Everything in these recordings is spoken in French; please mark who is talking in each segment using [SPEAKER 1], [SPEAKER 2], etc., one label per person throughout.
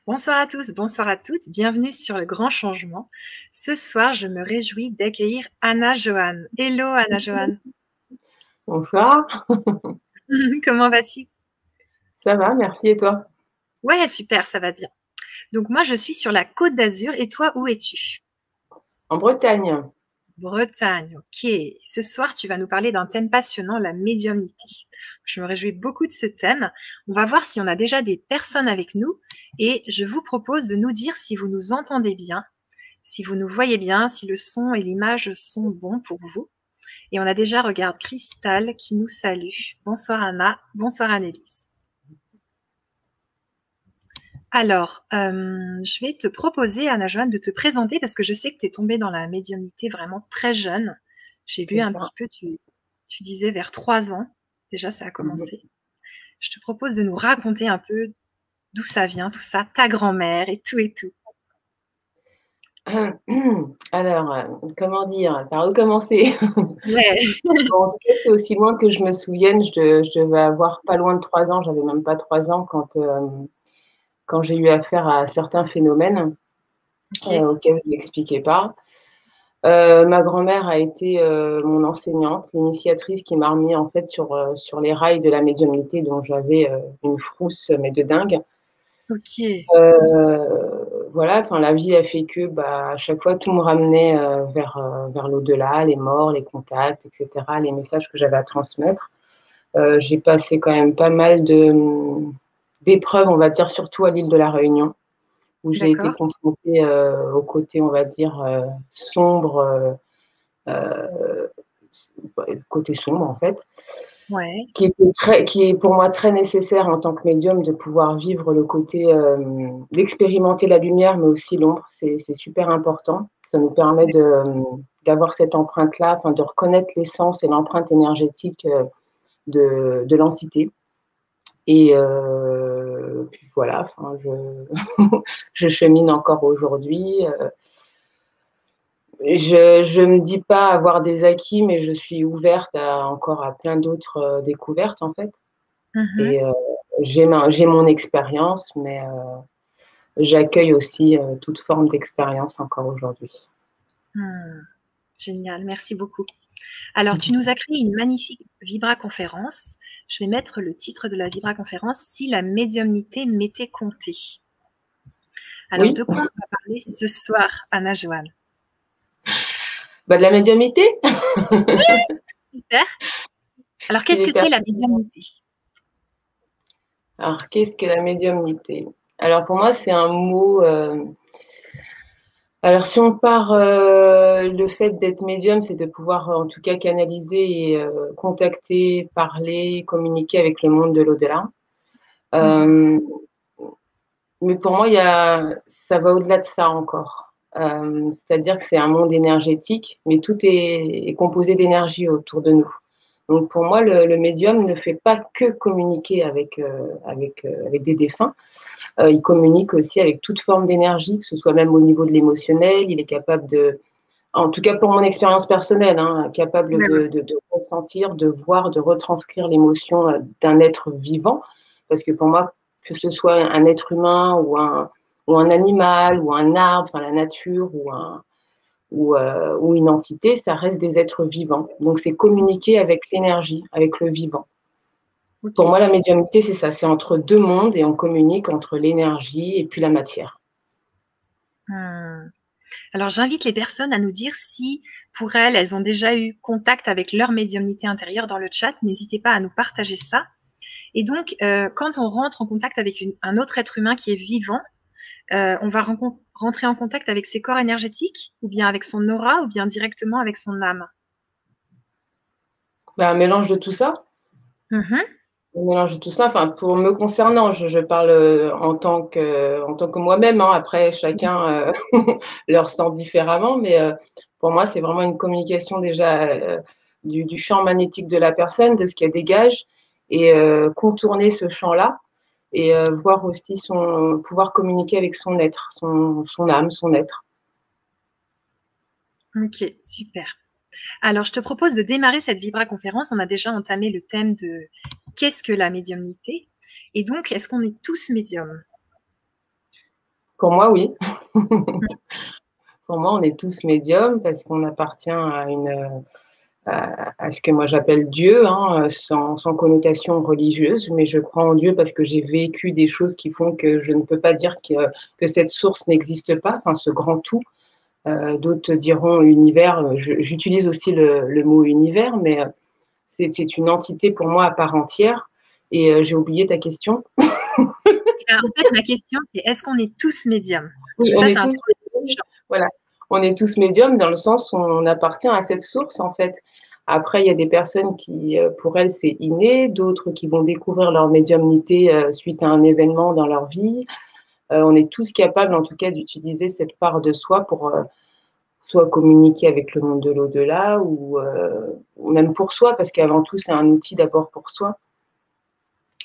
[SPEAKER 1] Bonsoir à tous, bonsoir à toutes, bienvenue sur le grand changement. Ce soir, je me réjouis d'accueillir Anna Johan. Hello Anna Johan,
[SPEAKER 2] Bonsoir,
[SPEAKER 1] comment vas-tu?
[SPEAKER 2] ça va, merci et toi?
[SPEAKER 1] Ouais, super, ça va bien. Donc moi, je suis sur la Côte d'Azur et toi, où es-tu?
[SPEAKER 2] En Bretagne.
[SPEAKER 1] Bretagne, ok. Ce soir, tu vas nous parler d'un thème passionnant, la médiumnité. Je me réjouis beaucoup de ce thème. On va voir si on a déjà des personnes avec nous et je vous propose de nous dire si vous nous entendez bien, si vous nous voyez bien, si le son et l'image sont bons pour vous. Et on a déjà, regarde, Cristal qui nous salue. Bonsoir Anna, bonsoir Annelise. Alors, je vais te proposer, Anna Joanne, de te présenter parce que je sais que tu es tombée dans la médiumnité vraiment très jeune. J'ai lu
[SPEAKER 2] C'est
[SPEAKER 1] un
[SPEAKER 2] ça.
[SPEAKER 1] petit peu, tu disais vers 3 ans, déjà ça a
[SPEAKER 2] Mhm.
[SPEAKER 1] commencé. Je te propose de nous raconter un peu d'où ça vient, tout ça, ta grand-mère et tout et tout.
[SPEAKER 2] Alors, comment dire, par où commencer?
[SPEAKER 1] Ouais,
[SPEAKER 2] Bon, en tout cas, c'est aussi loin que je me souvienne. Je devais avoir pas loin de 3 ans. J'avais même pas 3 ans quand j'ai eu affaire à certains phénomènes
[SPEAKER 1] ok,
[SPEAKER 2] auxquels je n'expliquais pas. Ma grand-mère a été mon enseignante, l'initiatrice qui m'a remis en fait sur les rails de la médiumnité dont j'avais une frousse, mais de dingue.
[SPEAKER 1] ok.
[SPEAKER 2] Voilà, enfin, la vie a fait que, bah, à chaque fois, tout me ramenait vers l'au-delà, les morts, les contacts, et cetera, les messages que j'avais à transmettre. J'ai passé quand même pas mal d'épreuves, on va dire, surtout à l'île de la Réunion, où j'ai été
[SPEAKER 1] D'accord,
[SPEAKER 2] confrontée au côté, on va dire, sombre, côté sombre, en fait,
[SPEAKER 1] ouais,
[SPEAKER 2] qui est pour moi très nécessaire en tant que médium de pouvoir vivre le côté, d'expérimenter la lumière, mais aussi l'ombre. C'est super important. Ça nous permet d'avoir cette empreinte-là, enfin, de reconnaître l'essence et l'empreinte énergétique de l'entité. Et puis voilà, enfin, je chemine encore aujourd'hui. Je me dis pas avoir des acquis, mais je suis ouverte encore à plein d'autres découvertes en fait.
[SPEAKER 1] mhm,
[SPEAKER 2] Et j'ai mon expérience, mais j'accueille aussi toute forme d'expérience encore aujourd'hui.
[SPEAKER 1] hmm. Génial, merci beaucoup. Alors, tu nous as créé une magnifique vibra-conférence. Je vais mettre le titre de la vibra-conférence Si la médiumnité m'était comptée. Alors,
[SPEAKER 2] Oui,
[SPEAKER 1] de quoi on va parler ce soir, Anna Joanne?
[SPEAKER 2] bah, de la médiumnité.
[SPEAKER 1] Super. Alors,
[SPEAKER 2] Si
[SPEAKER 1] qu'est-ce
[SPEAKER 2] les
[SPEAKER 1] que c'est
[SPEAKER 2] personnes...
[SPEAKER 1] la médiumnité?
[SPEAKER 2] Alors, qu'est-ce que la médiumnité? Alors, pour moi, c'est un mot. Alors, si on part, le fait d'être médium, c'est de pouvoir, en tout cas, canaliser et contacter, parler, communiquer avec le monde de l'au-delà.
[SPEAKER 1] Mhm.
[SPEAKER 2] Euh, Mais pour moi, ça va au-delà de ça encore. C'est-à-dire que c'est un monde énergétique, mais tout est composé d'énergie autour de nous. Donc pour moi, le médium ne fait pas que communiquer avec des défunts. Il communique aussi avec toute forme d'énergie, que ce soit même au niveau de l'émotionnel. Il est capable de, en tout cas pour mon expérience personnelle, hein, capable
[SPEAKER 1] Ouais, ouais.
[SPEAKER 2] de ressentir, de voir, de retranscrire l'émotion d'un être vivant. Parce que pour moi, que ce soit un être humain ou un animal ou un arbre, enfin la nature ou une entité, ça reste des êtres vivants. Donc c'est communiquer avec l'énergie, avec le vivant.
[SPEAKER 1] Ok.
[SPEAKER 2] Pour moi, la médiumnité, c'est ça, c'est entre deux mondes et on communique entre l'énergie et puis la matière.
[SPEAKER 1] Hmm. Alors, j'invite les personnes à nous dire si, pour elles, elles ont déjà eu contact avec leur médiumnité intérieure dans le chat. N'hésitez pas à nous partager ça. Et donc, quand on rentre en contact avec un autre être humain qui est vivant, on va rentrer en contact avec ses corps énergétiques, ou bien avec son aura, ou bien directement avec son âme.
[SPEAKER 2] Ben, un mélange de tout ça.
[SPEAKER 1] Mhm.
[SPEAKER 2] Un mélange de tout ça. Enfin, pour me concernant, je parle en tant que moi-même. Hein. Après, chacun le ressent différemment, mais pour moi, c'est vraiment une communication déjà du champ magnétique de la personne, de ce qu'elle dégage, et contourner ce champ-là et voir aussi pouvoir communiquer avec son être, son âme, son être.
[SPEAKER 1] Ok, super. Alors, je te propose de démarrer cette Vibra-conférence. On a déjà entamé le thème de qu'est-ce que la médiumnité? Et donc, est-ce qu'on est tous médiums?
[SPEAKER 2] Pour moi, oui. Pour moi, on est tous médiums parce qu'on appartient à ce que moi j'appelle Dieu, hein, sans connotation religieuse, mais je crois en Dieu parce que j'ai vécu des choses qui font que je ne peux pas dire que cette source n'existe pas, enfin ce grand tout. D'autres diront univers, j'utilise aussi le mot univers, mais c'est une entité pour moi à part entière. Et j'ai oublié ta question.
[SPEAKER 1] En fait, ma question, c'est est-ce qu'on est tous médiums?
[SPEAKER 2] Oui,
[SPEAKER 1] Parce
[SPEAKER 2] on
[SPEAKER 1] que ça,
[SPEAKER 2] est
[SPEAKER 1] c'est un
[SPEAKER 2] tous
[SPEAKER 1] point.
[SPEAKER 2] médiums. Voilà, on est tous médiums dans le sens où on appartient à cette source en fait. Après, il y a des personnes qui, pour elles, c'est inné, d'autres qui vont découvrir leur médiumnité suite à un événement dans leur vie. On est tous capables, en tout cas, d'utiliser cette part de soi pour soit communiquer avec le monde de l'au-delà ou même pour soi, parce qu'avant tout, c'est un outil d'abord pour soi.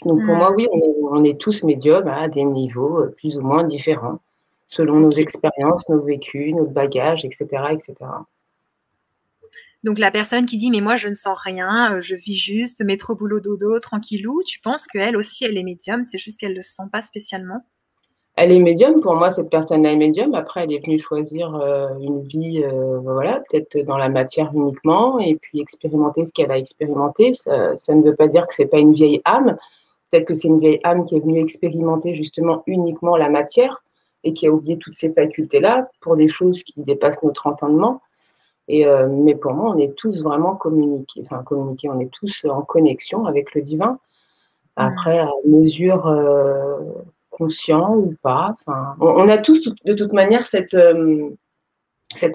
[SPEAKER 2] Donc pour moi, oui, on est tous médiums à des niveaux plus ou moins différents, selon nos expériences, nos vécus, notre bagage, etc., etc.
[SPEAKER 1] Donc la personne qui dit mais moi je ne sens rien, je vis juste, métro boulot dodo, tranquillou, tu penses qu'elle aussi elle est médium, c'est juste qu'elle ne le sent pas spécialement?
[SPEAKER 2] Elle est médium, pour moi, cette personne-là est médium. Après, elle est venue choisir une vie, voilà, peut-être dans la matière uniquement, et puis expérimenter ce qu'elle a expérimenté. Ça ne veut pas dire que c'est pas une vieille âme. Peut-être que c'est une vieille âme qui est venue expérimenter justement uniquement la matière et qui a oublié toutes ces facultés-là pour des choses qui dépassent notre entendement. Mais pour moi, on est tous vraiment communiqués. Enfin, communiqués, on est tous en connexion avec le divin. Après, à mesure conscient ou pas. Enfin, on a tous, de toute manière, cette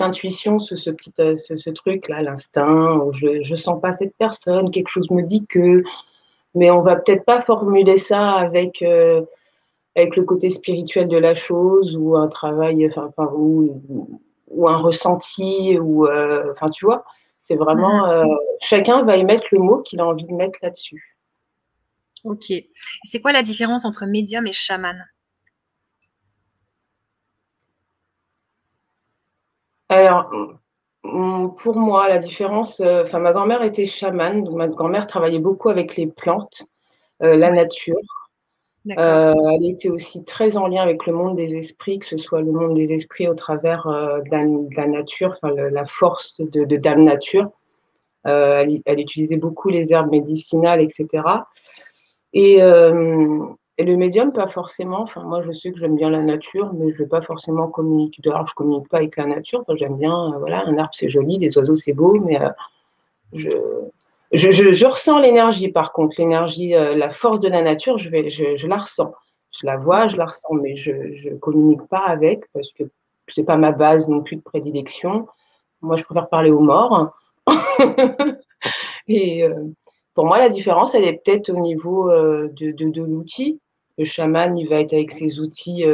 [SPEAKER 2] intuition, ce truc-là, l'instinct, où je sens pas cette personne, quelque chose me dit que, mais on va peut-être pas formuler ça avec le côté spirituel de la chose ou un travail, enfin ou un ressenti, ou, enfin, tu vois, c'est vraiment, chacun va y mettre le mot qu'il a envie de mettre là-dessus.
[SPEAKER 1] Ok. C'est quoi la différence entre médium et chaman?
[SPEAKER 2] Alors, pour moi, la différence, enfin, ma grand-mère était chamane, donc ma grand-mère travaillait beaucoup avec les plantes, la
[SPEAKER 1] Ouais,
[SPEAKER 2] nature.
[SPEAKER 1] d'accord.
[SPEAKER 2] Elle était aussi très en lien avec le monde des esprits, que ce soit le monde des esprits au travers de la nature, enfin, la force de Dame Nature. Elle utilisait beaucoup les herbes médicinales, etc. Et, et le médium, pas forcément. Enfin, moi, je sais que j'aime bien la nature, mais je ne vais pas forcément communiquer. Dehors, je ne communique pas avec la nature. Enfin, j'aime bien, voilà, un arbre, c'est joli, les oiseaux, c'est beau, mais je, je ressens l'énergie, par contre. L'énergie, la force de la nature, je la ressens. Je la vois, je
[SPEAKER 1] Ok.
[SPEAKER 2] la ressens, mais je ne communique pas avec parce que ce n'est pas ma base non plus de prédilection. Moi, je préfère parler aux morts. Et pour moi, la différence, elle est peut-être au niveau de l'outil. Le chaman, il va être avec ses outils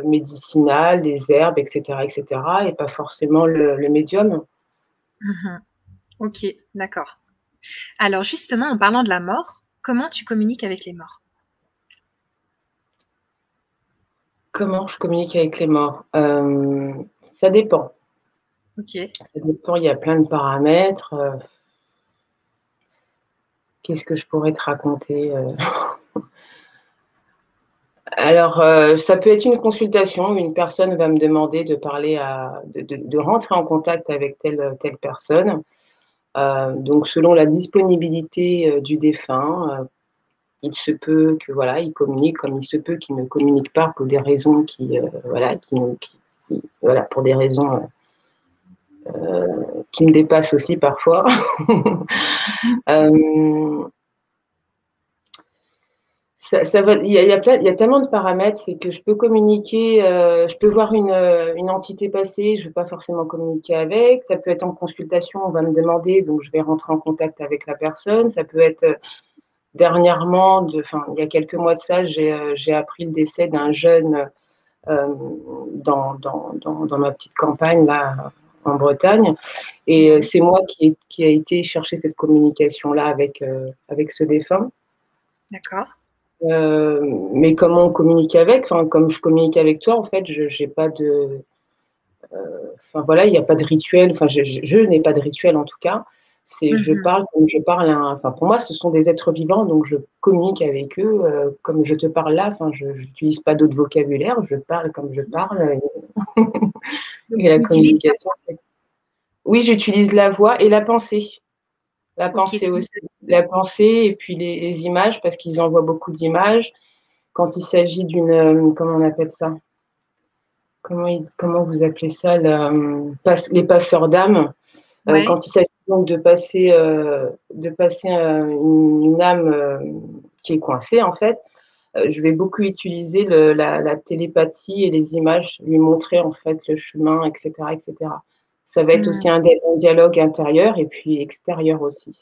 [SPEAKER 2] médicinaux, les herbes, etc., etc., et pas forcément le médium.
[SPEAKER 1] Mhm. Ok, d'accord. Alors justement, en parlant de la mort, comment tu communiques avec les morts?
[SPEAKER 2] Comment je communique avec les morts? Ça dépend.
[SPEAKER 1] Ok.
[SPEAKER 2] Ça dépend, il y a plein de paramètres. Qu'est-ce que je pourrais te raconter? Alors, ça peut être une consultation où une personne va me demander de parler de rentrer en contact avec telle personne. Donc, selon la disponibilité du défunt, il se peut que voilà, il communique, comme il se peut qu'il ne communique pas pour des raisons voilà, voilà, pour des raisons qui me dépassent aussi parfois. euh, il y a tellement de paramètres, c'est que je peux communiquer, je peux voir une entité passer, je ne vais pas forcément communiquer avec. Ça peut être en consultation, on va me demander, donc je vais rentrer en contact avec la personne. Ça peut être dernièrement, il y a quelques mois de ça, j'ai appris le décès d'un jeune euh, dans ma petite campagne là en Bretagne. Et c'est moi qui a été chercher cette communication-là avec ce défunt.
[SPEAKER 1] D'accord.
[SPEAKER 2] Mais comment on communique avec, enfin, comme je communique avec toi, en fait, je j'ai pas de, enfin voilà, il n'y a pas de rituel. Enfin, je n'ai pas de rituel en tout cas. Je parle comme je parle enfin, pour moi, ce sont des êtres vivants, donc je communique avec eux comme je te parle là. Enfin, je n'utilise pas d'autre vocabulaire, je parle comme je parle.
[SPEAKER 1] Donc,
[SPEAKER 2] Et la
[SPEAKER 1] tu utilises la
[SPEAKER 2] communication, oui, j'utilise la voix et la pensée. La
[SPEAKER 1] OK,
[SPEAKER 2] pensée aussi. La pensée et puis les images, parce qu'ils envoient beaucoup d'images. Quand il s'agit d'une, comment on appelle ça? Comment vous appelez ça? Les passeurs d'âme.
[SPEAKER 1] ouais.
[SPEAKER 2] Quand il s'agit donc de passer une âme qui est coincée, en fait, je vais beaucoup utiliser la télépathie et les images, lui montrer en fait le chemin, etc., etc. Ça va être aussi un dialogue intérieur et puis extérieur aussi.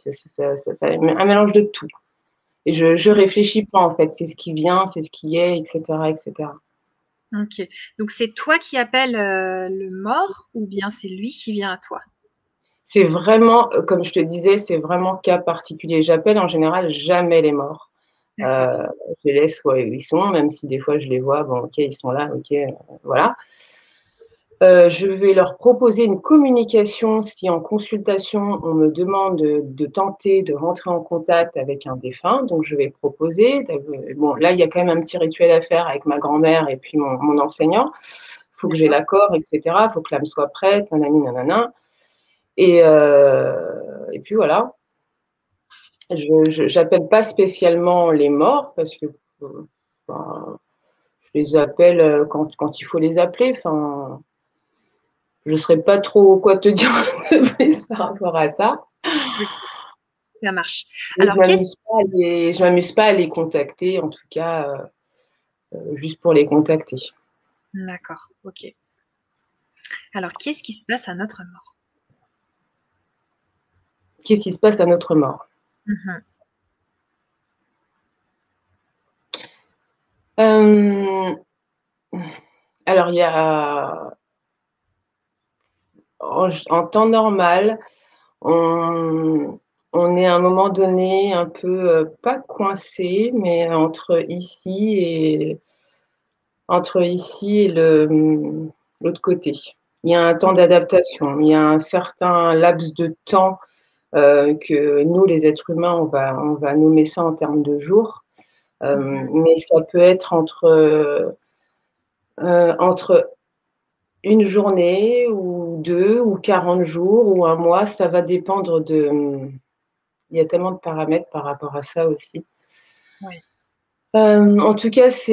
[SPEAKER 2] Un mélange de tout. Et je réfléchis pas en fait. C'est ce qui vient, c'est ce qui est, etc., etc.
[SPEAKER 1] OK. Donc c'est toi qui appelles, le mort ou bien c'est lui qui vient à toi?
[SPEAKER 2] C'est vraiment, comme je te disais, c'est vraiment cas particulier. J'appelle en général jamais les morts.
[SPEAKER 1] D'accord.
[SPEAKER 2] Je les laisse où ils sont, même si des fois je les vois, bon, OK, ils sont là, OK, voilà. Je vais leur proposer une communication si en consultation, on me demande de tenter de rentrer en contact avec un défunt. Donc je vais proposer, bon, là, il y a quand même un petit rituel à faire avec ma grand-mère et puis mon enseignant. Il faut que j'ai
[SPEAKER 1] D'accord.
[SPEAKER 2] l'accord, etc. Il faut que l'âme soit prête, nanani, nanana. Et puis voilà. Je n'appelle pas spécialement les morts parce que enfin, je les appelle quand il faut les appeler. Enfin, je ne saurais pas trop quoi te dire de plus par rapport à ça.
[SPEAKER 1] OK, ça marche.
[SPEAKER 2] Mais
[SPEAKER 1] Alors qu'est-ce
[SPEAKER 2] je m'amuse pas à les contacter, en tout cas, juste pour les contacter.
[SPEAKER 1] d'accord, OK. Alors qu'est-ce qui se passe à notre mort?
[SPEAKER 2] Qu'est-ce qui se passe à notre mort?
[SPEAKER 1] Mmh.
[SPEAKER 2] Euh, alors, il y a en temps normal, on, on est à un moment donné un peu, pas coincé, mais entre ici et l'autre côté. Il y a un temps
[SPEAKER 1] OK.
[SPEAKER 2] d'adaptation, il y a un certain laps de temps que nous, les êtres humains, on va nommer ça en termes de jours.
[SPEAKER 1] Mmh.
[SPEAKER 2] Mais ça peut être entre une journée ou 2 ou 40 jours ou un mois, ça va dépendre il y a tellement de paramètres par rapport à ça aussi.
[SPEAKER 1] Ouais.
[SPEAKER 2] En tout cas, tu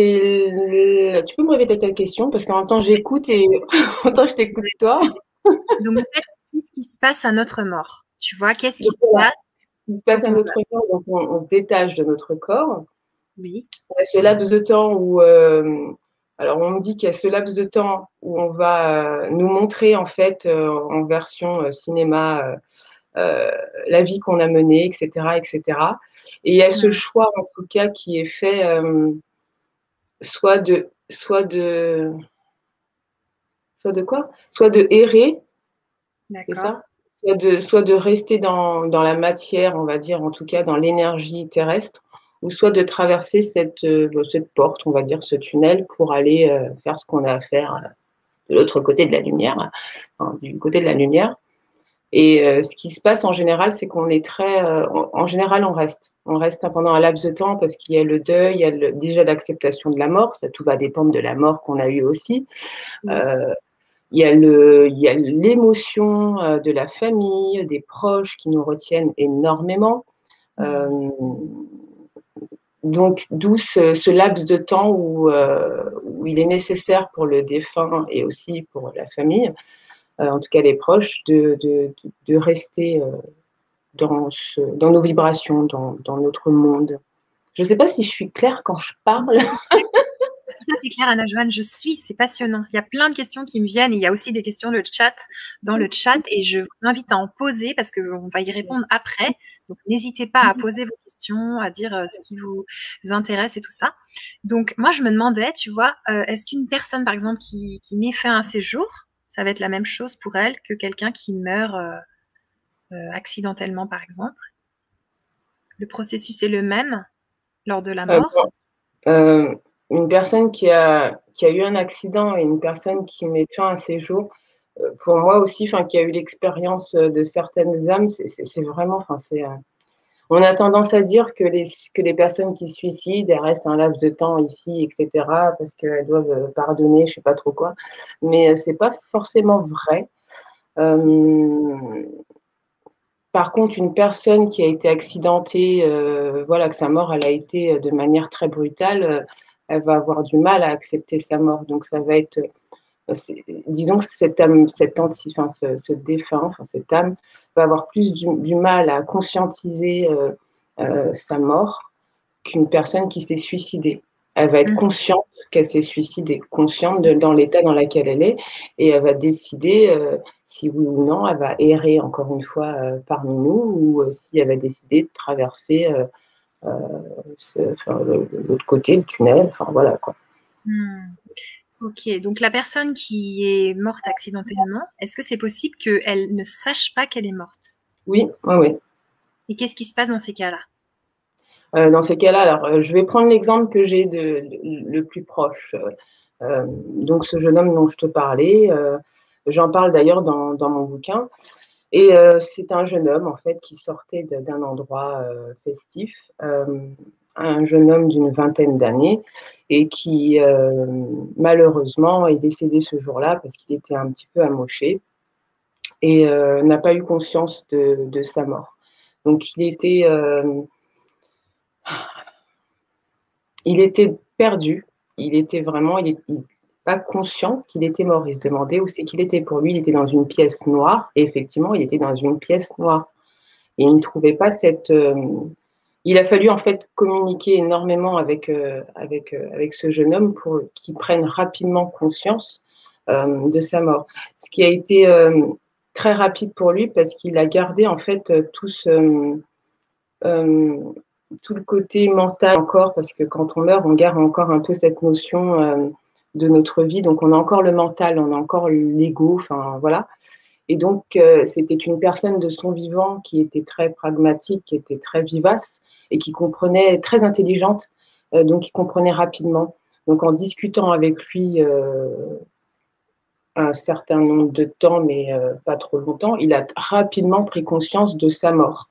[SPEAKER 2] peux me répéter ta question? Parce qu'en même temps, j'écoute et en même temps, je t'écoute toi.
[SPEAKER 1] Donc en fait, qu'est-ce qui se passe à notre mort? Tu vois? Qu'est-ce qui
[SPEAKER 2] Donc
[SPEAKER 1] se
[SPEAKER 2] voilà,
[SPEAKER 1] passe
[SPEAKER 2] il se passe
[SPEAKER 1] quand
[SPEAKER 2] à
[SPEAKER 1] on
[SPEAKER 2] notre
[SPEAKER 1] meurt?
[SPEAKER 2] corps, donc on se détache de notre corps.
[SPEAKER 1] Oui.
[SPEAKER 2] Il y a ce laps de temps où, alors on me dit qu'il y a ce laps de temps où on va nous montrer en fait en version cinéma la vie qu'on a menée, etc., etc. Et il y a ce
[SPEAKER 1] Mmh.
[SPEAKER 2] choix en tout cas qui est fait soit de quoi? Soit de errer, c'est
[SPEAKER 1] D'accord.
[SPEAKER 2] ça? Soit de rester dans la matière, on va dire, en tout cas dans l'énergie terrestre, ou soit de traverser cette porte, on va dire, ce tunnel pour aller faire ce qu'on a à faire de l'autre côté de la lumière, enfin, du côté de la lumière. Et ce qui se passe en général, c'est qu'on est en général, on reste. On reste pendant un laps de temps parce qu'il y a le deuil, il y a déjà l'acceptation de la mort, ça tout va dépendre de la mort qu'on a eue aussi.
[SPEAKER 1] Oui.
[SPEAKER 2] Euh, il y a l'émotion de la famille, des proches qui nous retiennent énormément.
[SPEAKER 1] Mmh.
[SPEAKER 2] Euh, donc, d'où ce laps de temps où il est nécessaire pour le défunt et aussi pour la famille, en tout cas les proches, de rester dans nos vibrations, dans notre monde. Je ne sais pas si je suis claire quand je parle.
[SPEAKER 1] Tout à fait clair, Anna Joanne, je suis, c'est passionnant. Il y a plein de questions qui me viennent et il y a aussi des questions dans le chat et je vous invite à en poser parce qu'on va y répondre après. Donc, n'hésitez pas à poser vos questions, à dire ce qui vous intéresse et tout ça. Donc, moi, je me demandais, tu vois, est-ce qu'une personne, par exemple, qui met fin à ses jours, ça va être la même chose pour elle que quelqu'un qui meurt accidentellement, par exemple? Le processus est le même lors de la mort?
[SPEAKER 2] Bon, une personne qui a eu un accident et une personne qui met fin à ses jours, pour moi aussi, enfin, qui a eu l'expérience de certaines âmes, c'est vraiment, enfin, on a tendance à dire que les personnes qui se suicident, elles restent un laps de temps ici, etc., parce qu'elles doivent pardonner, je sais pas trop quoi. Mais c'est pas forcément vrai. Par contre, une personne qui a été accidentée, voilà, que sa mort, elle a été de manière très brutale, elle va avoir du mal à accepter sa mort. Donc, ça va être, disons que cette âme, enfin, ce défunt, enfin, cette âme, va avoir plus du mal à conscientiser sa mort qu'une personne qui s'est suicidée. Elle va être consciente qu'elle s'est suicidée, consciente dans l'état dans lequel elle est, et elle va décider si oui ou non elle va errer encore une fois parmi nous, ou si elle va décider de traverser l'autre côté, le tunnel, enfin voilà quoi.
[SPEAKER 1] Ok, donc la personne qui est morte accidentellement, est-ce que c'est possible qu'elle ne sache pas qu'elle est morte?
[SPEAKER 2] Oui, oui, oui.
[SPEAKER 1] Et qu'est-ce qui se passe dans ces cas-là?
[SPEAKER 2] Dans ces cas-là, alors je vais prendre l'exemple que j'ai le plus proche. Donc ce jeune homme dont je te parlais, j'en parle d'ailleurs dans mon bouquin. Et c'est un jeune homme en fait qui sortait d'un endroit festif, un jeune homme d'une vingtaine d'années et qui malheureusement est décédé ce jour-là parce qu'il était un petit peu amoché et n'a pas eu conscience de sa mort. Donc il était perdu, il était vraiment, il pas conscient qu'il était mort. Il se demandait où c'est qu'il était. Pour lui, il était dans une pièce noire et effectivement, il était dans une pièce noire. Et il ne trouvait pas cette. Il a fallu en fait communiquer énormément avec ce jeune homme pour qu'il prenne rapidement conscience de sa mort. Ce qui a été très rapide pour lui parce qu'il a gardé en fait tout le côté mental encore, parce que quand on meurt, on garde encore un peu cette notion de notre vie. Donc on a encore le mental, on a encore l'ego, enfin voilà. Et donc, c'était une personne de son vivant qui était très pragmatique, qui était très vivace et qui comprenait, très intelligente, donc qui comprenait rapidement. Donc, en discutant avec lui un certain nombre de temps, mais pas trop longtemps, il a rapidement pris conscience de sa mort.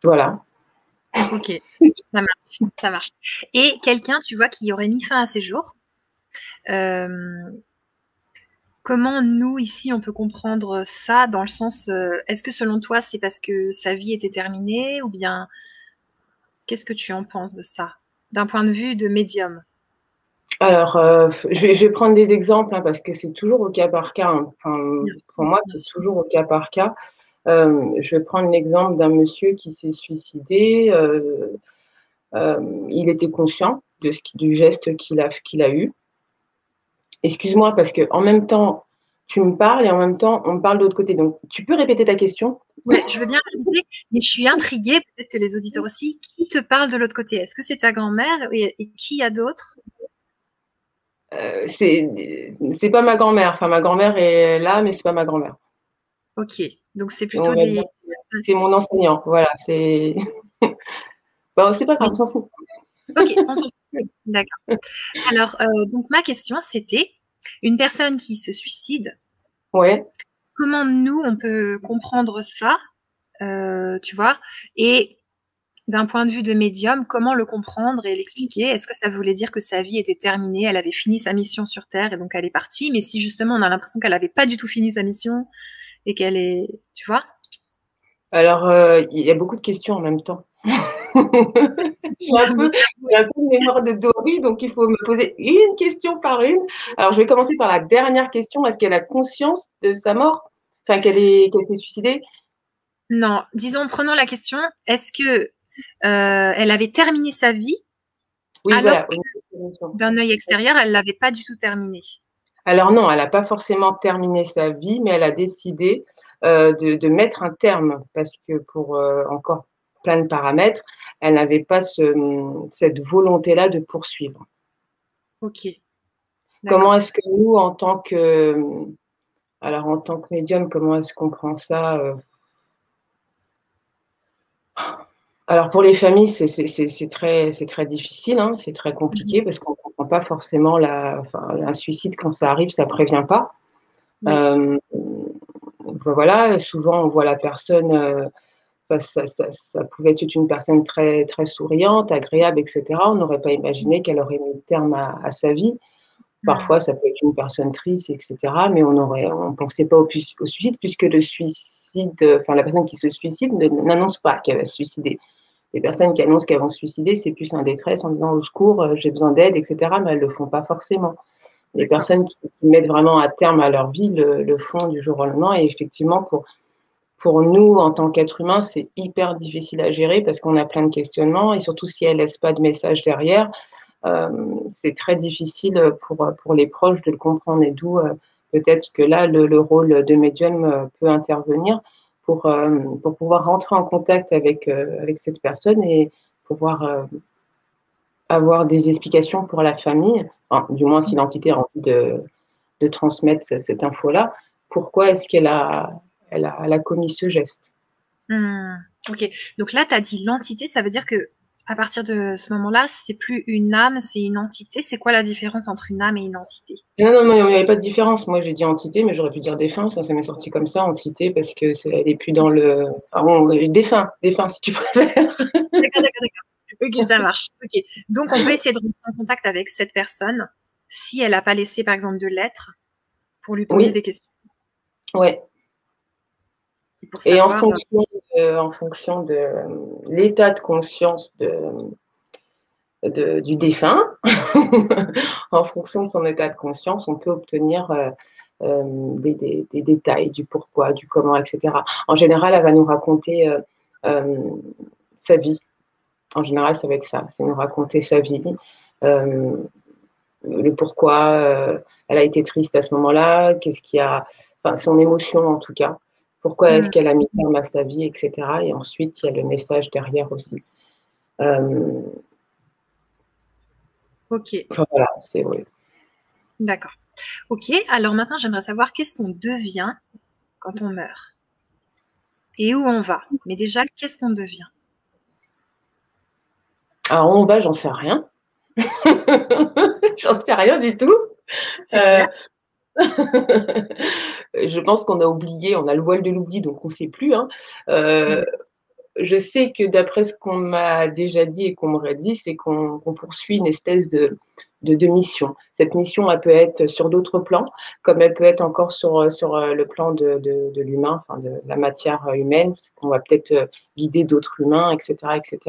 [SPEAKER 2] Voilà.
[SPEAKER 1] Ok, ça marche, ça marche. Et quelqu'un, tu vois, qui aurait mis fin à ses jours, comment nous, ici, on peut comprendre ça dans le sens, est-ce que selon toi, c'est parce que sa vie était terminée ou bien qu'est-ce que tu en penses de ça, d'un point de vue de médium?
[SPEAKER 2] Alors, je vais prendre des exemples hein, parce que c'est toujours au cas par cas. Hein. Enfin,
[SPEAKER 1] Bien
[SPEAKER 2] pour
[SPEAKER 1] sûr,
[SPEAKER 2] moi,
[SPEAKER 1] bien
[SPEAKER 2] c'est
[SPEAKER 1] sûr.
[SPEAKER 2] toujours au cas par cas. Je vais prendre l'exemple d'un monsieur qui s'est suicidé. Il était conscient du geste qu'il a eu. Excuse-moi, parce que en même temps, tu me parles et en même temps, on me parle de l'autre côté. Donc, tu peux répéter ta question?
[SPEAKER 1] Ouais, je veux bien répéter, mais je suis intriguée, peut-être que les auditeurs aussi, qui te parle de l'autre côté? Est-ce que c'est ta grand-mère et qui y a d'autres?
[SPEAKER 2] C'est pas ma grand-mère. Enfin, ma grand-mère est là, mais c'est pas ma grand-mère.
[SPEAKER 1] Ok, donc c'est
[SPEAKER 2] On
[SPEAKER 1] plutôt
[SPEAKER 2] va dire
[SPEAKER 1] des...
[SPEAKER 2] c'est mon enseignant. Voilà, c'est bon, c'est pas grave, on s'en fout.
[SPEAKER 1] Ok, on s'en fout. D'accord. Alors, donc ma question, c'était, une personne qui se suicide,
[SPEAKER 2] Ouais.
[SPEAKER 1] comment nous, on peut comprendre ça, tu vois? Et d'un point de vue de médium, comment le comprendre et l'expliquer? Est-ce que ça voulait dire que sa vie était terminée, elle avait fini sa mission sur Terre et donc elle est partie? Mais si justement on a l'impression qu'elle n'avait pas du tout fini sa mission et qu'elle est, tu vois?
[SPEAKER 2] Alors, il y a beaucoup de questions en même temps.
[SPEAKER 1] Mon cerveau
[SPEAKER 2] J'ai un peu une mémoire de Dory, donc il faut me poser une question par une. Alors, je vais commencer par la dernière question. Est-ce qu'elle a conscience de sa mort? Enfin, qu'elle s'est suicidée?
[SPEAKER 1] Non, disons, prenons la question, est-ce que elle avait terminé sa vie
[SPEAKER 2] Oui,
[SPEAKER 1] alors
[SPEAKER 2] voilà.
[SPEAKER 1] que d'un œil extérieur, elle l'avait pas du tout terminée?
[SPEAKER 2] Alors non, elle n'a pas forcément terminé sa vie, mais elle a décidé de mettre un terme parce que pour encore plein de paramètres, elle n'avait pas cette volonté-là de poursuivre.
[SPEAKER 1] Ok,
[SPEAKER 2] Comment
[SPEAKER 1] d'accord.
[SPEAKER 2] est-ce que nous, en tant que médium, comment est-ce qu'on prend ça Alors pour les familles, c'est très difficile, hein, c'est très compliqué parce qu'on comprend pas forcément un suicide quand ça arrive, ça prévient pas.
[SPEAKER 1] Oui.
[SPEAKER 2] Voilà, souvent on voit la personne, ça pouvait être une personne très, très souriante, agréable, etc. On n'aurait pas imaginé qu'elle aurait mis terme à sa vie. Parfois, ça peut être une personne triste, etc. Mais on ne pensait pas au suicide, puisque le suicide, enfin la personne qui se suicide n'annonce pas qu'elle va se suicider. Les personnes qui annoncent qu'elles vont se suicider, c'est plus un détresse en disant au secours, j'ai besoin d'aide, etc. Mais elles ne le font pas forcément. Les personnes qui mettent vraiment à terme à leur vie le font du jour au lendemain. Et effectivement, pour nous, en tant qu'êtres humains, c'est hyper difficile à gérer parce qu'on a plein de questionnements. Et surtout, si elles ne laissent pas de message derrière, c'est très difficile pour les proches de le comprendre. Et d'où peut-être que là, le rôle de médium peut intervenir pour pouvoir rentrer en contact avec cette personne et pouvoir avoir des explications pour la famille, enfin, du moins si l'entité a envie de transmettre cette info-là, pourquoi est-ce qu'elle elle a commis ce geste.
[SPEAKER 1] Ok, donc là, tu as dit l'entité, ça veut dire que à partir de ce moment-là, c'est plus une âme, c'est une entité. C'est quoi la différence entre une âme et une entité?
[SPEAKER 2] Non, il n'y avait pas de différence. Moi, j'ai dit entité, mais j'aurais pu dire défunt. Ça m'est sorti comme ça, entité, parce que elle n'est plus dans le. Ah bon, défunt, si tu préfères.
[SPEAKER 1] D'accord. Ok, ça marche. Ok, donc on peut essayer de rentrer en contact avec cette personne si elle n'a pas laissé, par exemple, de lettres pour lui poser des questions.
[SPEAKER 2] Ouais. Et en fonction de l'état de conscience du défunt, en fonction de son état de conscience, on peut obtenir des détails du pourquoi, du comment, etc. En général, elle va nous raconter sa vie. En général, ça va être ça, c'est nous raconter sa vie, le pourquoi elle a été triste à ce moment-là, qu'est-ce qui a, enfin, son émotion en tout cas. Pourquoi est-ce qu'elle a mis terme à sa vie, etc. Et ensuite, il y a le message derrière aussi.
[SPEAKER 1] Ok.
[SPEAKER 2] Voilà, c'est vrai.
[SPEAKER 1] D'accord. Ok, alors maintenant, j'aimerais savoir qu'est-ce qu'on devient quand on meurt et où on va. Mais déjà, qu'est-ce qu'on devient?
[SPEAKER 2] Alors, où on va, j'en sais rien. J'en sais rien du tout. Je pense qu'on a oublié, on a le voile de l'oubli, donc on ne sait plus. Hein. Je sais que d'après ce qu'on m'a déjà dit et qu'on m'aurait dit, c'est qu'on poursuit une espèce de mission. Cette mission, elle peut être sur d'autres plans, comme elle peut être encore sur le plan de l'humain, enfin de la matière humaine, qu'on va peut-être guider d'autres humains, etc. etc.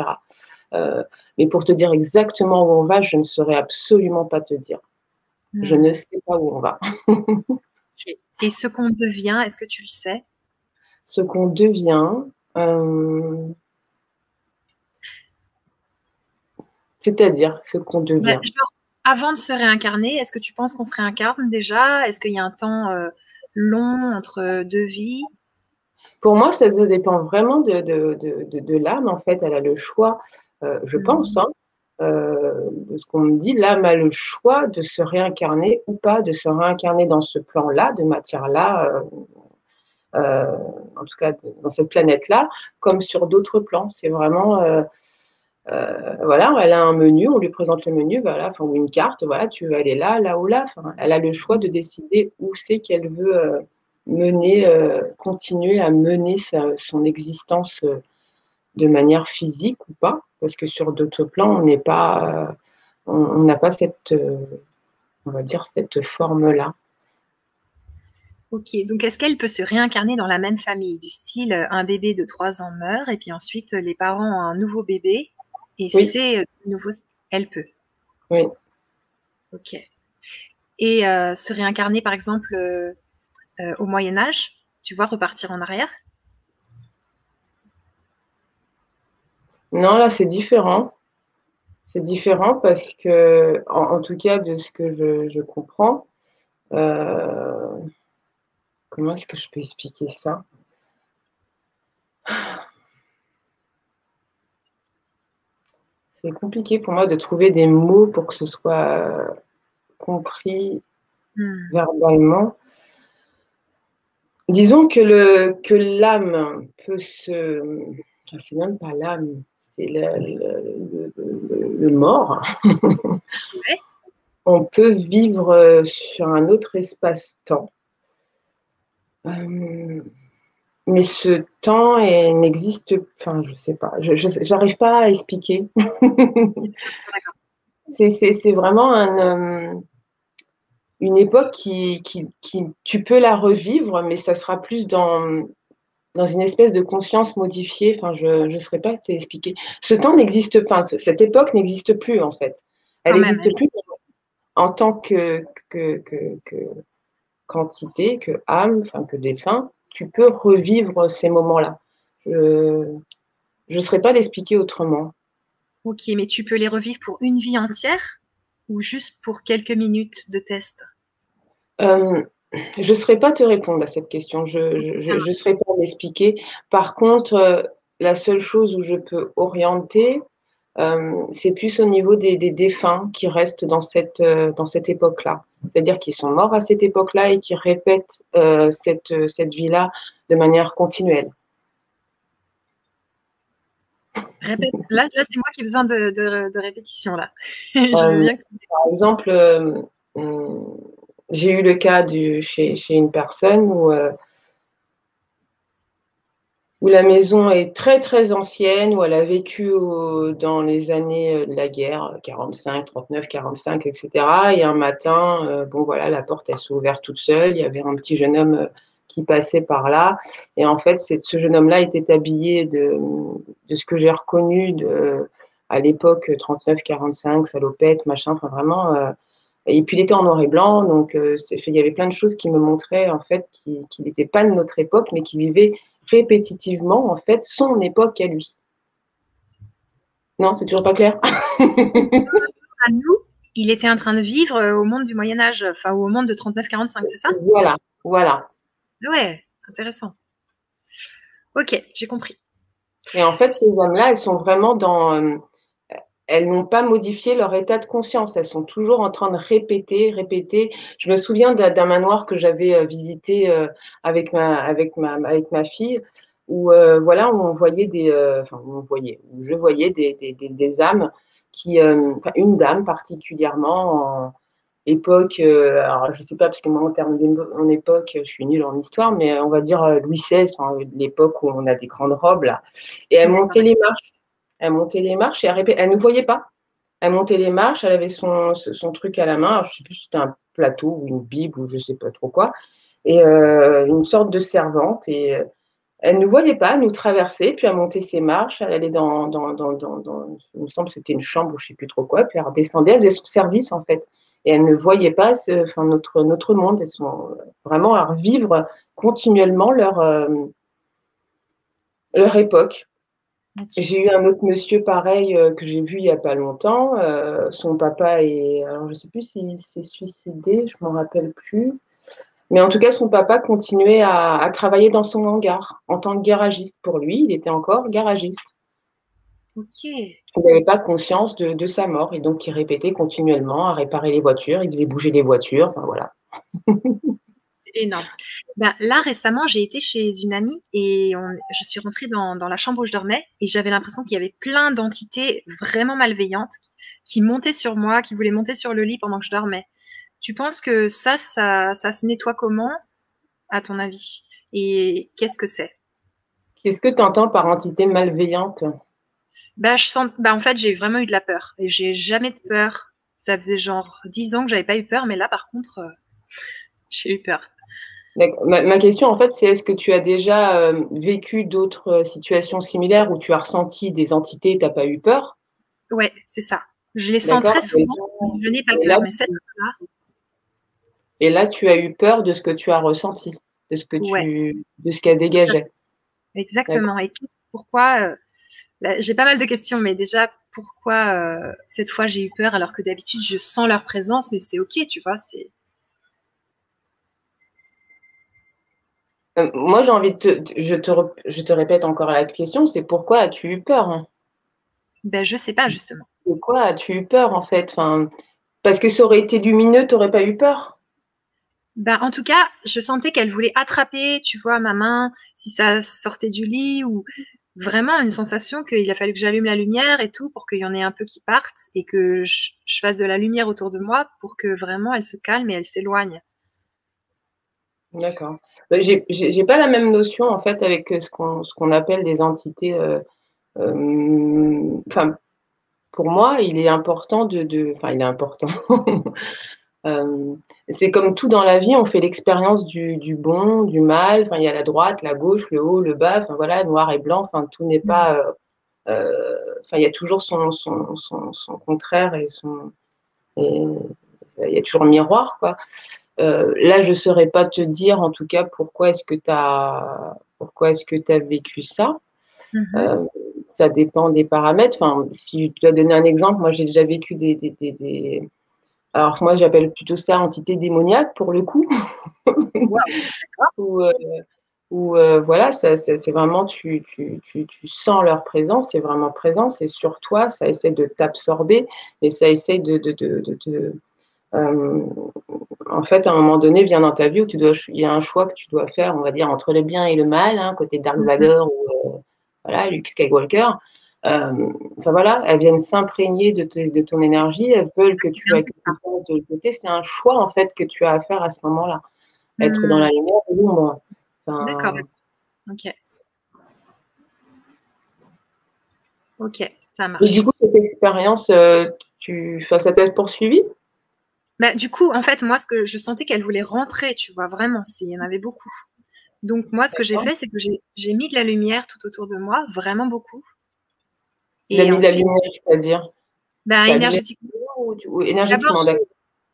[SPEAKER 2] Mais pour te dire exactement où on va, je ne saurais absolument pas te dire. Je ne sais pas où on va.
[SPEAKER 1] Et ce qu'on devient, est-ce que tu le sais?
[SPEAKER 2] Ce qu'on devient, c'est-à-dire ce qu'on devient.
[SPEAKER 1] Genre, avant de se réincarner, est-ce que tu penses qu'on se réincarne déjà? Est-ce qu'il y a un temps long entre deux vies?
[SPEAKER 2] Pour moi, ça dépend vraiment de l'âme. En fait, elle a le choix, je pense, hein, de ce qu'on me dit. L'âme a le choix de se réincarner ou pas, de se réincarner dans ce plan-là, de matière-là, en tout cas dans cette planète-là, comme sur d'autres plans. C'est vraiment, voilà, elle a un menu, on lui présente le menu, voilà, ou une carte, voilà, tu veux aller là, là ou là. Enfin, elle a le choix de décider où c'est qu'elle veut mener, continuer à mener son existence de manière physique ou pas, parce que sur d'autres plans, on n'est pas, on n'a pas cette, on va dire, cette forme-là.
[SPEAKER 1] Ok, donc est-ce qu'elle peut se réincarner dans la même famille, du style un bébé de 3 ans meurt et puis ensuite les parents ont un nouveau bébé et
[SPEAKER 2] Oui.
[SPEAKER 1] c'est nouveau, elle peut.
[SPEAKER 2] Oui.
[SPEAKER 1] Ok. Et se réincarner par exemple au Moyen Âge, tu vois, repartir en arrière?
[SPEAKER 2] Non, là, c'est différent. C'est différent parce que, en tout cas, de ce que je comprends, comment est-ce que je peux expliquer ça? C'est compliqué pour moi de trouver des mots pour que ce soit compris verbalement. Disons que l'âme peut se... C'est même pas l'âme, c'est le mort.
[SPEAKER 1] Ouais.
[SPEAKER 2] on peut vivre sur un autre espace-temps. Mais ce temps n'existe, enfin, je sais pas, j'arrive pas à expliquer. C'est vraiment une époque tu peux la revivre, mais ça sera plus dans une espèce de conscience modifiée. Enfin, je ne saurais pas t'expliquer. Ce temps n'existe pas, cette époque n'existe plus en fait. Elle
[SPEAKER 1] Quand même,
[SPEAKER 2] n'existe plus en tant que quantité, que âme, enfin que défunt. Tu peux revivre ces moments-là. Je ne saurais pas l'expliquer autrement.
[SPEAKER 1] Ok, mais tu peux les revivre pour une vie entière ou juste pour quelques minutes de test?
[SPEAKER 2] Je ne saurais pas te répondre à cette question. Je ne saurais pas l'expliquer. Par contre, la seule chose où je peux orienter, c'est plus au niveau des défunts qui restent dans cette époque-là. C'est-à-dire qu'ils sont morts à cette époque-là et qui répètent cette vie-là de manière continuelle.
[SPEAKER 1] Répète. Là c'est moi qui ai besoin de répétition, là. Je veux bien que
[SPEAKER 2] Par exemple, j'ai eu le cas chez une personne où la maison est très, très ancienne, où elle a vécu dans les années de la guerre, 45, 39, 45, etc. Et un matin, bon voilà, la porte, elle s'est ouverte toute seule. Il y avait un petit jeune homme qui passait par là. Et en fait, ce jeune homme-là était habillé de ce que j'ai reconnu à l'époque 39, 45, salopette, machin, enfin vraiment. Et puis il était en noir et blanc, donc il y avait plein de choses qui me montraient en fait qu'il n'était pas de notre époque, mais qu'il vivait répétitivement en fait son époque à lui. Non, c'est toujours pas clair.
[SPEAKER 1] à nous, il était en train de vivre au monde du Moyen Âge, enfin au monde de 39-45, c'est ça?
[SPEAKER 2] Voilà, voilà.
[SPEAKER 1] Ouais, intéressant. Ok, j'ai compris.
[SPEAKER 2] Et en fait, ces âmes-là, elles sont vraiment elles n'ont pas modifié leur état de conscience. Elles sont toujours en train de répéter, répéter. Je me souviens d'un manoir que j'avais visité avec ma fille, où voilà, où on voyait où je voyais des âmes enfin, une dame particulièrement en époque, alors je sais pas parce que moi en époque, je suis nulle en histoire, mais on va dire Louis XVI, hein, l'époque où on a des grandes robes là, et elle montait les marches. Elle montait les marches et elle ne voyait pas. Elle montait les marches, elle avait son truc à la main. Alors, je ne sais plus si c'était un plateau ou une Bible ou je ne sais pas trop quoi. Et une sorte de servante. Et elle ne voyait pas, elle nous traversait. Puis elle montait ses marches. Elle allait il me semble que c'était une chambre ou je ne sais plus trop quoi. Puis elle redescendait, elle faisait son service en fait. Et elle ne voyait pas notre monde. Elles sont vraiment à revivre continuellement leur époque.
[SPEAKER 1] Okay.
[SPEAKER 2] J'ai eu un autre monsieur pareil que j'ai vu il n'y a pas longtemps. Son papa alors je ne sais plus s'il s'est suicidé, je ne m'en rappelle plus. Mais en tout cas, son papa continuait à travailler dans son hangar en tant que garagiste. Pour lui, il était encore garagiste.
[SPEAKER 1] Ok.
[SPEAKER 2] Il n'avait pas conscience de sa mort et donc il répétait continuellement à réparer les voitures, il faisait bouger les voitures, enfin voilà.
[SPEAKER 1] Énorme. Ben, là, récemment, j'ai été chez une amie et je suis rentrée dans la chambre où je dormais et j'avais l'impression qu'il y avait plein d'entités vraiment malveillantes qui montaient sur moi, qui voulaient monter sur le lit pendant que je dormais. Tu penses que ça se nettoie comment, à ton avis? Et qu'est-ce que c'est?
[SPEAKER 2] Qu'est-ce que tu entends par entité malveillante?
[SPEAKER 1] En fait, j'ai vraiment eu de la peur et j'ai jamais de peur. Ça faisait genre 10 ans que j'avais pas eu peur, mais là, par contre, j'ai eu peur.
[SPEAKER 2] Ma question, en fait, c'est est-ce que tu as déjà vécu d'autres situations similaires où tu as ressenti des entités et tu n'as pas eu peur?
[SPEAKER 1] Ouais, c'est ça. Je les sens très
[SPEAKER 2] D'accord?
[SPEAKER 1] souvent, je n'ai pas
[SPEAKER 2] Et là,
[SPEAKER 1] peur, mais cette fois-là,
[SPEAKER 2] et là, tu as eu peur de ce que tu as ressenti,
[SPEAKER 1] ouais,
[SPEAKER 2] de ce qu'elle dégageait. D'accord.
[SPEAKER 1] exactement. Et pourquoi là, j'ai pas mal de questions, mais déjà, pourquoi cette fois j'ai eu peur alors que d'habitude je sens leur présence, mais c'est ok, tu vois, c'est.
[SPEAKER 2] Moi, j'ai envie je te répète encore la question, c'est pourquoi as-tu eu peur, hein?
[SPEAKER 1] Ben, je sais pas, justement.
[SPEAKER 2] De quoi as-tu eu peur, en fait? Enfin, parce que ça aurait été lumineux, tu n'aurais pas eu peur?
[SPEAKER 1] Ben, en tout cas, je sentais qu'elle voulait attraper, tu vois, ma main, si ça sortait du lit, ou vraiment une sensation qu'il a fallu que j'allume la lumière et tout pour qu'il y en ait un peu qui partent et que je fasse de la lumière autour de moi pour que vraiment elle se calme et elle s'éloigne.
[SPEAKER 2] D'accord. Bah, j'ai pas la même notion en fait avec ce qu'on appelle des entités. Enfin, pour moi, il est important enfin, il est important. Euh, c'est comme tout dans la vie, on fait l'expérience du bon, du mal. Enfin, il y a la droite, la gauche, le haut, le bas. Enfin voilà, noir et blanc. Enfin, tout n'est
[SPEAKER 1] Mmh.
[SPEAKER 2] pas. Enfin, il y a toujours son contraire et il y a toujours un miroir, quoi. Là, je ne saurais pas te dire, en tout cas, pourquoi est-ce que tu as vécu ça.
[SPEAKER 1] Mmh.
[SPEAKER 2] Euh, Ça dépend des paramètres. Enfin, si je dois donner un exemple, moi, j'ai déjà vécu alors, moi, j'appelle plutôt ça entité démoniaque, pour le coup.
[SPEAKER 1] Waouh! D'accord.
[SPEAKER 2] Où voilà, c'est vraiment, tu sens leur présence, c'est vraiment présent, c'est sur toi, ça essaie de t'absorber et ça essaie euh, en fait, à un moment donné, vient dans ta vie où il y a un choix que tu dois faire, on va dire, entre le bien et le mal, hein, côté Dark
[SPEAKER 1] Mmh.
[SPEAKER 2] Vador ou voilà, Luke Skywalker. Enfin voilà, elles viennent s'imprégner de ton énergie, elles veulent que
[SPEAKER 1] C'est un peu
[SPEAKER 2] tu passes de l'autre côté. C'est un choix en fait que tu as à faire à ce moment-là,
[SPEAKER 1] ça.
[SPEAKER 2] être dans
[SPEAKER 1] Mmh.
[SPEAKER 2] la lumière ou l'ombre.
[SPEAKER 1] D'accord,
[SPEAKER 2] Enfin,
[SPEAKER 1] OK. OK, ça
[SPEAKER 2] et du
[SPEAKER 1] marche.
[SPEAKER 2] coup, cette expérience, enfin, ça t'a poursuivi?
[SPEAKER 1] Bah, du coup, en fait, moi, ce que je sentais qu'elle voulait rentrer, tu vois, vraiment, il y en avait beaucoup. Donc moi, ce que j'ai
[SPEAKER 2] D'accord.
[SPEAKER 1] fait, c'est que j'ai mis de la lumière tout autour de moi, vraiment beaucoup.
[SPEAKER 2] Tu as
[SPEAKER 1] Et
[SPEAKER 2] mis de la
[SPEAKER 1] ensuite,
[SPEAKER 2] lumière, c'est-à-dire,
[SPEAKER 1] ben,
[SPEAKER 2] tu as allumé
[SPEAKER 1] énergétiquement,
[SPEAKER 2] ou
[SPEAKER 1] d'abord,
[SPEAKER 2] énergétiquement, d'accord.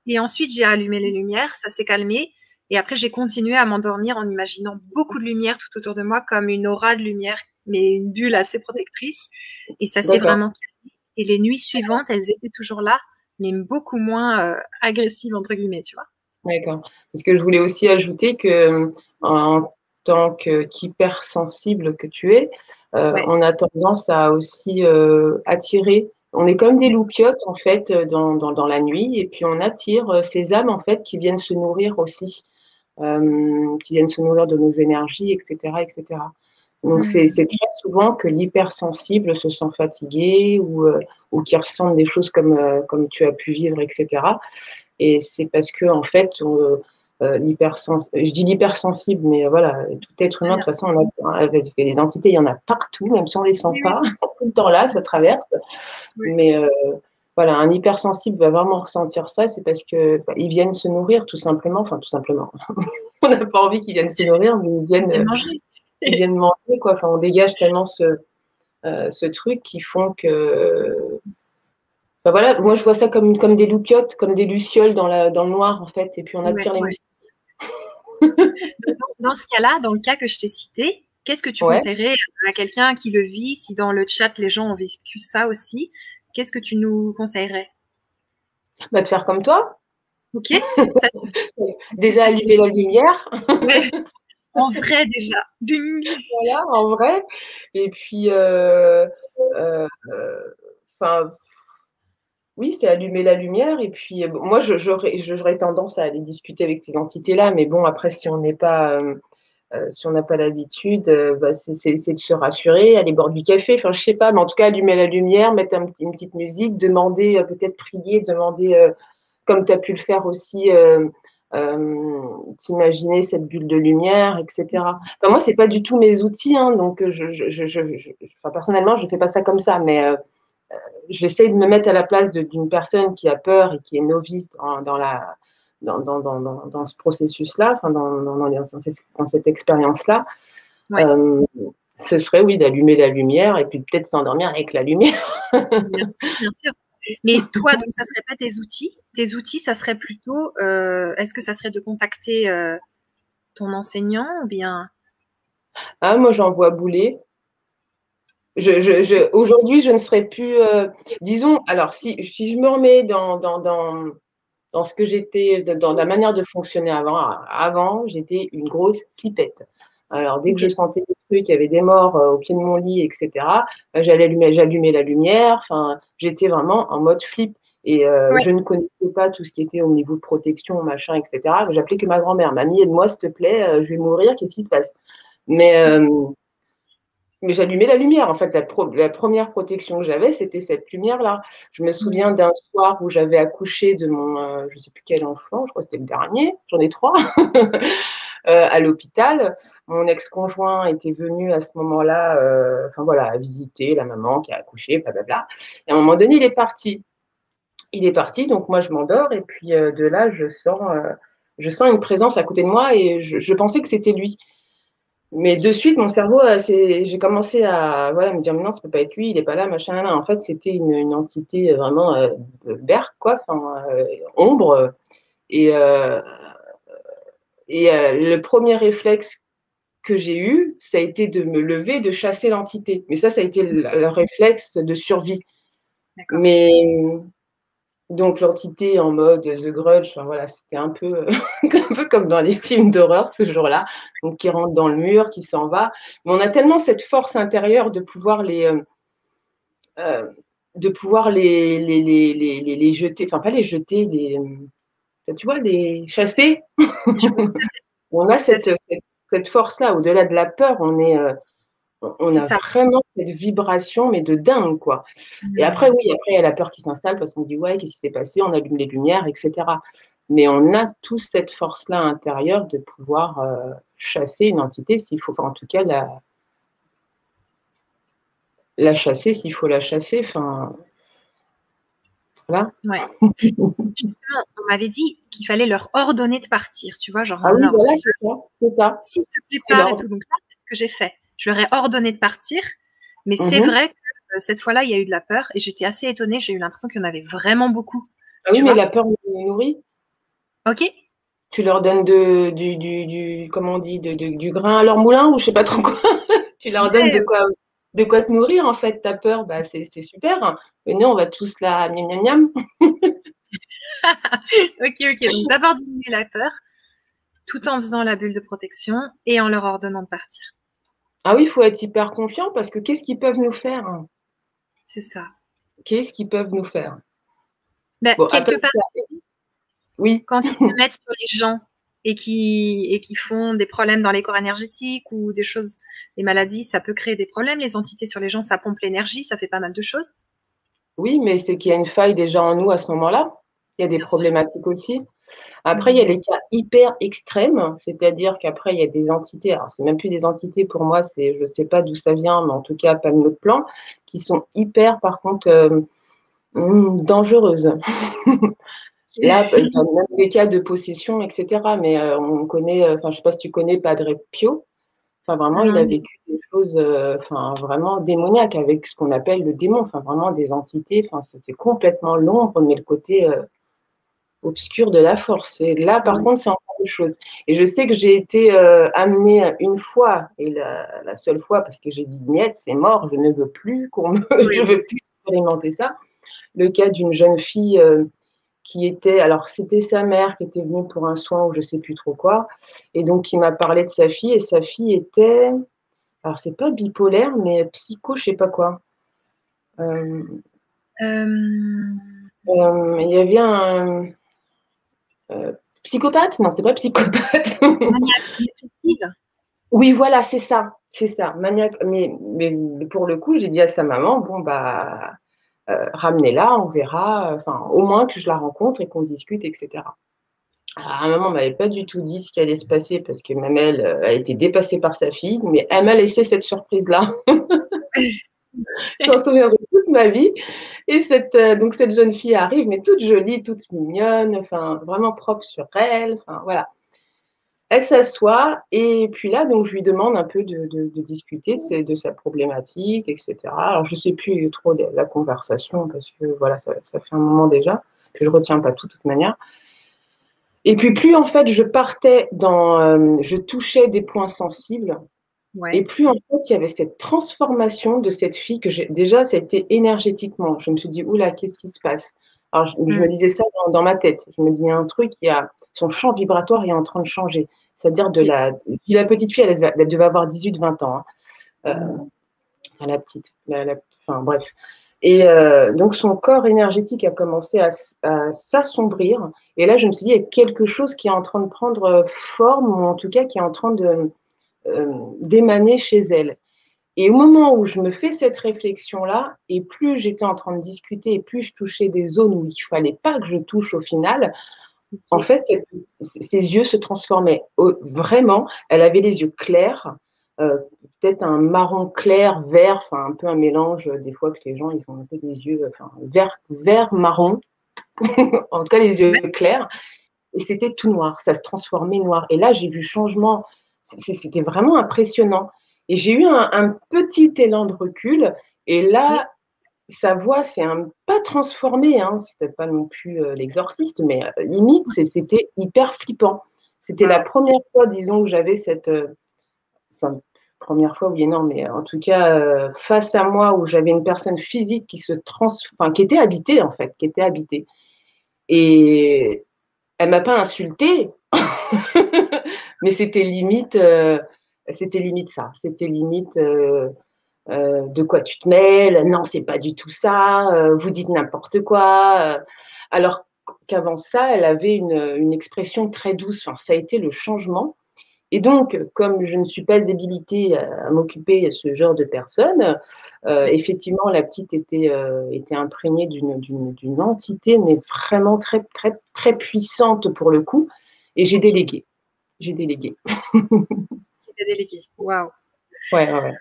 [SPEAKER 1] et ensuite, j'ai allumé les lumières, ça s'est calmé. Et après, j'ai continué à m'endormir en imaginant beaucoup de lumière tout autour de moi, comme une aura de lumière, mais une bulle assez protectrice. Et ça s'est
[SPEAKER 2] D'accord.
[SPEAKER 1] vraiment calmé. Et les nuits suivantes, elles étaient toujours là, mais beaucoup moins agressives, entre guillemets, tu vois.
[SPEAKER 2] D'accord. Parce que je voulais aussi ajouter que, en tant qu'hypersensible que tu es,
[SPEAKER 1] Ouais.
[SPEAKER 2] on a tendance à aussi attirer. On est comme des loupiotes en fait dans la nuit, et puis on attire ces âmes en fait qui viennent se nourrir aussi, qui viennent se nourrir de nos énergies, etc., etc. Donc
[SPEAKER 1] Mmh.
[SPEAKER 2] c'est très souvent que l'hypersensible se sent fatigué ou qui ressent des choses comme tu as pu vivre, etc. Et c'est parce que, en fait, je dis l'hypersensible, mais voilà, tout être
[SPEAKER 1] Très
[SPEAKER 2] humain, de
[SPEAKER 1] bien.
[SPEAKER 2] toute façon, parce que les entités, il y en a partout, même si on ne les sent
[SPEAKER 1] Oui, oui,
[SPEAKER 2] pas, tout le temps là, ça traverse.
[SPEAKER 1] oui.
[SPEAKER 2] Mais voilà, un hypersensible va vraiment ressentir ça, c'est parce que ils viennent se nourrir, tout simplement. Enfin, tout simplement. On n'a pas envie qu'ils viennent se nourrir, mais
[SPEAKER 1] Ils viennent manger.
[SPEAKER 2] ils viennent manger, quoi. Enfin, on dégage tellement ce truc qui font que. Enfin, voilà, moi, je vois ça comme des loupiotes, comme des lucioles dans le noir, en fait, et puis on
[SPEAKER 1] Ouais,
[SPEAKER 2] attire les
[SPEAKER 1] ouais.
[SPEAKER 2] moustiques.
[SPEAKER 1] Dans ce cas-là, dans le cas que je t'ai cité, qu'est-ce que tu
[SPEAKER 2] Ouais.
[SPEAKER 1] conseillerais à quelqu'un qui le vit, si dans le chat les gens ont vécu ça aussi, qu'est-ce que tu nous conseillerais?
[SPEAKER 2] Bah, de faire comme toi.
[SPEAKER 1] Ok? Ça, qu'est-ce
[SPEAKER 2] Déjà
[SPEAKER 1] que ça
[SPEAKER 2] allumer la lumière,
[SPEAKER 1] ouais, en vrai déjà.
[SPEAKER 2] voilà, en vrai. Et puis, enfin, oui, c'est allumer la lumière. Et puis, moi, j'aurais tendance à aller discuter avec ces entités-là. Mais bon, après, si on n'a pas l'habitude, bah, c'est de se rassurer, aller boire du café, enfin, je sais pas, mais en tout cas, allumer la lumière, mettre une petite musique, demander, peut-être prier, demander, comme tu as pu le faire aussi, t'imaginer cette bulle de lumière, etc. Enfin, moi, c'est pas du tout mes outils, hein, donc enfin, personnellement, je fais pas ça comme ça, mais j'essaie de me mettre à la place d'une personne qui a peur et qui est novice dans ce processus-là, enfin, dans cette expérience-là.
[SPEAKER 1] Ouais,
[SPEAKER 2] Euh, Ce serait, oui, d'allumer la lumière et puis peut-être s'endormir avec la lumière.
[SPEAKER 1] bien sûr, bien sûr. Mais toi, donc, ça serait pas tes outils. Tes outils, ça serait plutôt, est-ce que ça serait de contacter ton enseignant ou bien.
[SPEAKER 2] Ah, moi, j'en vois bouler. Aujourd'hui, je ne serais plus. Disons, alors, si je me remets dans ce que j'étais, dans la manière de fonctionner avant, j'étais une grosse flippette. Alors, dès que
[SPEAKER 1] Ok.
[SPEAKER 2] je sentais des trucs, il y avait des morts au pied de mon lit, etc., j'allumais la lumière. Enfin, j'étais vraiment en mode flip. Et
[SPEAKER 1] Ouais.
[SPEAKER 2] je ne connaissais pas tout ce qui était au niveau de protection, machin, etc. J'appelais que ma grand-mère. Mamie, aide-moi, s'il te plaît, je vais mourir, qu'est-ce qui se passe? Mais, mais j'allumais la lumière. En fait, la première protection que j'avais, c'était cette lumière-là. Je me souviens d'un soir où j'avais accouché de mon, je ne sais plus quel enfant, je crois que c'était le dernier, j'en ai 3, à l'hôpital. Mon ex-conjoint était venu à ce moment-là, enfin voilà, visiter la maman qui a accouché, blablabla. Et à un moment donné, il est parti. Il est parti, donc moi je m'endors et puis de là, je sens une présence à côté de moi et je pensais que c'était lui. Mais de suite, mon cerveau, j'ai commencé à voilà, me dire, mais non, ça peut pas être lui, il est pas là, machin, là. En fait, c'était une entité vraiment berque, quoi, enfin, ombre. Et, euh, le premier réflexe que j'ai eu, ça a été de me lever, de chasser l'entité. Mais ça a été le réflexe de survie. Mais donc l'entité en mode The Grudge, enfin, voilà, c'était un peu, un peu comme dans les films d'horreur ce jour-là, donc qui rentre dans le mur, qui s'en va. Mais on a tellement cette force intérieure de pouvoir les jeter, enfin pas les jeter, tu vois, les chasser. On a cette force-là, au-delà de la peur, on a vraiment cette vibration, mais de dingue, quoi. Et après, oui, après, il y a la peur qui s'installe parce qu'on dit, ouais, qu'est-ce qui s'est passé? On allume les lumières, etc. Mais on a tous cette force-là intérieure de pouvoir chasser une entité s'il faut, enfin, en tout cas, la chasser s'il faut la chasser. Enfin, voilà.
[SPEAKER 1] Ouais. Justement, on m'avait dit qu'il fallait leur ordonner de partir, tu vois, genre
[SPEAKER 2] Ah
[SPEAKER 1] en
[SPEAKER 2] oui,
[SPEAKER 1] ordre.
[SPEAKER 2] voilà, c'est ça, c'est ça.
[SPEAKER 1] S'il te plaît, pars et tout. Donc là, c'est ce que j'ai fait. Je leur ai ordonné de partir, mais c'est vrai que cette fois-là, il y a eu de la peur et j'étais assez étonnée. J'ai eu l'impression qu'il y en avait vraiment beaucoup.
[SPEAKER 2] Ah oui, mais la peur nous nourrit.
[SPEAKER 1] Ok.
[SPEAKER 2] Tu leur donnes comment on dit, du grain à leur moulin ou je sais pas trop quoi. Tu leur donnes de quoi te nourrir en fait. Ta peur, bah c'est super. Mais nous, on va tous là, miam miam miam.
[SPEAKER 1] Ok. Donc d'abord diminuer la peur, tout en faisant la bulle de protection et en leur ordonnant de partir.
[SPEAKER 2] Ah oui, il faut être hyper confiant parce que qu'est-ce qu'ils peuvent nous faire?
[SPEAKER 1] C'est ça.
[SPEAKER 2] Qu'est-ce qu'ils peuvent nous faire?
[SPEAKER 1] Ben,
[SPEAKER 2] Bon,
[SPEAKER 1] quelque part,
[SPEAKER 2] oui.
[SPEAKER 1] quand ils se mettent sur les gens et qui font des problèmes dans les corps énergétiques ou des choses, des maladies, ça peut créer des problèmes. Les entités sur les gens, ça pompe l'énergie, ça fait pas mal de choses.
[SPEAKER 2] Oui, mais c'est qu'il y a une faille déjà en nous à ce moment-là. Il y a des problématiques aussi. Après, il y a les cas hyper extrêmes, c'est-à-dire qu'après, il y a des entités, alors c'est même plus des entités pour moi, je ne sais pas d'où ça vient, mais en tout cas pas de notre plan, qui sont hyper, par contre, dangereuses. Là, il y a même des cas de possession, etc. Mais on connaît, enfin, je ne sais pas si tu connais Padre Pio. Enfin, vraiment, il a vécu des choses, enfin, vraiment démoniaques avec ce qu'on appelle le démon. Enfin, vraiment des entités. Enfin, c'est complètement l'ombre, mais le côté obscur de la force. Et là, par contre, c'est encore autre chose. Et je sais que j'ai été amenée une fois, et la seule fois, parce que j'ai dit niet, c'est mort, je ne veux plus je veux plus expérimenter ça. Le cas d'une jeune fille qui était, alors c'était sa mère qui était venue pour un soin ou je sais plus trop quoi, et donc qui m'a parlé de sa fille, et sa fille était, alors c'est pas bipolaire, mais psycho, je sais pas quoi. Il y avait un psychopathe? Non, c'est pas psychopathe.
[SPEAKER 1] Maniaque.
[SPEAKER 2] Oui, voilà, c'est ça, maniaque. Mais pour le coup, j'ai dit à sa maman, bon bah ramenez-la, on verra, enfin au moins que je la rencontre et qu'on discute, etc. Alors, maman m'avait pas du tout dit ce qui allait se passer parce que même elle a été dépassée par sa fille, mais elle m'a laissé cette surprise-là. Je m'en souviendrai toute ma vie. Et donc cette jeune fille arrive, mais toute jolie, toute mignonne, enfin vraiment propre sur elle, enfin voilà. Elle s'assoit et puis là, donc je lui demande un peu de discuter de sa problématique, etc. Alors je sais plus trop la conversation parce que voilà, ça fait un moment déjà que je retiens pas tout de toute manière. Et puis plus en fait je partais je touchais des points sensibles.
[SPEAKER 1] Ouais.
[SPEAKER 2] Et plus en fait, il y avait cette transformation de cette fille déjà, ça a été énergétiquement. Je me suis dit, oula, qu'est-ce qui se passe? Alors, je me disais ça dans ma tête. Je me dis, il y a un truc, son champ vibratoire est en train de changer. C'est-à-dire la petite fille, elle devait avoir 18-20 ans. Hein. Enfin, la petite, enfin bref. Et donc, son corps énergétique a commencé à s'assombrir. Et là, je me suis dit, il y a quelque chose qui est en train de prendre forme, ou en tout cas qui est en train d'émaner chez elle. Et au moment où je me fais cette réflexion-là, et plus j'étais en train de discuter, et plus je touchais des zones où il ne fallait pas que je touche au final, en
[SPEAKER 1] OK.
[SPEAKER 2] fait, ses yeux se transformaient. Vraiment, elle avait les yeux clairs, peut-être un marron clair, vert, enfin un peu un mélange des fois que les gens ils ont un peu des yeux enfin, vert marron, en tout cas les yeux
[SPEAKER 1] Ouais.
[SPEAKER 2] clairs, et c'était tout noir, ça se transformait noir. Et là, j'ai vu le changement, c'était vraiment impressionnant. Et j'ai eu un petit élan de recul, et
[SPEAKER 1] OK.
[SPEAKER 2] là, sa voix s'est pas transformée, hein, c'était pas non plus l'exorciste, mais limite, c'était hyper flippant. C'était la
[SPEAKER 1] Waouh!
[SPEAKER 2] première fois, disons, que j'avais cette, enfin, première fois, oui et non, mais en tout cas, face à moi, où j'avais une personne physique enfin, qui était habitée, en fait, qui était habitée. Et elle m'a pas insultée, mais c'était limite ça. C'était limite, de quoi tu te mêles? Non, c'est pas du tout ça. Vous dites n'importe quoi. Alors qu'avant ça, elle avait une expression très douce. Enfin, ça a été le changement. Et donc, comme je ne suis pas habilitée à m'occuper de ce genre de personnes,
[SPEAKER 1] Oui.
[SPEAKER 2] effectivement, la petite était imprégnée d'une entité, mais vraiment très, très, très puissante pour le coup. Et j'ai
[SPEAKER 1] OK.
[SPEAKER 2] délégué. J'ai délégué.
[SPEAKER 1] Tu étais déléguée. Waouh!
[SPEAKER 2] Ouais, ouais, ouais.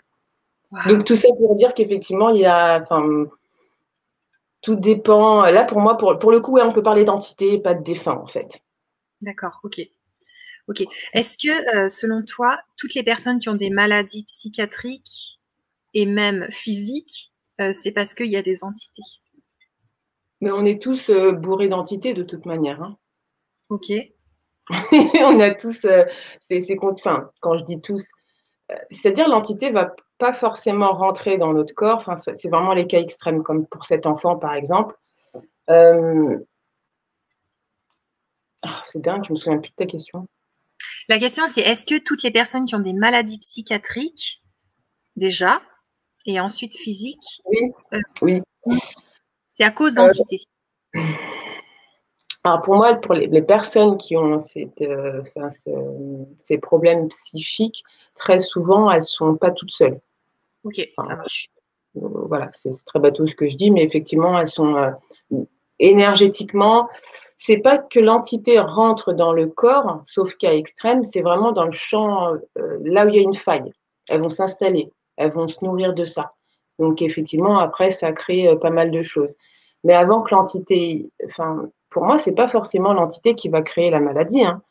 [SPEAKER 2] Donc,
[SPEAKER 1] Waouh!
[SPEAKER 2] tout ça pour dire qu'effectivement, il y a, enfin, tout dépend. Là, pour moi, pour le coup, ouais, on peut parler d'entité, pas de défunt, en fait.
[SPEAKER 1] D'accord, OK. OK. Est-ce que, selon toi, toutes les personnes qui ont des maladies psychiatriques et même physiques, c'est parce qu'il y a des entités?
[SPEAKER 2] Mais on est tous bourrés d'entités de toute manière, hein.
[SPEAKER 1] OK.
[SPEAKER 2] On a tous, enfin, quand je dis tous, c'est-à-dire l'entité va pas forcément rentrer dans notre corps. Enfin, c'est vraiment les cas extrêmes, comme pour cet enfant, par exemple. Euh, c'est dingue, je me souviens plus de ta question.
[SPEAKER 1] La question, c'est est-ce que toutes les personnes qui ont des maladies psychiatriques, déjà, et ensuite physiques,
[SPEAKER 2] Oui,
[SPEAKER 1] heu,
[SPEAKER 2] oui.
[SPEAKER 1] c'est à cause
[SPEAKER 2] Euh,
[SPEAKER 1] d'entités?
[SPEAKER 2] alors pour moi, pour les personnes qui ont enfin, ces problèmes psychiques, très souvent, elles sont pas toutes seules.
[SPEAKER 1] OK, ça
[SPEAKER 2] Enfin,
[SPEAKER 1] marche.
[SPEAKER 2] voilà, c'est très bateau ce que je dis, mais effectivement, elles sont énergétiquement. C'est pas que l'entité rentre dans le corps, sauf cas extrême, c'est vraiment dans le champ, là où il y a une faille. Elles vont s'installer, elles vont se nourrir de ça. Donc effectivement, après, ça crée pas mal de choses. Mais avant que l'entité, enfin, pour moi, c'est pas forcément l'entité qui va créer la maladie, hein.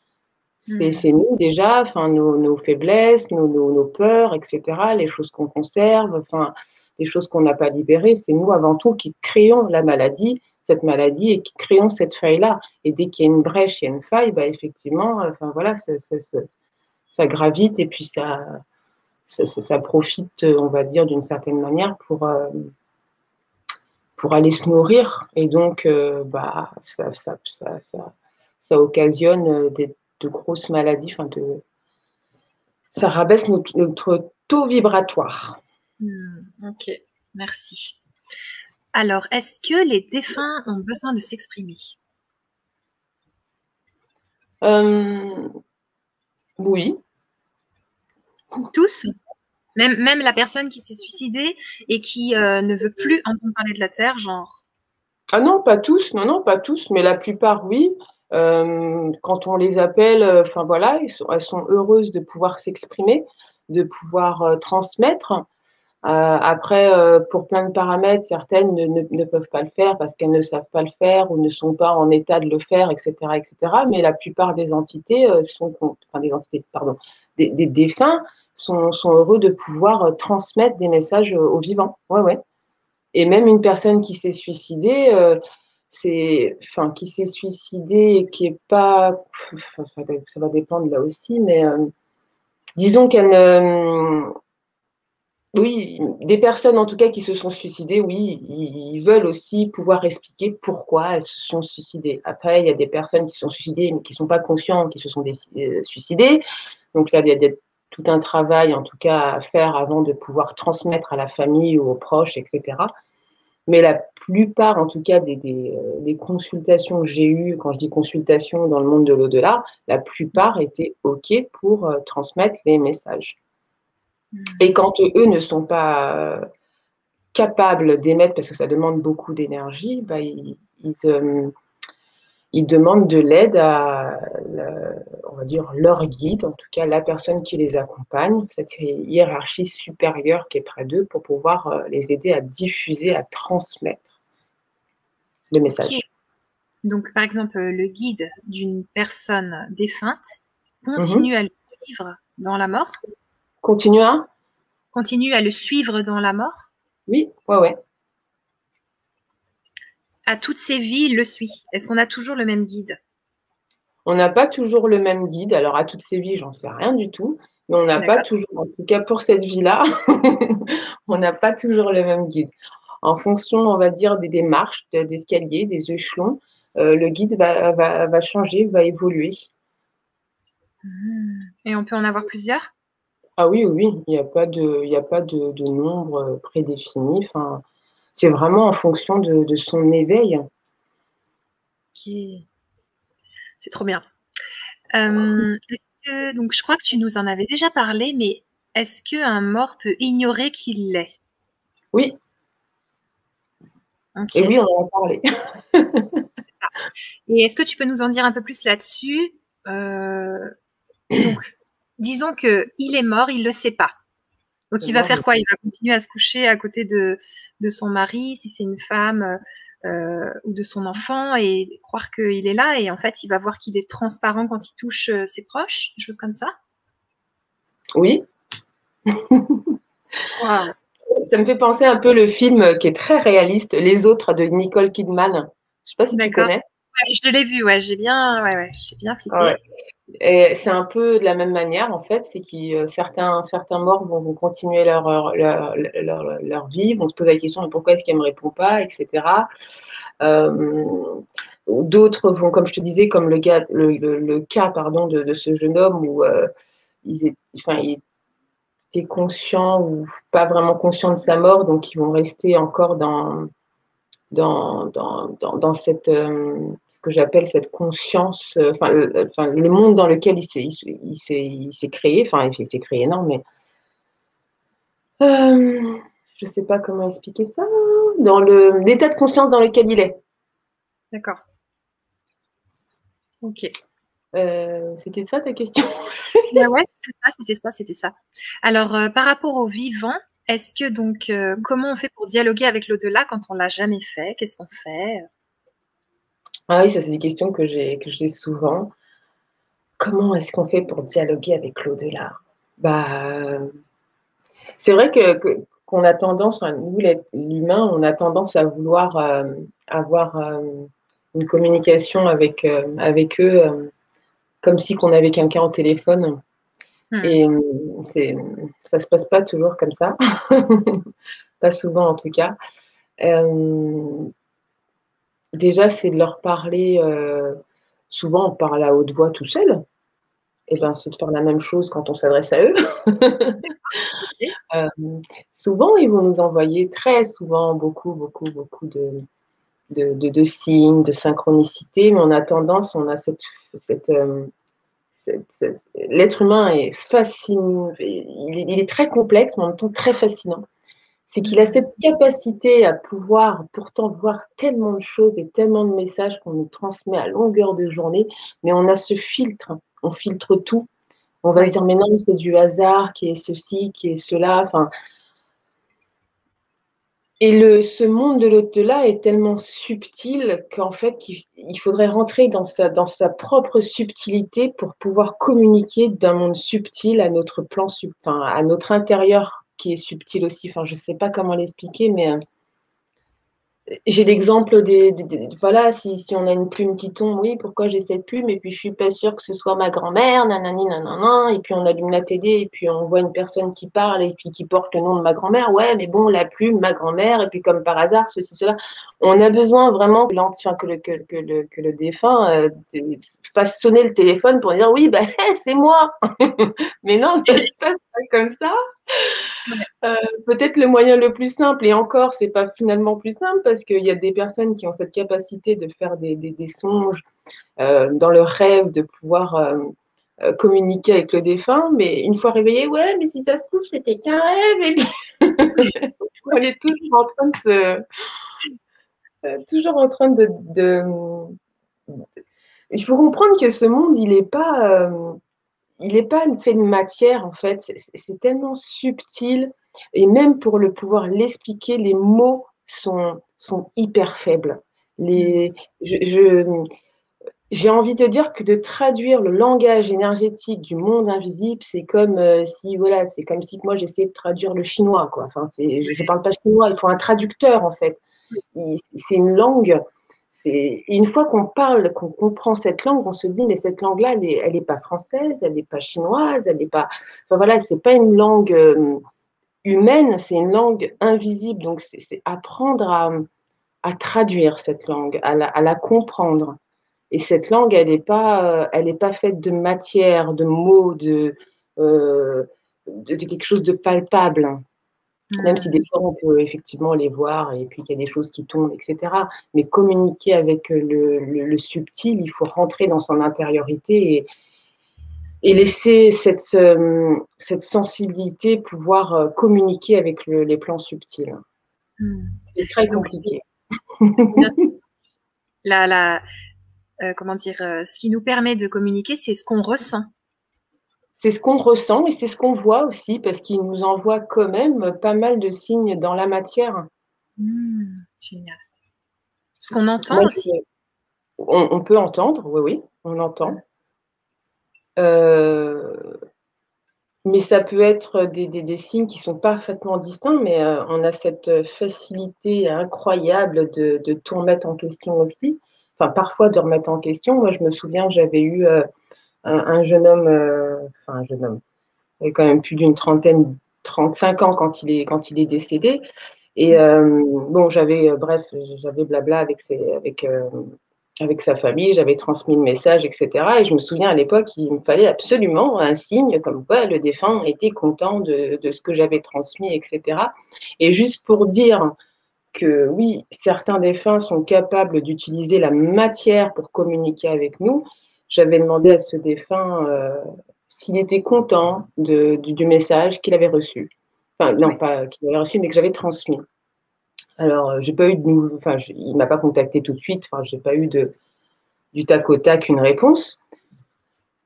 [SPEAKER 1] Mmh.
[SPEAKER 2] C'est nous déjà, enfin, nos faiblesses, nos peurs, etc., les choses qu'on conserve, enfin, les choses qu'on n'a pas libérées. C'est nous avant tout qui créons la maladie, cette maladie, et qui créons cette faille-là. Et dès qu'il y a une brèche, il y a une faille, bah, effectivement, enfin voilà, ça gravite et puis ça profite, on va dire, d'une certaine manière pour aller se nourrir. Et donc, bah, ça occasionne de grosses maladies, enfin, ça rabaisse notre taux vibratoire.
[SPEAKER 1] Mmh, OK, merci. Alors, est-ce que les défunts ont besoin de s'exprimer?
[SPEAKER 2] Euh, oui.
[SPEAKER 1] Tous? Même la personne qui s'est suicidée et qui, ne veut plus entendre parler de la terre, genre?
[SPEAKER 2] Ah non, pas tous, non, non, pas tous, mais la plupart, oui. Quand on les appelle, enfin voilà, elles sont heureuses de pouvoir s'exprimer, de pouvoir transmettre. Après, pour plein de paramètres, certaines ne peuvent pas le faire parce qu'elles ne savent pas le faire ou ne sont pas en état de le faire, etc., etc. Mais la plupart des entités enfin des entités, pardon, des défunts sont heureux de pouvoir transmettre des messages aux vivants. Ouais, ouais. Et même une personne qui s'est suicidée, enfin, qui s'est suicidée et qui est pas, enfin, ça va dépendre là aussi, mais disons qu'elle ne, oui, des personnes en tout cas qui se sont suicidées, oui, ils veulent aussi pouvoir expliquer pourquoi elles se sont suicidées. Après, il y a des personnes qui se sont suicidées mais qui ne sont pas conscientes, qui se sont suicidées. Donc là, il y a tout un travail en tout cas à faire avant de pouvoir transmettre à la famille ou aux proches, etc. Mais la plupart, en tout cas, des consultations que j'ai eues, quand je dis consultation dans le monde de l'au-delà, la plupart étaient OK pour transmettre les messages.
[SPEAKER 1] Mm.
[SPEAKER 2] Et quand eux ne sont pas capables d'émettre, parce que ça demande beaucoup d'énergie, bah, ils demandent de l'aide à, on va dire, leur guide, en tout cas la personne qui les accompagne, cette hiérarchie supérieure qui est près d'eux, pour pouvoir les aider à diffuser, à transmettre le
[SPEAKER 1] Ok.
[SPEAKER 2] message.
[SPEAKER 1] Donc, par exemple, le guide d'une personne défunte
[SPEAKER 2] Mhm.
[SPEAKER 1] continue à le suivre dans la mort,
[SPEAKER 2] Continue à.
[SPEAKER 1] continue à le suivre dans la mort,
[SPEAKER 2] Oui, ouais, ouais.
[SPEAKER 1] à toutes ses vies, il le suit. Est-ce qu'on a toujours le même guide?
[SPEAKER 2] On n'a pas toujours le même guide. Alors, à toutes ces vies, j'en sais rien du tout. Mais on n'a pas
[SPEAKER 1] D'accord.
[SPEAKER 2] toujours, en tout cas pour cette vie-là, on n'a pas toujours le même guide. En fonction, on va dire, des démarches, des escaliers, des échelons, le guide va changer, va évoluer.
[SPEAKER 1] Et on peut en avoir plusieurs?
[SPEAKER 2] Ah oui, oui, il n'y a pas de nombre prédéfini. Enfin, c'est vraiment en fonction de son éveil.
[SPEAKER 1] Ok. C'est trop bien. Donc, je crois que tu nous en avais déjà parlé, mais est-ce qu'un mort peut ignorer qu'il l'est?
[SPEAKER 2] Oui, et
[SPEAKER 1] Ok.
[SPEAKER 2] oui, on en a parlé.
[SPEAKER 1] Et est-ce que tu peux nous en dire un peu plus là-dessus? Donc, disons qu'il est mort, il ne le sait pas. Donc,
[SPEAKER 2] C'est
[SPEAKER 1] il va
[SPEAKER 2] mort,
[SPEAKER 1] faire quoi? Il va continuer à se coucher à côté de son mari, si c'est une femme, ou de son enfant, et croire qu'il est là. Et en fait, il va voir qu'il est transparent quand il touche ses proches, des choses comme ça.
[SPEAKER 2] oui.
[SPEAKER 1] Waouh.
[SPEAKER 2] Ça me fait penser un peu le film qui est très réaliste, Les Autres de Nicole Kidman. Je ne sais pas si tu
[SPEAKER 1] D'accord.
[SPEAKER 2] connais.
[SPEAKER 1] Ouais, je l'ai vu, ouais, j'ai bien
[SPEAKER 2] Ah ouais.
[SPEAKER 1] flippé.
[SPEAKER 2] Et c'est un peu de la même manière, en fait, c'est que certains morts vont continuer leur vie, vont se poser la question mais pourquoi est-ce qu'elle ne me répond pas, etc. Euh, D'autres vont, comme je te disais, comme le cas pardon, de ce jeune homme où il était conscient ou pas vraiment conscient de sa mort, donc ils vont rester encore dans cette, ce que j'appelle cette conscience, le monde dans lequel il s'est créé, enfin, il s'est créé, non, mais je ne sais pas comment expliquer ça, dans l'état de conscience dans lequel il est.
[SPEAKER 1] D'accord. Ok.
[SPEAKER 2] C'était ça ta question?
[SPEAKER 1] Ouais, ouais, c'était ça. Alors, par rapport au vivant, est-ce que donc, comment on fait pour dialoguer avec l'au-delà quand on l'a jamais fait? Qu'est-ce qu'on fait?
[SPEAKER 2] Ah oui, ça c'est des questions que j'ai souvent. Comment est-ce qu'on fait pour dialoguer avec l'au-delà? Bah, c'est vrai qu'on a tendance, enfin, nous, l'humain, on a tendance à vouloir avoir une communication avec eux, comme si qu'on avait quelqu'un au téléphone.
[SPEAKER 1] Hmm.
[SPEAKER 2] Et ça se passe pas toujours comme ça, pas souvent en tout cas. Euh, Déjà, c'est de leur parler. Souvent, on parle à haute voix tout seul. Et
[SPEAKER 1] Oui,
[SPEAKER 2] ben, c'est de faire la même chose quand on s'adresse à eux.
[SPEAKER 1] ok.
[SPEAKER 2] Euh, Souvent, ils vont nous envoyer très souvent beaucoup, beaucoup, beaucoup de signes, de synchronicité, mais on a tendance, on a cette, l'être humain est fascinant, il est très complexe, mais en même temps très fascinant. C'est qu'il a
[SPEAKER 1] Hmm.
[SPEAKER 2] cette capacité à pouvoir pourtant voir tellement de choses et tellement de messages qu'on nous transmet à longueur de journée, mais on a ce filtre, on filtre tout. On va se
[SPEAKER 1] Oui,
[SPEAKER 2] dire, mais non, c'est du hasard, qui est ceci, qui est cela. Enfin, et ce monde de l'au-delà est tellement subtil qu'en fait, il faudrait rentrer dans sa propre subtilité pour pouvoir communiquer d'un monde subtil à notre plan, enfin, à notre intérieur qui est subtil aussi. Enfin, je ne sais pas comment l'expliquer, mais j'ai l'exemple voilà, si on a une plume qui tombe, oui, pourquoi j'ai cette plume? Et puis je suis pas sûre que ce soit ma grand-mère, nanani, nanana. Et puis on allume la télé et puis on voit une personne qui parle et puis qui porte le nom de ma grand-mère. Ouais, mais bon, la plume, ma grand-mère, et puis comme par hasard, ceci, cela. On a besoin vraiment que le défunt fasse sonner le téléphone pour dire oui, ben c'est moi. Mais non, ça se passe pas comme ça.
[SPEAKER 1] ouais.
[SPEAKER 2] Peut-être le moyen le plus simple, et encore, c'est pas finalement plus simple parce qu'il y a des personnes qui ont cette capacité de faire des songes dans leur rêve, de pouvoir communiquer avec le défunt, mais une fois réveillé, ouais, mais si ça se trouve, c'était qu'un rêve. Et puis, on est toujours en train de toujours en train il faut comprendre que ce monde, il est pas fait de matière, en fait. C'est tellement subtil et même pour le pouvoir l'expliquer, les mots sont hyper faibles.
[SPEAKER 1] Mmh.
[SPEAKER 2] Les je j'ai envie de dire que de traduire le langage énergétique du monde invisible, c'est comme, si voilà, c'est comme si moi j'essayais de traduire le chinois, quoi. Enfin, je parle pas chinois, il faut un traducteur, en fait. C'est une langue, et une fois qu'on parle, qu'on comprend cette langue, on se dit: «Mais cette langue-là, elle est pas française, elle est pas chinoise, elle est pas» enfin voilà, c'est pas une langue, humaine, c'est une langue invisible. Donc c'est apprendre à traduire cette langue, à la comprendre. Et cette langue, elle est pas faite de matière, de mots, de quelque chose de palpable. Même si des
[SPEAKER 1] Mmh.
[SPEAKER 2] fois on peut effectivement les voir et puis qu'il y a des choses qui tombent et cetera. Mais communiquer avec, le subtil, il faut rentrer dans son intériorité et laisser cette sensibilité pouvoir, communiquer avec les plans subtils.
[SPEAKER 1] Mmh.
[SPEAKER 2] C'est très
[SPEAKER 1] Donc c'est
[SPEAKER 2] compliqué.
[SPEAKER 1] bien la comment dire? Ce qui nous permet de communiquer, c'est ce qu'on ressent.
[SPEAKER 2] C'est ce qu'on ressent et c'est ce qu'on voit aussi parce qu'il nous envoie quand même pas mal de signes dans la matière.
[SPEAKER 1] Mmh, génial. Ce qu'on entend
[SPEAKER 2] Moi,
[SPEAKER 1] aussi.
[SPEAKER 2] on peut entendre, oui, oui, on
[SPEAKER 1] Mmh.
[SPEAKER 2] entend. Heu, mais ça peut être des signes qui sont parfaitement distincts, mais on a cette facilité incroyable de tout remettre en question aussi. Enfin, parfois de remettre en question. Moi, je me souviens que j'avais eu, un jeune homme, enfin un jeune homme, il avait quand même plus d'une trentaine, 35 ans quand il est décédé. Et
[SPEAKER 1] Mmh.
[SPEAKER 2] bon, j'avais, bref, j'avais blabla avec sa famille, j'avais transmis le message et cetera et je me souviens à l'époque, il me fallait absolument un signe comme quoi le défunt était content de ce que j'avais transmis et cetera et juste pour dire que oui, certains défunts sont capables d'utiliser la matière pour communiquer avec nous, j'avais demandé à ce défunt, s'il était content du message qu'il avait reçu. Enfin non,
[SPEAKER 1] Ouais.
[SPEAKER 2] pas qu'il avait reçu, mais que j'avais transmis. Alors, j'ai pas eu de nou enfin, il m'a pas contacté tout de suite, enfin, j'ai pas eu du tac au tac une réponse.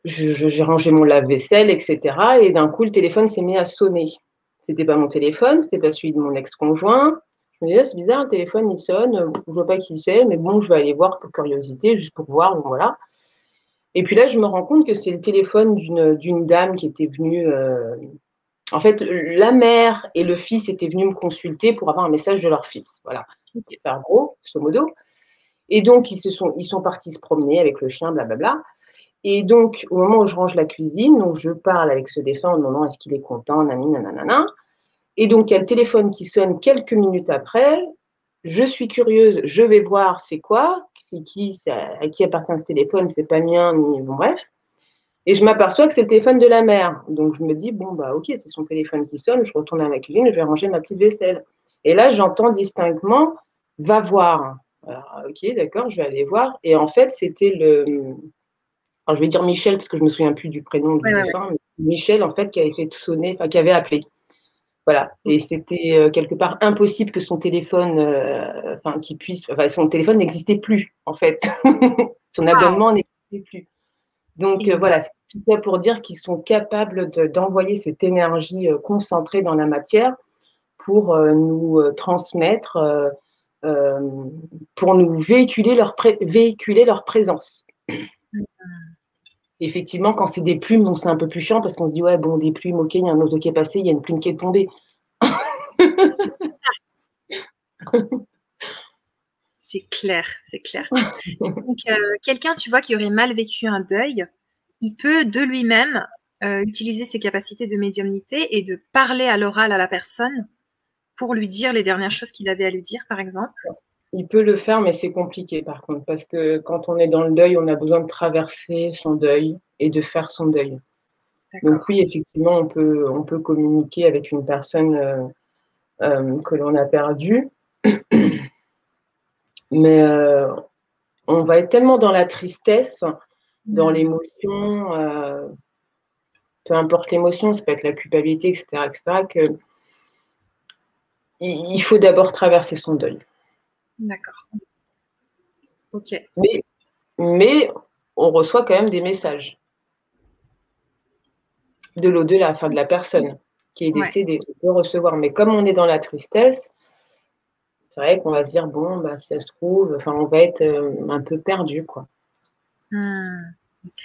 [SPEAKER 2] J'ai rangé mon lave-vaisselle et cetera et d'un coup, le téléphone s'est mis à sonner. C'était pas mon téléphone, c'était pas celui de mon ex-conjoint. Je me disais: «Ah, c'est bizarre, le téléphone, il sonne, je vois pas qui c'est, mais bon, je vais aller voir pour curiosité, juste pour voir, donc voilà» et puis là, je me rends compte que c'est le téléphone d'une dame qui était venue, en fait, la mère et le fils étaient venus me consulter pour avoir un message de leur fils, voilà. Pour faire gros, grosso modo. Et donc, ils sont partis se promener avec le chien, blablabla. Et donc, au moment où je range la cuisine, donc je parle avec ce défunt en demandant est-ce qu'il est content, nani, nanana. Et donc, il y a le téléphone qui sonne quelques minutes après. Je suis curieuse, je vais voir c'est quoi, c'est qui, à qui appartient ce téléphone, c'est pas mien, ni bon, bref. Et je m'aperçois que c'est le téléphone de la mère. Donc, je me dis, bon, bah, ok, c'est son téléphone qui sonne, je retourne à ma cuisine, je vais ranger ma petite vaisselle. Et là, j'entends distinctement, va voir. Alors, ok, d'accord, je vais aller voir. Et en fait, c'était alors je vais dire Michel, parce que je me souviens plus du prénom du
[SPEAKER 1] Ouais, ouais, ouais.
[SPEAKER 2] défunt, mais Michel, en fait, qui avait fait sonner, enfin, qui avait appelé. Voilà. Et
[SPEAKER 1] OK.
[SPEAKER 2] c'était quelque part impossible que son téléphone, enfin, qu'il puisse, enfin, son téléphone n'existait plus, en fait. Son
[SPEAKER 1] Waouh!
[SPEAKER 2] abonnement n'existait plus. Donc
[SPEAKER 1] Et
[SPEAKER 2] voilà, c'est tout ça pour dire qu'ils sont capables d'envoyer cette énergie concentrée dans la matière pour nous transmettre, pour nous véhiculer leur présence.
[SPEAKER 1] mmh,
[SPEAKER 2] Effectivement, quand c'est des plumes, donc c'est un peu plus chiant parce qu'on se dit ouais, bon, des plumes, ok, il y a un oiseau qui est passé, il y a une plume qui est tombée.
[SPEAKER 1] c'est clair, c'est clair. Donc quelqu'un, tu vois, qui aurait mal vécu un deuil, il peut de lui-même, utiliser ses capacités de médiumnité et de parler à l'oral à la personne pour lui dire les dernières choses qu'il avait à lui dire, par exemple?
[SPEAKER 2] Il peut le faire, mais c'est compliqué par contre, parce que quand on est dans le deuil, on a besoin de traverser son deuil et de faire son deuil. Donc
[SPEAKER 1] D'accord.
[SPEAKER 2] oui, effectivement, on peut communiquer avec une personne que l'on a perdue, mais on va être tellement dans la tristesse dans l'émotion, peu importe l'émotion, ça peut être la culpabilité, etc., etc., que il faut d'abord traverser son deuil.
[SPEAKER 1] D'accord. Ok.
[SPEAKER 2] Mais on reçoit quand même des messages de l'au-delà, enfin de la personne qui est
[SPEAKER 1] Ouais.
[SPEAKER 2] décédée. On peut recevoir, mais comme on est dans la tristesse, c'est vrai qu'on va se dire bon, bah, si ça se trouve, enfin, on va être un peu perdu, quoi.
[SPEAKER 1] Hmm.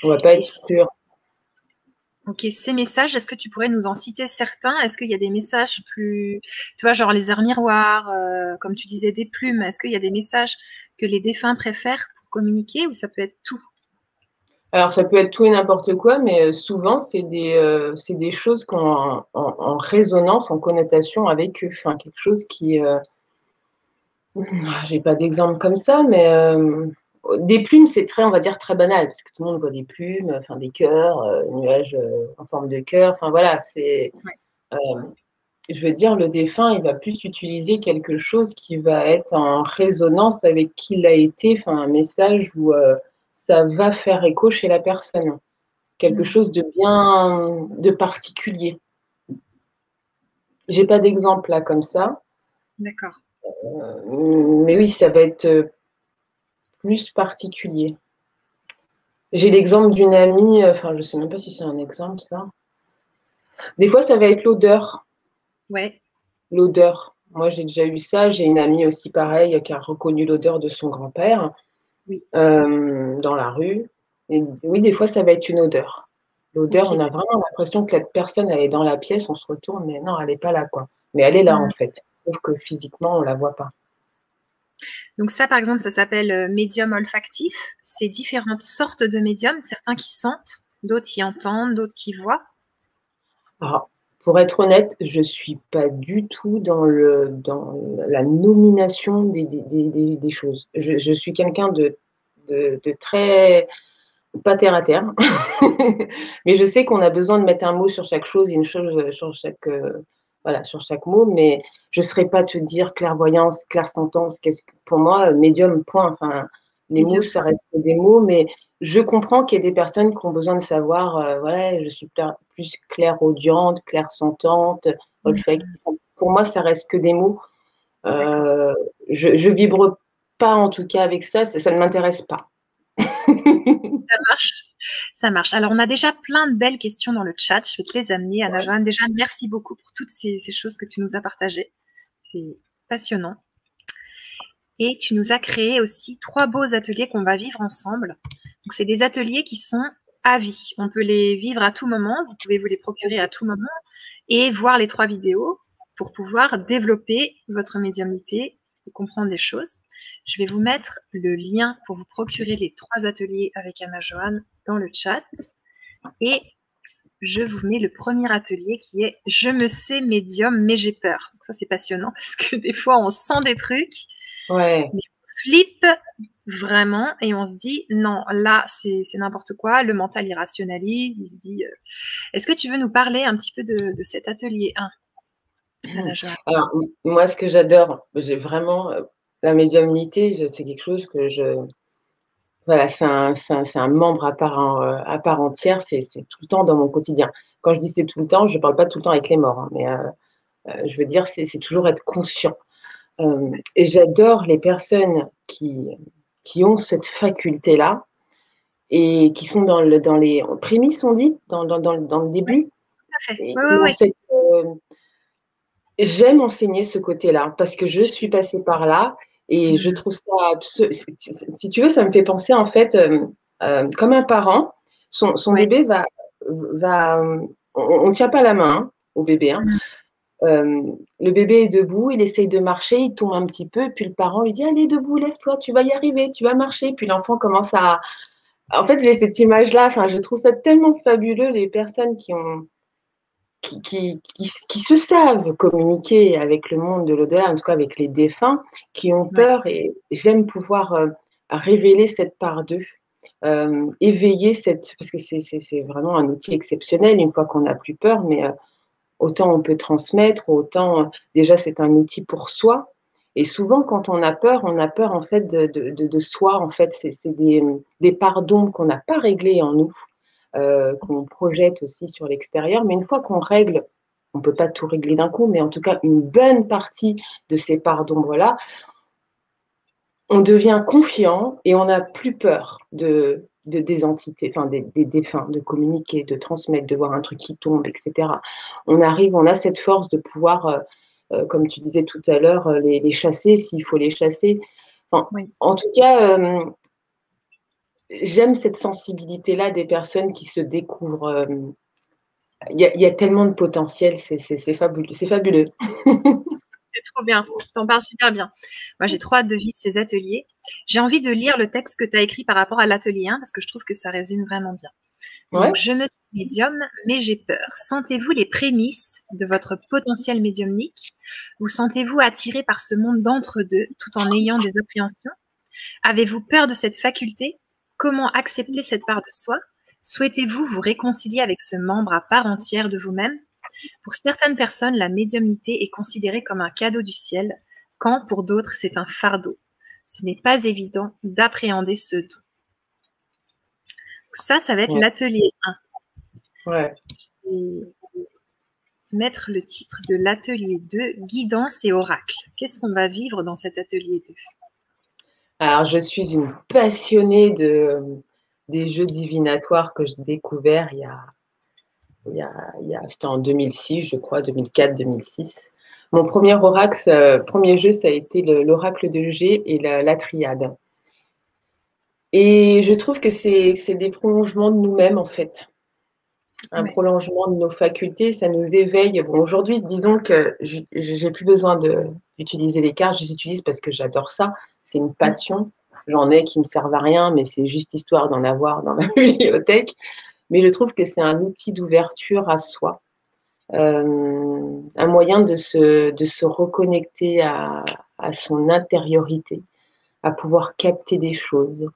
[SPEAKER 2] On va pas
[SPEAKER 1] Et
[SPEAKER 2] être sûr.
[SPEAKER 1] ok, ces messages, est-ce que tu pourrais nous en citer certains? Est-ce qu'il y a des messages plus, tu vois, genre les heures miroirs, comme tu disais, des plumes? Est-ce qu'il y a des messages que les défunts préfèrent pour communiquer ou ça peut être tout?
[SPEAKER 2] Alors, ça peut être tout et n'importe quoi, mais souvent, c'est des choses qui ont en résonance, en connotation avec eux. Enfin, quelque chose qui, j'ai pas d'exemple comme ça, mais des plumes, c'est très, on va dire, très banal, parce que tout le monde voit des plumes, enfin des cœurs, nuages en forme de cœur. Enfin voilà, c'est,
[SPEAKER 1] Ouais.
[SPEAKER 2] je veux dire, le défunt, il va plus utiliser quelque chose qui va être en résonance avec qui il a été, enfin un message où ça va faire écho chez la personne, quelque
[SPEAKER 1] Hmm.
[SPEAKER 2] chose de bien, de particulier. J'ai pas d'exemple là comme ça,
[SPEAKER 1] D'accord.
[SPEAKER 2] mais oui, ça va être plus particulier. J'ai l'exemple d'une amie, enfin, je sais même pas si c'est un exemple, ça. Des fois, ça va être l'odeur.
[SPEAKER 1] Ouais.
[SPEAKER 2] L'odeur. Moi, j'ai déjà eu ça. J'ai une amie aussi pareille qui a reconnu l'odeur de son grand-père
[SPEAKER 1] Oui.
[SPEAKER 2] dans la rue. Et oui, des fois, ça va être une odeur. L'odeur,
[SPEAKER 1] Ok.
[SPEAKER 2] on a vraiment l'impression que la personne, elle est dans la pièce, on se retourne, mais non, elle n'est pas là, quoi. Mais elle est là, en
[SPEAKER 1] Hmm.
[SPEAKER 2] fait. Sauf que physiquement, on ne la voit pas.
[SPEAKER 1] Donc ça, par exemple, ça s'appelle médium olfactif. C'est différentes sortes de médiums, certains qui sentent, d'autres qui entendent, d'autres qui voient.
[SPEAKER 2] Alors, pour être honnête, je ne suis pas du tout dans la nomination des choses. Je suis quelqu'un de très pas terre à terre, mais je sais qu'on a besoin de mettre un mot sur chaque chose et une chose sur chaque, voilà, sur chaque mot, mais je ne saurais pas te dire clairvoyance, clairsentence, qu'est-ce que, pour moi, médium, point. Enfin, les mots,
[SPEAKER 1] Médium.
[SPEAKER 2] ça reste des mots, mais je comprends qu'il y a des personnes qui ont besoin de savoir, voilà, je suis plus clairaudiente, clairsentante, olfactive.
[SPEAKER 1] Hmm.
[SPEAKER 2] Pour moi, ça reste que des mots.
[SPEAKER 1] D'accord.
[SPEAKER 2] Euh, je vibre pas en tout cas avec ça, ça ne m'intéresse pas.
[SPEAKER 1] Ça marche. Ça marche. Alors, on a déjà plein de belles questions dans le chat. Je vais te les amener, Anna-Joanne. Déjà, merci beaucoup pour toutes ces choses que tu nous as partagées. C'est passionnant. Et tu nous as créé aussi 3 beaux ateliers qu'on va vivre ensemble. Donc, c'est des ateliers qui sont à vie. On peut les vivre à tout moment. Vous pouvez vous les procurer à tout moment et voir les 3 vidéos pour pouvoir développer votre médiumnité et comprendre les choses. Je vais vous mettre le lien pour vous procurer les 3 ateliers avec Anna-Joanne dans le chat. Et je vous mets le premier atelier qui est Je me sais médium, mais j'ai peur. Donc ça, c'est passionnant parce que des fois, on sent des trucs,
[SPEAKER 2] Ouais.
[SPEAKER 1] mais on flippe vraiment et on se dit non, là, c'est n'importe quoi. Le mental, il rationalise, il se dit est-ce que tu veux nous parler un petit peu de cet atelier 1, Anna-Joanne?
[SPEAKER 2] Alors, moi, ce que j'adore, j'ai vraiment la médiumnité, c'est quelque chose que voilà, c'est un membre à part entière, c'est tout le temps dans mon quotidien. Quand je dis c'est tout le temps, je ne parle pas tout le temps avec les morts, hein, mais je veux dire, c'est toujours être conscient. Et j'adore les personnes qui ont cette faculté-là et qui sont dans les prémices, on dit, dans le
[SPEAKER 1] Oui,
[SPEAKER 2] début,
[SPEAKER 1] tout à fait.
[SPEAKER 2] et
[SPEAKER 1] Oui,
[SPEAKER 2] qui
[SPEAKER 1] oui,
[SPEAKER 2] ont
[SPEAKER 1] oui.
[SPEAKER 2] cette, j'aime enseigner ce côté-là parce que je suis passée par là et je trouve ça si tu veux, ça me fait penser en fait comme un parent, son
[SPEAKER 1] Ouais.
[SPEAKER 2] bébé va on ne tient pas la main hein, au bébé. Hein.
[SPEAKER 1] Mm.
[SPEAKER 2] Le bébé est debout, il essaye de marcher, il tombe un petit peu, puis le parent lui dit allez debout, lève-toi, tu vas y arriver, tu vas marcher. Puis l'enfant commence à. En fait, j'ai cette image-là. Enfin, je trouve ça tellement fabuleux les personnes qui se savent communiquer avec le monde de l'au-delà, en tout cas avec les défunts, qui ont
[SPEAKER 1] Ouais.
[SPEAKER 2] peur et j'aime pouvoir révéler cette part d'eux, éveiller cette, parce que c'est vraiment un outil exceptionnel une fois qu'on n'a plus peur, mais autant on peut transmettre, autant déjà c'est un outil pour soi Et souvent, quand on a peur en fait de soi. En fait, c'est des parts d'ombre qu'on n'a pas réglées en nous, qu'on projette aussi sur l'extérieur. Mais une fois qu'on règle, on ne peut pas tout régler d'un coup, mais en tout cas une bonne partie de ces parts d'ombre-là, on devient confiant et on n'a plus peur des entités, enfin des défunts, de communiquer, de transmettre, de voir un truc qui tombe, etc. On a cette force de pouvoir, comme tu disais tout à l'heure, les chasser s'il faut les chasser. Enfin,
[SPEAKER 1] Oui.
[SPEAKER 2] en tout cas, j'aime cette sensibilité-là des personnes qui se découvrent. Il y a tellement de potentiel, c'est fabuleux. C'est fabuleux.
[SPEAKER 1] C'est trop bien, t'en parles super bien. Moi, j'ai trop hâte de vivre ces ateliers. J'ai envie de lire le texte que tu as écrit par rapport à l'atelier 1 parce que je trouve que ça résume vraiment bien.
[SPEAKER 2] Ouais.
[SPEAKER 1] Donc, je me sens médium, mais j'ai peur. Sentez-vous les prémices de votre potentiel médiumnique? Vous sentez-vous attiré par ce monde d'entre-deux tout en ayant des appréhensions? Avez-vous peur de cette faculté? Comment accepter cette part de soi? Souhaitez-vous vous réconcilier avec ce membre à part entière de vous-même? Pour certaines personnes, la médiumnité est considérée comme un cadeau du ciel, quand pour d'autres, c'est un fardeau. Ce n'est pas évident d'appréhender ce don. Ça va être l'atelier 1.
[SPEAKER 2] Ouais.
[SPEAKER 1] Et mettre le titre de l'atelier 2, guidance et oracle. Qu'est-ce qu'on va vivre dans cet atelier 2?
[SPEAKER 2] Alors, je suis une passionnée des jeux divinatoires que j'ai découverts c'était en 2006, je crois, 2004, 2006. Mon premier jeu, ça a été l'oracle de G et la triade. Et je trouve que c'est des prolongements de nous-mêmes, en fait. Un prolongement de nos facultés, ça nous éveille. Bon, aujourd'hui, disons que j'ai plus besoin d'utiliser les cartes, je les utilise parce que j'adore ça. C'est une passion. J'en ai qui me servent à rien, mais c'est juste histoire d'en avoir dans ma bibliothèque. Mais je trouve que c'est un outil d'ouverture à soi, un moyen de se reconnecter à son intériorité, à pouvoir capter des choses.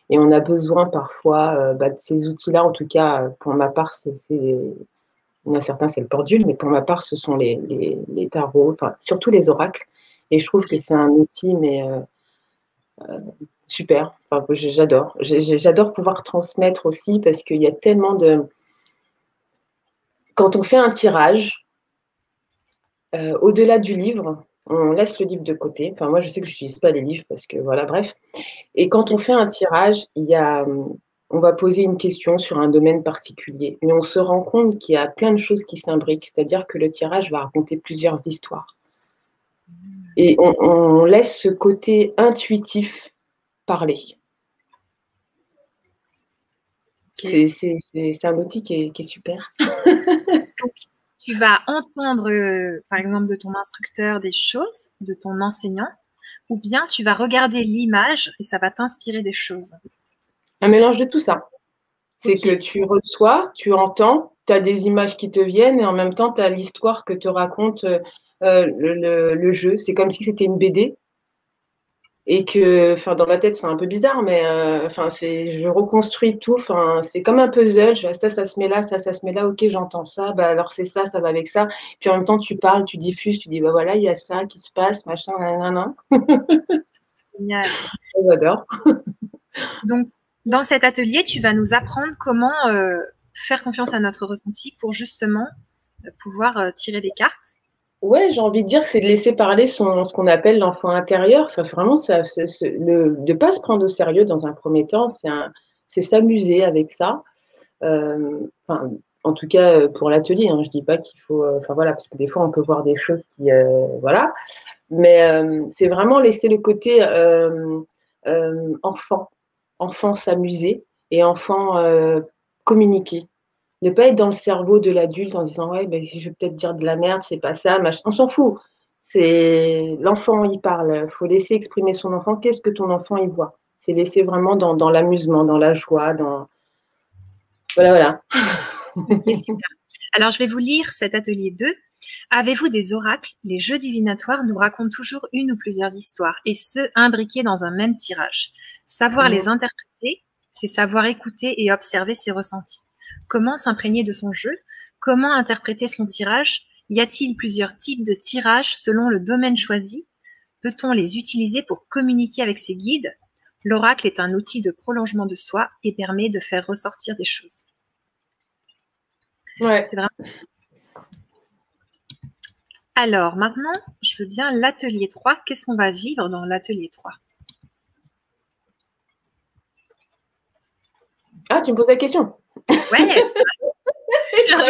[SPEAKER 2] Et on a besoin parfois de ces outils-là. En tout cas, pour ma part, il y en a certains, c'est le pendule, mais pour ma part, ce sont les tarots, enfin, surtout les oracles. Et je trouve que c'est un outil, mais super. Enfin, j'adore. J'adore pouvoir transmettre aussi parce qu'il y a tellement de... Quand on fait un tirage, au-delà du livre, on laisse le livre de côté. Enfin, moi, je sais que je n'utilise pas les livres parce que, voilà, bref. Et quand on fait un tirage, on va poser une question sur un domaine particulier. Mais on se rend compte qu'il y a plein de choses qui s'imbriquent. C'est-à-dire que le tirage va raconter plusieurs histoires. Et on laisse ce côté intuitif parler. Okay. C'est un outil qui est super.
[SPEAKER 1] Donc, tu vas entendre, par exemple, de ton instructeur des choses, de ton enseignant, ou bien tu vas regarder l'image et ça va t'inspirer des choses.
[SPEAKER 2] Un mélange de tout ça. C'est que tu reçois, tu entends, tu as des images qui te viennent et en même temps, tu as l'histoire que te raconte le jeu. C'est comme si c'était une BD. Et que, enfin, dans ma tête, c'est un peu bizarre, mais je reconstruis tout. Enfin, c'est comme un puzzle. Ça se met là, ça se met là. Ok, j'entends ça. Bah alors c'est ça, ça va avec ça. Puis en même temps, tu parles, tu diffuses, tu dis bah voilà, il y a ça qui se passe, machin, nanana.
[SPEAKER 1] Génial.
[SPEAKER 2] J'adore.
[SPEAKER 1] Donc, dans cet atelier, tu vas nous apprendre comment faire confiance à notre ressenti pour justement pouvoir tirer des cartes.
[SPEAKER 2] Ouais, j'ai envie de dire que c'est de laisser parler ce qu'on appelle l'enfant intérieur. Enfin, vraiment, de ne pas se prendre au sérieux dans un premier temps, c'est s'amuser avec ça. En tout cas, pour l'atelier, hein, je ne dis pas qu'il faut... voilà, parce que des fois, on peut voir des choses qui... voilà. Mais c'est vraiment laisser le côté enfant s'amuser et enfant communiquer. Ne pas être dans le cerveau de l'adulte en disant ouais, ben, je vais peut-être dire de la merde, c'est pas ça, machin. On s'en fout. C'est l'enfant, il parle. Il faut laisser exprimer son enfant. Qu'est-ce que ton enfant il voit? C'est laisser vraiment dans l'amusement, dans la joie, dans voilà.
[SPEAKER 1] Okay, super. Alors, je vais vous lire cet atelier 2. Avez-vous des oracles? Les jeux divinatoires nous racontent toujours une ou plusieurs histoires, et ce, imbriquées dans un même tirage. Savoir les interpréter, c'est savoir écouter et observer ses ressentis. Comment s'imprégner de son jeu? Comment interpréter son tirage? Y a-t-il plusieurs types de tirages selon le domaine choisi? peut-on les utiliser pour communiquer avec ses guides? L'oracle est un outil de prolongement de soi et permet de faire ressortir des choses.
[SPEAKER 2] Ouais.
[SPEAKER 1] C'est vraiment... Alors, maintenant, je veux bien l'atelier 3. Qu'est-ce qu'on va vivre dans l'atelier 3?
[SPEAKER 2] Ah, tu me poses la question?
[SPEAKER 1] Ouais.
[SPEAKER 2] Alors,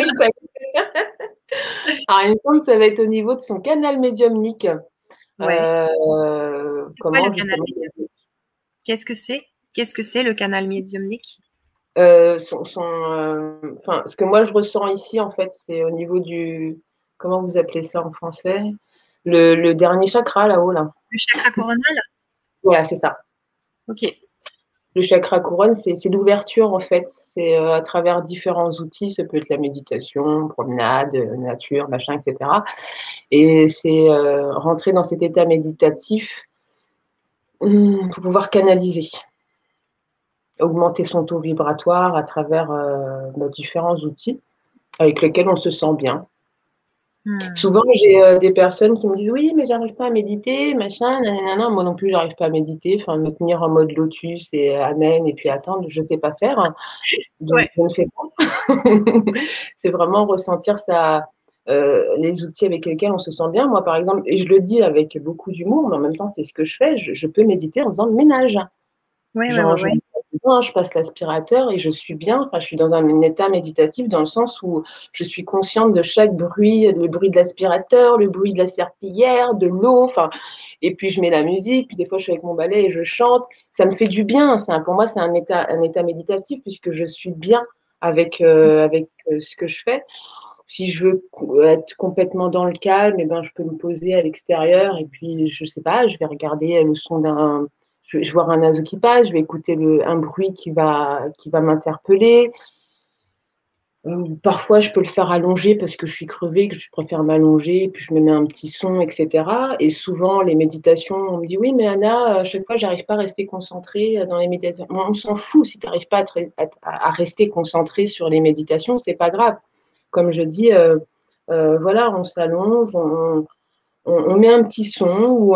[SPEAKER 2] il me semble que ça va être au niveau de son canal médiumnique.
[SPEAKER 1] Ouais.
[SPEAKER 2] Comment
[SPEAKER 1] le canal médiumnique? Qu'est-ce que c'est? Qu'est-ce que c'est le canal médiumnique?
[SPEAKER 2] Ce que moi je ressens ici, en fait, c'est au niveau du, comment vous appelez ça en français? Le dernier chakra là-haut, là.
[SPEAKER 1] Le chakra coronal?
[SPEAKER 2] Voilà, c'est ça.
[SPEAKER 1] Ok.
[SPEAKER 2] Le chakra couronne, c'est l'ouverture, en fait. C'est à travers différents outils. Ça peut être la méditation, promenade, nature, machin, etc. Et c'est rentrer dans cet état méditatif pour pouvoir canaliser, augmenter son taux vibratoire à travers différents outils avec lesquels on se sent bien. Souvent, j'ai des personnes qui me disent: «Oui, mais j'arrive pas à méditer, machin, nanana». Moi non plus, j'arrive pas à méditer. Enfin, me tenir en mode lotus et amen et puis attendre, je sais pas faire, hein. Donc
[SPEAKER 1] Ouais.
[SPEAKER 2] je ne fais pas. C'est vraiment ressentir ça, les outils avec lesquels on se sent bien. Moi, par exemple, et je le dis avec beaucoup d'humour, mais en même temps, c'est ce que je fais, je peux méditer en faisant le ménage.
[SPEAKER 1] Ouais, ouais,
[SPEAKER 2] Genre,
[SPEAKER 1] ouais, ouais.
[SPEAKER 2] je passe l'aspirateur et je suis bien. Enfin, je suis dans un état méditatif dans le sens où je suis consciente de chaque bruit, le bruit de l'aspirateur, le bruit de la serpillière, de l'eau. Enfin, et puis je mets la musique. Puis des fois, je suis avec mon balai et je chante. Ça me fait du bien. Pour moi, c'est un état méditatif puisque je suis bien avec ce que je fais. Si je veux être complètement dans le calme, eh ben, je peux me poser à l'extérieur et puis, je sais pas, je vais regarder le son d'un, je vais voir un oiseau qui passe, je vais écouter un bruit qui va m'interpeller. Parfois, je peux le faire allongé parce que je suis crevée, que je préfère m'allonger, puis je me mets un petit son, etc. Et souvent, les méditations, on me dit: «Oui, mais Anna, à chaque fois, j'arrive pas à rester concentrée dans les méditations». On s'en fout si tu n'arrives pas à rester concentrée sur les méditations, c'est pas grave. Comme je dis, voilà, on s'allonge, on met un petit son ou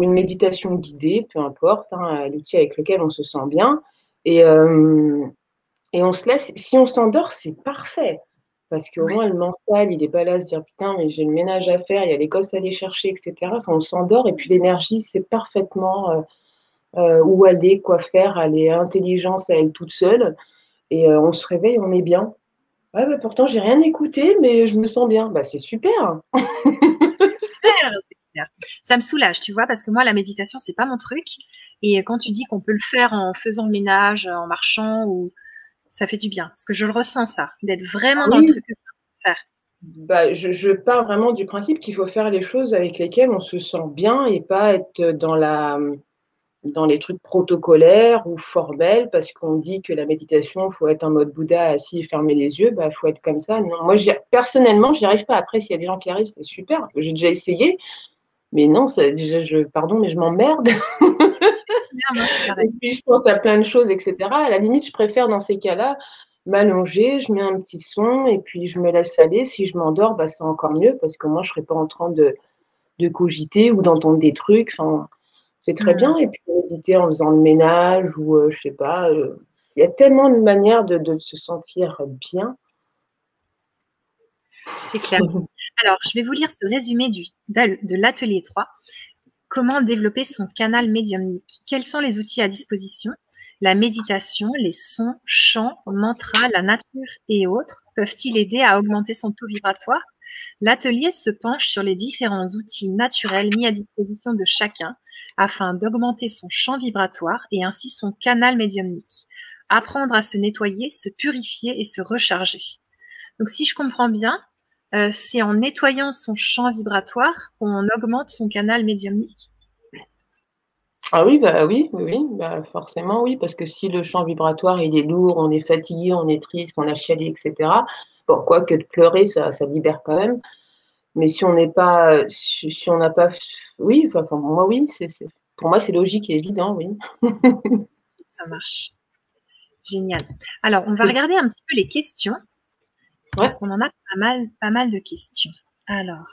[SPEAKER 2] une méditation guidée, peu importe, hein, l'outil avec lequel on se sent bien. Et, on se laisse. Si on s'endort, c'est parfait. Parce qu'au
[SPEAKER 1] Ouais.
[SPEAKER 2] moins, le mental, il n'est pas là à se dire: «Putain, mais j'ai le ménage à faire, il y a les gosses à aller chercher», etc. Enfin, on s'endort et puis l'énergie sait parfaitement où aller, quoi faire. Elle est intelligence à elle toute seule. Et on se réveille, on est bien. Ouais, mais pourtant, j'ai rien écouté, mais je me sens bien. Bah, c'est super.
[SPEAKER 1] C'est clair. Ça me soulage, tu vois, parce que moi, la méditation, c'est pas mon truc. Et quand tu dis qu'on peut le faire en faisant le ménage, en marchant, ou ça fait du bien. Parce que je le ressens, ça, d'être vraiment dans le
[SPEAKER 2] Oui,
[SPEAKER 1] truc que je veux faire.
[SPEAKER 2] bah, je pars vraiment du principe qu'il faut faire les choses avec lesquelles on se sent bien et pas être dans les trucs protocolaires ou formels parce qu'on dit que la méditation, il faut être en mode Bouddha assis et fermer les yeux, bah, faut être comme ça. Non, moi, personnellement, j'y arrive pas. Après, s'il y a des gens qui arrivent, c'est super. J'ai déjà essayé, mais non, déjà, pardon, mais je m'emmerde.
[SPEAKER 1] Moi, c'est pareil.
[SPEAKER 2] Et puis, je pense à plein de choses, etc. À la limite, je préfère dans ces cas-là m'allonger, je mets un petit son et puis je me laisse aller. Si je m'endors, bah, c'est encore mieux parce que moi, je ne serai pas en train de cogiter ou d'entendre des trucs. Enfin, c'est très bien. Et puis, méditer en faisant le ménage ou je sais pas. Il y a tellement de manières de se sentir bien.
[SPEAKER 1] C'est clair. Alors, je vais vous lire ce résumé de l'atelier 3. Comment développer son canal médiumnique? Quels sont les outils à disposition? La méditation, les sons, chants, mantras, la nature et autres peuvent-ils aider à augmenter son taux vibratoire? L'atelier se penche sur les différents outils naturels mis à disposition de chacun afin d'augmenter son champ vibratoire et ainsi son canal médiumnique. Apprendre à se nettoyer, se purifier et se recharger. Donc, si je comprends bien, c'est en nettoyant son champ vibratoire qu'on augmente son canal médiumnique?
[SPEAKER 2] Ah oui, bah oui, oui, oui, bah forcément oui, parce que si le champ vibratoire il est lourd, on est fatigué, on est triste, on a chialé, etc. Bon, quoique de pleurer, ça libère quand même. Mais si on n'est pas, si on n'a pas, oui, enfin, pour moi oui, pour moi c'est logique et évident, oui.
[SPEAKER 1] Ça marche. Génial. Alors, on va regarder un petit peu les questions,
[SPEAKER 2] Ouais.
[SPEAKER 1] parce qu'on en a pas mal de questions. Alors,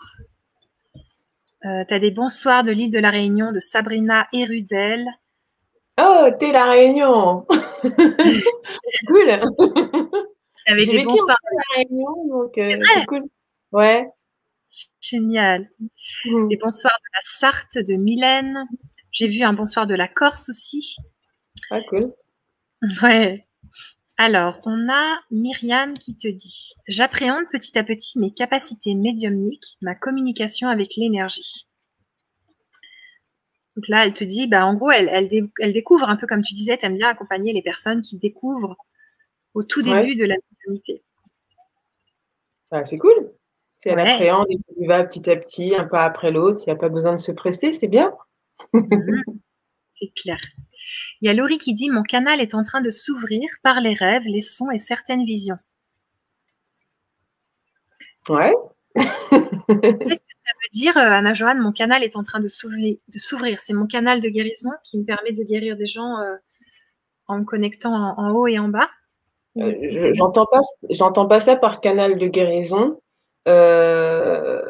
[SPEAKER 1] Tu as des bonsoirs de l'île de la Réunion de Sabrina Erudel.
[SPEAKER 2] Oh, t'es La Réunion. Cool.
[SPEAKER 1] Avec
[SPEAKER 2] J'ai
[SPEAKER 1] des
[SPEAKER 2] vécu un
[SPEAKER 1] bonsoirs.
[SPEAKER 2] peu à La Réunion, donc
[SPEAKER 1] C'est
[SPEAKER 2] c'est
[SPEAKER 1] vrai,
[SPEAKER 2] cool. Ouais.
[SPEAKER 1] génial. Des
[SPEAKER 2] Mhm.
[SPEAKER 1] bonsoirs de la Sarthe de Mylène. J'ai vu un bonsoir de la Corse aussi.
[SPEAKER 2] Ah, cool.
[SPEAKER 1] Ouais. Alors, on a Myriam qui te dit: j'appréhende petit à petit mes capacités médiumniques, ma communication avec l'énergie. Donc là, elle te dit, bah, en gros, elle découvre un peu comme tu disais, tu aimes bien accompagner les personnes qui découvrent au tout
[SPEAKER 2] Ouais.
[SPEAKER 1] début de la médiumnité.
[SPEAKER 2] Ah, c'est cool. Si elle
[SPEAKER 1] Ouais,
[SPEAKER 2] appréhende et qu'elle y va petit à petit, un pas après l'autre, il n'y a pas besoin de se presser, c'est bien.
[SPEAKER 1] mhm, c'est clair. Il y a Laurie qui dit: mon canal est en train de s'ouvrir par les rêves, les sons et certaines visions.
[SPEAKER 2] Ouais.
[SPEAKER 1] Qu'est-ce que ça veut dire, Anna Joanne, mon canal est en train de s'ouvrir? C'est mon canal de guérison qui me permet de guérir des gens en me connectant en haut et en bas? Ou c'est bien?
[SPEAKER 2] J'entends pas ça par canal de guérison, euh,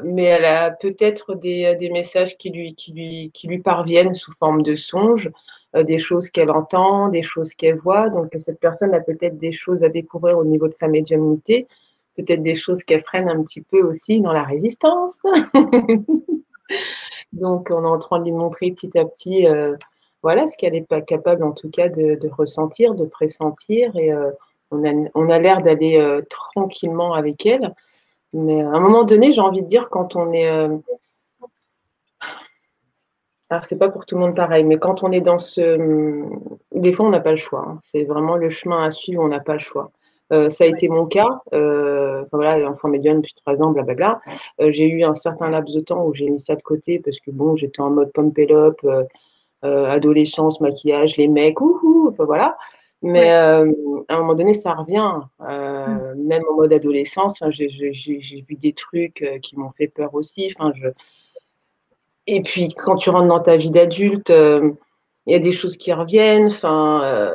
[SPEAKER 2] mais elle a peut-être des messages qui lui parviennent sous forme de songes, des choses qu'elle entend, des choses qu'elle voit. Donc cette personne a peut-être des choses à découvrir au niveau de sa médiumnité, peut-être des choses qu'elle freine un petit peu aussi dans la résistance. Donc on est en train de lui montrer petit à petit, voilà, ce qu'elle n'est pas capable en tout cas de ressentir, de pressentir. Et on a l'air d'aller tranquillement avec elle. Mais à un moment donné, j'ai envie de dire, quand on est. Alors, c'est pas pour tout le monde pareil, mais quand on est dans ce. Des fois, on n'a pas le choix, hein. C'est vraiment le chemin à suivre, on n'a pas le choix. Ça a
[SPEAKER 1] Ouais.
[SPEAKER 2] été mon cas. Enfin, voilà, enfant médium depuis 3 ans, blablabla. J'ai eu un certain laps de temps où j'ai mis ça de côté parce que bon, j'étais en mode pump it up, adolescence, maquillage, les mecs, ouhou, enfin voilà. Mais
[SPEAKER 1] Ouais.
[SPEAKER 2] à un moment donné, ça revient.
[SPEAKER 1] Mm.
[SPEAKER 2] Même en mode adolescence, hein, j'ai vu des trucs qui m'ont fait peur aussi. Enfin, et puis, quand tu rentres dans ta vie d'adulte, il y a des choses qui reviennent. Enfin,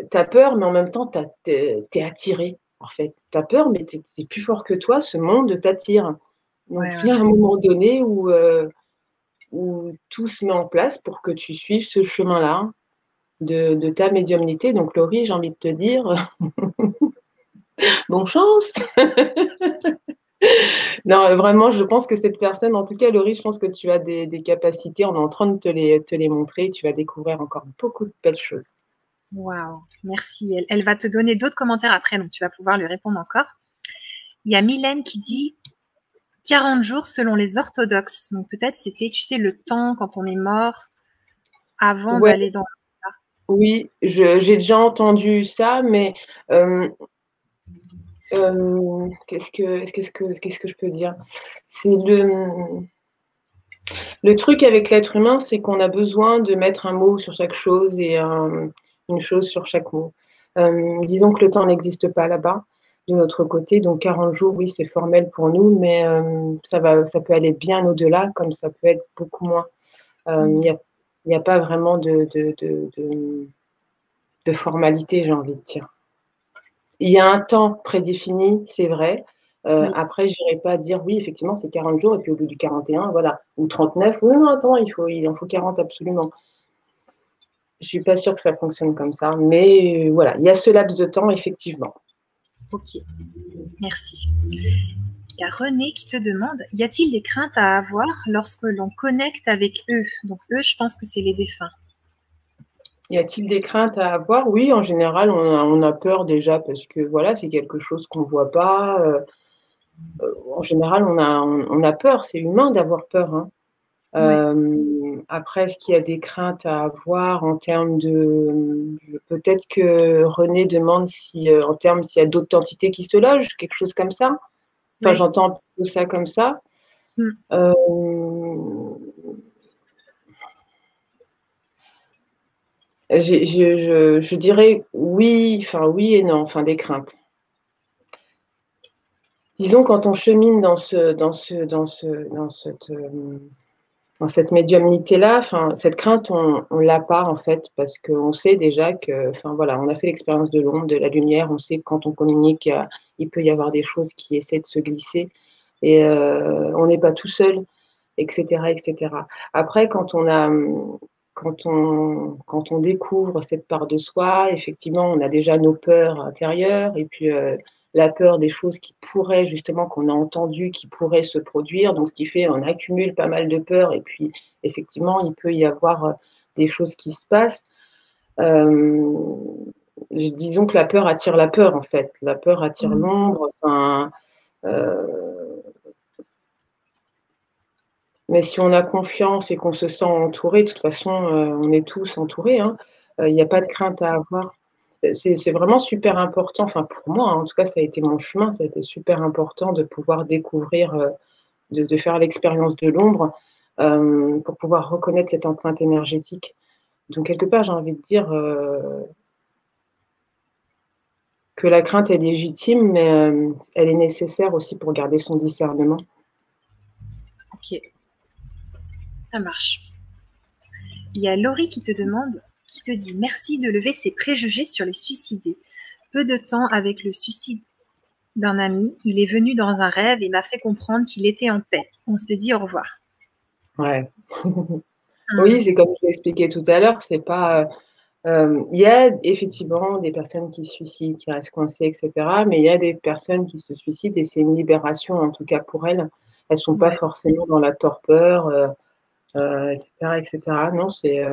[SPEAKER 2] tu as peur, mais en même temps, tu es attiré. En fait, tu as peur, mais c'est plus fort que toi. Ce monde t'attire. Donc,
[SPEAKER 1] Ouais,
[SPEAKER 2] il y
[SPEAKER 1] ouais.
[SPEAKER 2] a un moment donné où tout se met en place pour que tu suives ce chemin-là de ta médiumnité. Donc, Laurie, j'ai envie de te dire, bonne chance. Non, vraiment, je pense que cette personne, en tout cas, Laurie, je pense que tu as des capacités. On est en train de te les montrer. Tu vas découvrir encore beaucoup de belles choses.
[SPEAKER 1] Waouh, merci. Elle va te donner d'autres commentaires après, donc tu vas pouvoir lui répondre encore. Il y a Mylène qui dit 40 jours selon les orthodoxes. Donc peut-être c'était, tu sais, le temps quand on est mort avant
[SPEAKER 2] Ouais,
[SPEAKER 1] d'aller dans.
[SPEAKER 2] oui, j'ai déjà entendu ça, mais qu'est-ce que je peux dire? C'est le truc avec l'être humain, c'est qu'on a besoin de mettre un mot sur chaque chose et une chose sur chaque mot. Disons que le temps n'existe pas là-bas, de notre côté. Donc 40 jours, oui, c'est formel pour nous, mais ça peut aller bien au-delà, comme ça peut être beaucoup moins. Il n'y a, y a pas vraiment de formalité, j'ai envie de dire. Il y a un temps prédéfini, c'est vrai.
[SPEAKER 1] Oui,
[SPEAKER 2] Après, je n'irai pas dire oui, effectivement, c'est 40 jours, et puis au bout du 41, voilà. Ou 39, oui, non, attends, il en faut 40 absolument. Je ne suis pas sûre que ça fonctionne comme ça, mais voilà, il y a ce laps de temps, effectivement.
[SPEAKER 1] ok, merci. Il y a René qui te demande, y a-t-il des craintes à avoir lorsque l'on connecte avec eux? Donc eux, je pense que c'est les défunts.
[SPEAKER 2] Y a-t-il des craintes à avoir? Oui, en général, on a peur déjà parce que voilà, c'est quelque chose qu'on ne voit pas. En général, on a peur, c'est humain d'avoir peur, hein.
[SPEAKER 1] Ouais,
[SPEAKER 2] Après, est-ce qu'il y a des craintes à avoir en termes de. Peut-être que René demande si, en termes, s'il y a d'autres entités qui se logent, quelque chose comme ça. Enfin,
[SPEAKER 1] ouais.
[SPEAKER 2] j'entends un peu ça comme ça.
[SPEAKER 1] Mm.
[SPEAKER 2] Euh, je dirais oui, enfin oui et non, enfin des craintes. Disons, quand on chemine dans cette médiumnité-là, enfin, cette crainte, on l'a pas en fait, parce qu'on sait déjà que, enfin voilà, on a fait l'expérience de l'ombre, de la lumière, on sait que quand on communique, il peut y avoir des choses qui essaient de se glisser, et on n'est pas tout seul. etc., etc. Après, quand on découvre cette part de soi, effectivement, on a déjà nos peurs intérieures et puis la peur des choses qui pourraient, justement, qu'on a entendues, qui pourraient se produire. Donc, ce qui fait, on accumule pas mal de peurs et puis, effectivement, il peut y avoir des choses qui se passent. Disons que la peur attire la peur, en fait. La peur attire l'ombre. Enfin, mais si on a confiance et qu'on se sent entouré, de toute façon, on est tous entourés, hein. Il n'y a pas de crainte à avoir. C'est vraiment super important, enfin pour moi, hein, en tout cas, ça a été mon chemin, ça a été super important de pouvoir découvrir, de faire l'expérience de l'ombre, pour pouvoir reconnaître cette empreinte énergétique. Donc quelque part, j'ai envie de dire, que la crainte est légitime, mais elle est nécessaire aussi pour garder son discernement.
[SPEAKER 1] Ok, ça marche. Il y a Laurie qui te dit merci de lever ses préjugés sur les suicidés. Peu de temps avec le suicide d'un ami, il est venu dans un rêve et m'a fait comprendre qu'il était en paix. On s'est dit au revoir.
[SPEAKER 2] Ouais. Oui, c'est comme je l'ai expliqué tout à l'heure, c'est pas. Il y a effectivement des personnes qui se suicident, qui restent coincées, etc. Mais il y a des personnes qui se suicident et c'est une libération, en tout cas pour elles. Elles ne sont pas forcément dans la torpeur, etc., etc. Non, c'est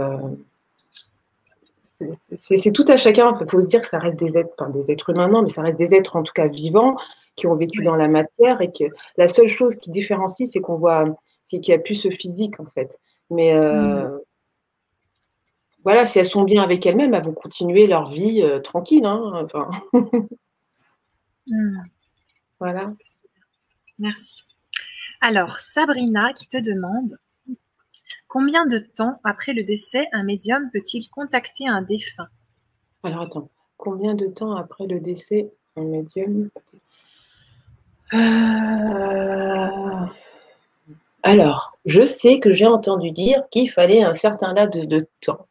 [SPEAKER 2] tout à chacun. Il faut se dire que ça reste des êtres, enfin des êtres humains, non, mais ça reste des êtres en tout cas vivants qui ont vécu dans la matière et que la seule chose qui différencie, c'est qu'on voit, c'est qu'il n'y a plus ce physique en fait. Mais voilà, si elles sont bien avec elles-mêmes, elles vont continuer leur vie tranquille. Hein, enfin. Voilà.
[SPEAKER 1] Merci. Alors, Sabrina qui te demande combien de temps après le décès un médium peut-il contacter un défunt?
[SPEAKER 2] Alors attends, combien de temps après le décès un médium? Alors, je sais que j'ai entendu dire qu'il fallait un certain laps de temps.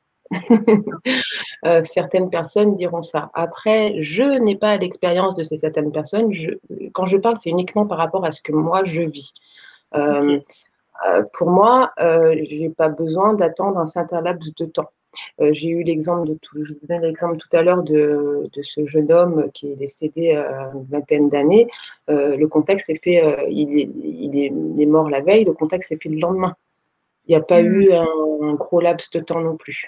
[SPEAKER 2] Certaines personnes diront ça. Après, je n'ai pas l'expérience de ces certaines personnes. Quand je parle, c'est uniquement par rapport à ce que moi je vis. Pour moi, je n'ai pas besoin d'attendre un certain laps de temps. J'ai eu l'exemple je vous donne l'exemple tout à l'heure de ce jeune homme qui est décédé à une vingtaine d'années. Le contexte s'est fait, il est mort la veille, le contexte s'est fait le lendemain. Il n'y a pas eu un gros laps de temps non plus.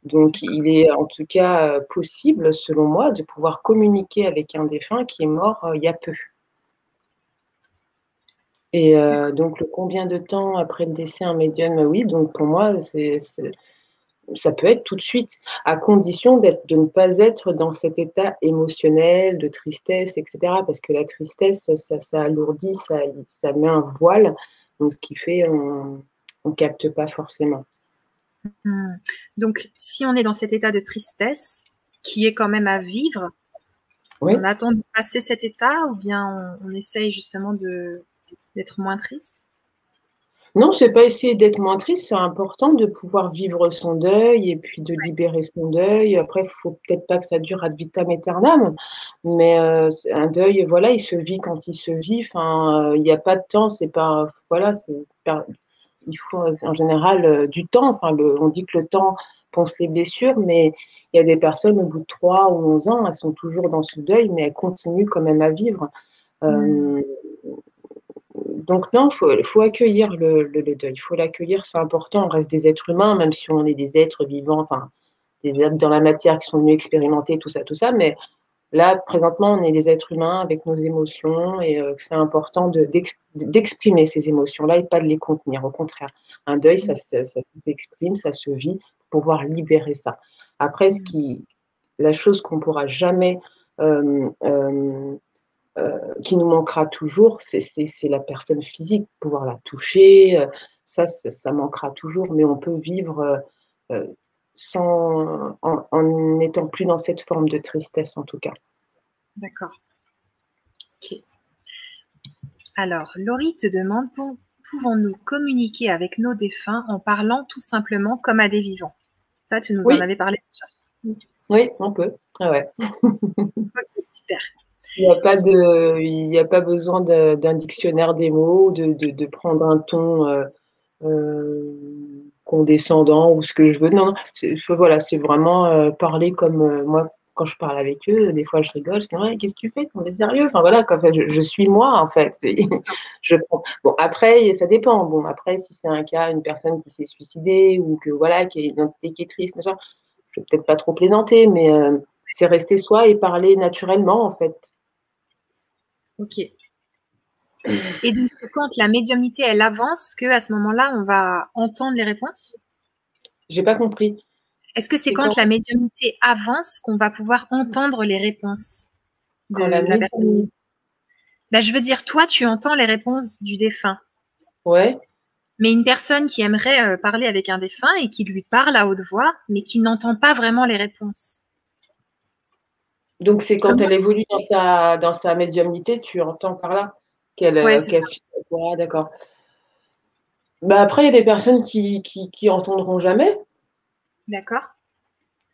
[SPEAKER 2] Donc, il est en tout cas possible, selon moi, de pouvoir communiquer avec un défunt qui est mort il y a peu. Et donc, le combien de temps après le décès un médium, oui, donc pour moi, ça peut être tout de suite, à condition de ne pas être dans cet état émotionnel, de tristesse, etc. Parce que la tristesse, ça alourdit, ça met un voile, donc ce qui fait on ne capte pas forcément.
[SPEAKER 1] Donc, si on est dans cet état de tristesse, qui est quand même à vivre,
[SPEAKER 2] oui.
[SPEAKER 1] On attend de passer cet état ou bien on essaye justement d'être moins triste?
[SPEAKER 2] Non, c'est pas essayer d'être moins triste, c'est important de pouvoir vivre son deuil et puis de libérer son deuil. Après, il faut peut-être pas que ça dure ad vitam aeternam, mais un deuil, voilà, il se vit quand il se vit. Enfin, il n'y a pas de temps, c'est pas, voilà, il faut en général du temps. Enfin, on dit que le temps ponce les blessures, mais il y a des personnes au bout de 3 ou 11 ans, elles sont toujours dans ce deuil, mais elles continuent quand même à vivre. Donc non, il faut accueillir le deuil, il faut l'accueillir, c'est important, on reste des êtres humains, même si on est des êtres vivants, enfin, des êtres dans la matière qui sont venus expérimenter tout ça, mais là, présentement, on est des êtres humains avec nos émotions et c'est important d'exprimer ces émotions-là et pas de les contenir, au contraire. Un deuil, ça s'exprime, ça se vit, pour pouvoir libérer ça. Après, la chose qu'on ne pourra jamais qui nous manquera toujours, c'est la personne physique, pouvoir la toucher, ça manquera toujours, mais on peut vivre en n'étant plus dans cette forme de tristesse en tout cas.
[SPEAKER 1] D'accord. Ok. Alors, Laurie te demande, pouvons-nous communiquer avec nos défunts en parlant tout simplement comme à des vivants? Ça, tu nous en avais parlé déjà.
[SPEAKER 2] Oui, on peut. Ah ouais.
[SPEAKER 1] Okay, super.
[SPEAKER 2] Il n'y a pas besoin d'un dictionnaire des mots, de prendre un ton condescendant ou ce que je veux. Non, non, voilà, c'est vraiment parler comme moi, quand je parle avec eux, des fois je rigole, je dis ouais, qu'est-ce que tu fais? On est sérieux? Enfin voilà, quand, je suis moi en fait. Je prends. Bon, après, ça dépend. Bon, après, si c'est un cas, une personne qui s'est suicidée ou que voilà, qui a une identité qui est triste, machin, je vais peut-être pas trop plaisanter, mais c'est rester soi et parler naturellement en fait.
[SPEAKER 1] Ok. Et donc, c'est quand la médiumnité, elle avance, que à ce moment-là, on va entendre les réponses?
[SPEAKER 2] J'ai pas compris.
[SPEAKER 1] Est-ce que c'est
[SPEAKER 2] C'est
[SPEAKER 1] quand
[SPEAKER 2] quand,
[SPEAKER 1] la médiumnité avance qu'on va pouvoir entendre les réponses
[SPEAKER 2] quand la
[SPEAKER 1] de la personne?
[SPEAKER 2] médiumnité.
[SPEAKER 1] Là, je veux dire, toi, tu entends les réponses du défunt.
[SPEAKER 2] Ouais.
[SPEAKER 1] Mais une personne qui aimerait parler avec un défunt et qui lui parle à haute voix, mais qui n'entend pas vraiment les réponses.
[SPEAKER 2] Donc c'est quand
[SPEAKER 1] Comment?
[SPEAKER 2] elle évolue dans sa médiumnité, tu entends par là qu'elle
[SPEAKER 1] Ouais, c'est ça.
[SPEAKER 2] d'accord. Bah après, il y a des personnes qui entendront jamais.
[SPEAKER 1] D'accord.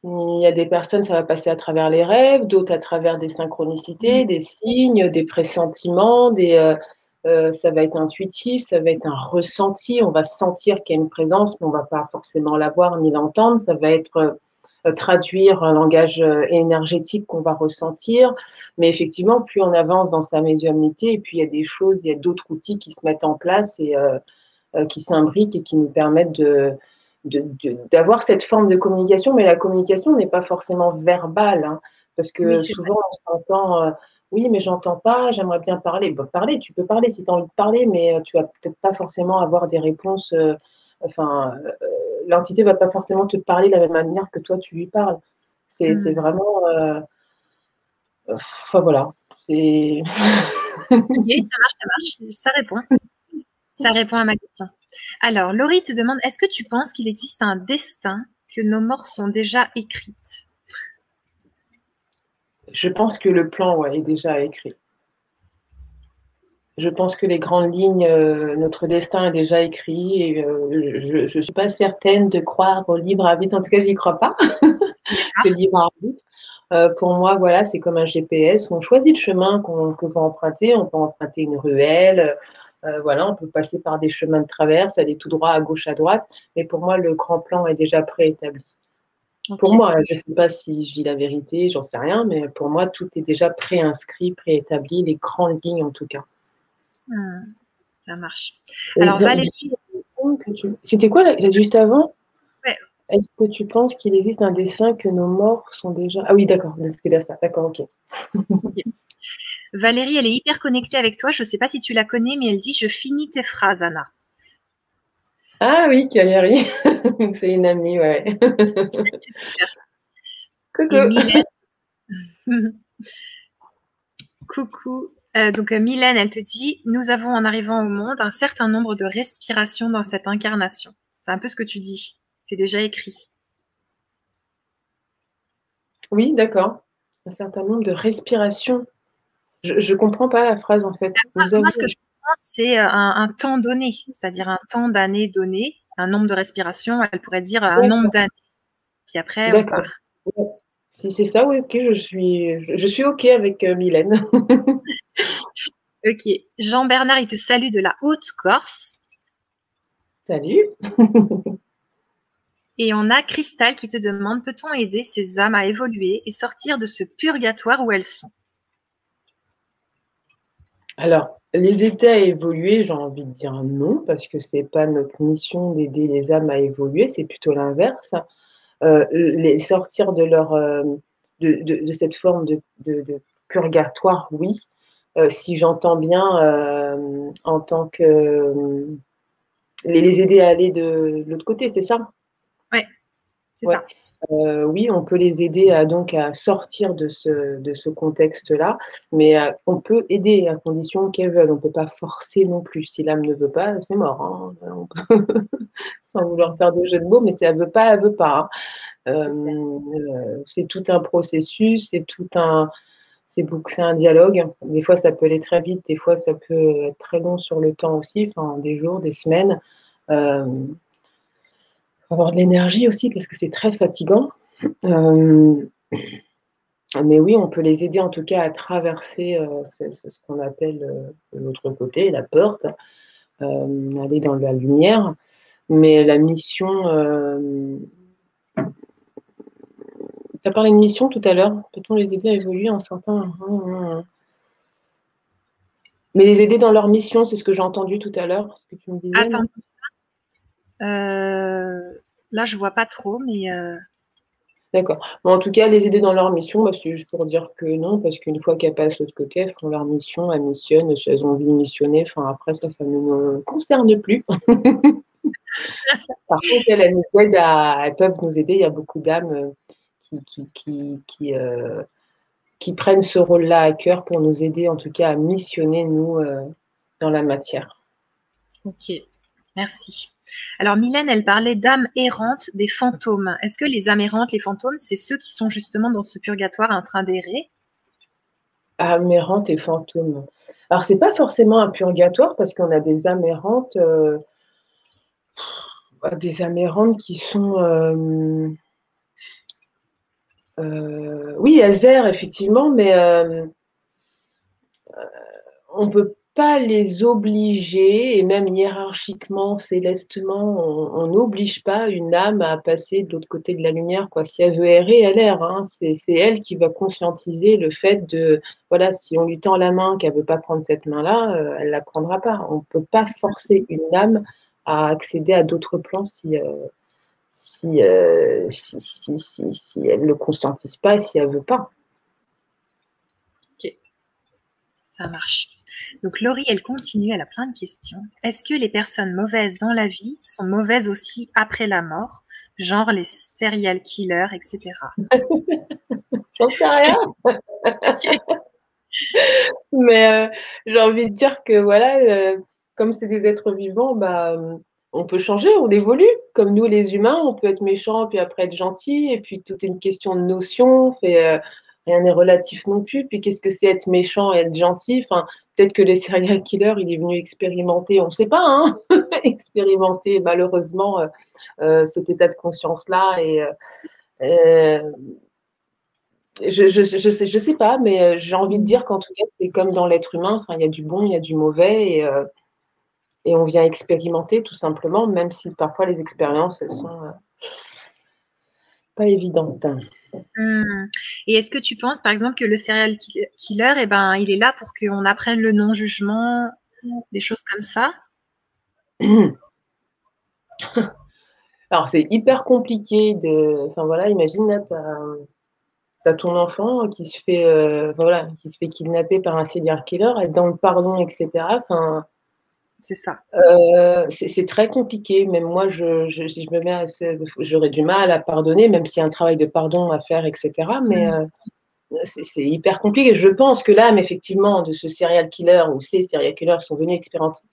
[SPEAKER 2] Il y a des personnes, ça va passer à travers les rêves, d'autres à travers des synchronicités, des signes, des pressentiments, ça va être intuitif, ça va être un ressenti. On va sentir qu'il y a une présence, mais on va pas forcément la voir ni l'entendre. Ça va être traduire un langage énergétique qu'on va ressentir. Mais effectivement, plus on avance dans sa médiumnité, et puis il y a des choses, il y a d'autres outils qui se mettent en place et qui s'imbriquent et qui nous permettent d'avoir cette forme de communication. Mais la communication n'est pas forcément verbale, hein, parce
[SPEAKER 1] Oui,
[SPEAKER 2] que
[SPEAKER 1] c'est vrai.
[SPEAKER 2] souvent on s'entend. Oui, mais j'entends pas, j'aimerais bien parler. Bon, parler, tu peux parler si tu as envie de parler, mais tu vas peut-être pas forcément avoir des réponses. Enfin, l'entité va pas forcément te parler de la même manière que toi tu lui parles. C'est
[SPEAKER 1] Hmm.
[SPEAKER 2] vraiment. Enfin voilà. C'est.
[SPEAKER 1] Ok, ça marche, ça répond. Ça répond à ma question. Alors, Laurie te demande, est-ce que tu penses qu'il existe un destin, que nos morts sont déjà écrites?
[SPEAKER 2] Je pense que le plan, ouais, est déjà écrit. Je pense que les grandes lignes, notre destin est déjà écrit et je ne suis pas certaine de croire au libre arbitre. En tout cas, j'y crois pas, le
[SPEAKER 1] D'accord.
[SPEAKER 2] libre arbitre. Pour moi, voilà, c'est comme un GPS. On choisit le chemin que va emprunter. On peut emprunter une ruelle. Voilà, on peut passer par des chemins de traverse, aller tout droit à gauche, à droite. Mais pour moi, le grand plan est déjà préétabli. Pour
[SPEAKER 1] Ok.
[SPEAKER 2] moi, je ne sais pas si je dis la vérité, j'en sais rien, mais pour moi, tout est déjà préinscrit, préétabli, les grandes lignes en tout cas.
[SPEAKER 1] Hmm, ça marche.
[SPEAKER 2] Et
[SPEAKER 1] Alors, Valérie,
[SPEAKER 2] c'était quoi là, juste avant?
[SPEAKER 1] ouais,
[SPEAKER 2] Est-ce que tu penses qu'il existe un dessin que nos morts sont déjà. Ah oui, d'accord, c'est bien ça. D'accord, ok.
[SPEAKER 1] ok. Valérie, elle est hyper connectée avec toi. Je ne sais pas si tu la connais, mais elle dit, je finis tes phrases, Anna.
[SPEAKER 2] Ah oui, Caleri, c'est une amie, ouais.
[SPEAKER 1] Et
[SPEAKER 2] Coucou.
[SPEAKER 1] Mylène, coucou. Donc, Mylène, elle te dit, nous avons en arrivant au monde un certain nombre de respirations dans cette incarnation. C'est un peu ce que tu dis. C'est déjà écrit.
[SPEAKER 2] Oui, d'accord. Un certain nombre de respirations. Je comprends pas la phrase en fait. Nous
[SPEAKER 1] Moi, ce que
[SPEAKER 2] avons.
[SPEAKER 1] je pense, c'est un temps donné, c'est-à-dire un temps d'années donné, un nombre de respirations. Elle pourrait dire un nombre
[SPEAKER 2] D'accord,
[SPEAKER 1] d'années. Puis après, on
[SPEAKER 2] d'accord.
[SPEAKER 1] part.
[SPEAKER 2] Ouais. Si c'est ça, oui, ok, je suis ok avec Mylène.
[SPEAKER 1] Ok. Jean-Bernard, il te salue de la Haute-Corse.
[SPEAKER 2] Salut.
[SPEAKER 1] Et on a Cristal qui te demande, peut-on aider ces âmes à évoluer et sortir de ce purgatoire où elles sont?
[SPEAKER 2] Alors, les aider à évoluer, j'ai envie de dire non, parce que c'est pas notre mission d'aider les âmes à évoluer, c'est plutôt l'inverse. Les sortir de leur de cette forme de purgatoire, oui. Si j'entends bien, en tant que les aider à aller de l'autre côté, c'est ça?
[SPEAKER 1] Ouais, c'est
[SPEAKER 2] Ouais.
[SPEAKER 1] ça.
[SPEAKER 2] Oui, on peut les aider à sortir de ce contexte-là, mais on peut aider à condition qu'elles veulent. On ne peut pas forcer non plus. Si l'âme ne veut pas, c'est mort, hein. On peut sans vouloir faire de jeu de mots, mais si elle veut pas, elle veut pas, hein. C'est tout un processus, c'est un dialogue. Des fois, ça peut aller très vite, des fois, ça peut être très long sur le temps aussi, enfin, des jours, des semaines. Faut avoir de l'énergie aussi parce que c'est très fatigant. Euh, mais oui, on peut les aider en tout cas à traverser ce qu'on appelle l'autre côté, la porte, aller dans la lumière. Mais la mission, tu as parlé de mission tout à l'heure. Peut-on les aider à évoluer en sortant? Mais les aider dans leur mission, c'est ce que j'ai entendu tout à l'heure, ce que tu me disais.
[SPEAKER 1] Attends. Là, je vois pas trop, mais
[SPEAKER 2] D'accord. Bon, en tout cas, les aider dans leur mission, bah, c'est juste pour dire que non, parce qu'une fois qu'elles passent de l'autre côté, elles font leur mission, elles missionnent, si elles ont envie de missionner. Enfin, après, ça ne nous concerne plus. Par contre, elles nous aident elles peuvent nous aider. Il y a beaucoup d'âmes qui prennent ce rôle-là à cœur pour nous aider, en tout cas, à missionner, nous, dans la matière.
[SPEAKER 1] ok, merci. Alors, Mylène, elle parlait d'âmes errantes, des fantômes. Est-ce que les âmes errantes, les fantômes, c'est ceux qui sont justement dans ce purgatoire en train d'errer?
[SPEAKER 2] Âmes errantes et fantômes. Alors, c'est pas forcément un purgatoire parce qu'on a des âmes errantes, qui sont. Oui, elles errent effectivement, mais on ne peut pas les obliger, et même hiérarchiquement, célestement, on n'oblige pas une âme à passer de l'autre côté de la lumière, quoi. Si elle veut errer, elle erre, hein. C'est elle qui va conscientiser le fait de, voilà, si on lui tend la main, qu'elle ne veut pas prendre cette main-là, elle ne la prendra pas. On ne peut pas forcer une âme à accéder à d'autres plans si elle ne le conscientise pas, si elle ne veut pas.
[SPEAKER 1] Ok, ça marche. Donc, Laurie, elle continue, elle a plein de questions. Est-ce que les personnes mauvaises dans la vie sont mauvaises aussi après la mort, genre les serial killers, etc.
[SPEAKER 2] J'en sais rien. Mais j'ai envie de dire que voilà, comme c'est des êtres vivants, bah, on peut changer, on évolue. Comme nous, les humains, on peut être méchant, puis après être gentil, et puis tout est une question de notion. Rien n'est relatif non plus. Puis qu'est-ce que c'est être méchant et être gentil? Enfin, peut-être que les serial killers, il est venu expérimenter, on ne sait pas, hein, expérimenter malheureusement cet état de conscience-là. Je sais pas, mais j'ai envie de dire qu'en tout cas, c'est comme dans l'être humain. Enfin, il y a du bon, il y a du mauvais, et on vient expérimenter tout simplement, même si parfois les expériences, elles sont pas évidentes.
[SPEAKER 1] Et est-ce que tu penses, par exemple, que le serial killer, eh ben, il est là pour qu'on apprenne le non-jugement, des choses comme ça?
[SPEAKER 2] Alors, c'est hyper compliqué de. Enfin, voilà, imagine là, t'as ton enfant qui se fait, voilà, qui se fait kidnapper par un serial killer, être dans le pardon, etc. Enfin,
[SPEAKER 1] C'est ça.
[SPEAKER 2] c'est très compliqué. Même moi, si je me mets j'aurais du mal à pardonner, même s'il y a un travail de pardon à faire, etc. Mais c'est hyper compliqué. Je pense que l'âme, effectivement, de ce serial killer ou ces serial killers sont venus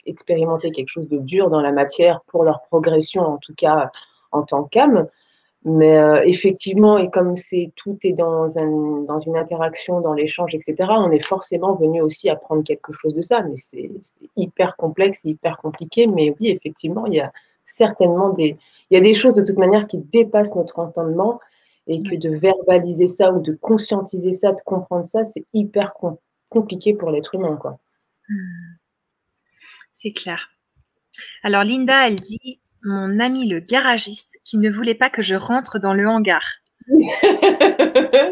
[SPEAKER 2] expérimenter quelque chose de dur dans la matière pour leur progression, en tout cas en tant qu'âme. Mais effectivement, et comme tout est dans une interaction, dans l'échange, etc., on est forcément venu aussi apprendre quelque chose de ça. Mais c'est hyper complexe, hyper compliqué. Mais oui, effectivement, il y a certainement il y a des choses de toute manière qui dépassent notre entendement, et que de verbaliser ça ou de conscientiser ça, de comprendre ça, c'est hyper compliqué pour l'être humain, quoi.
[SPEAKER 1] C'est clair. Alors, Linda, elle dit, mon ami le garagiste qui ne voulait pas que je rentre dans le hangar.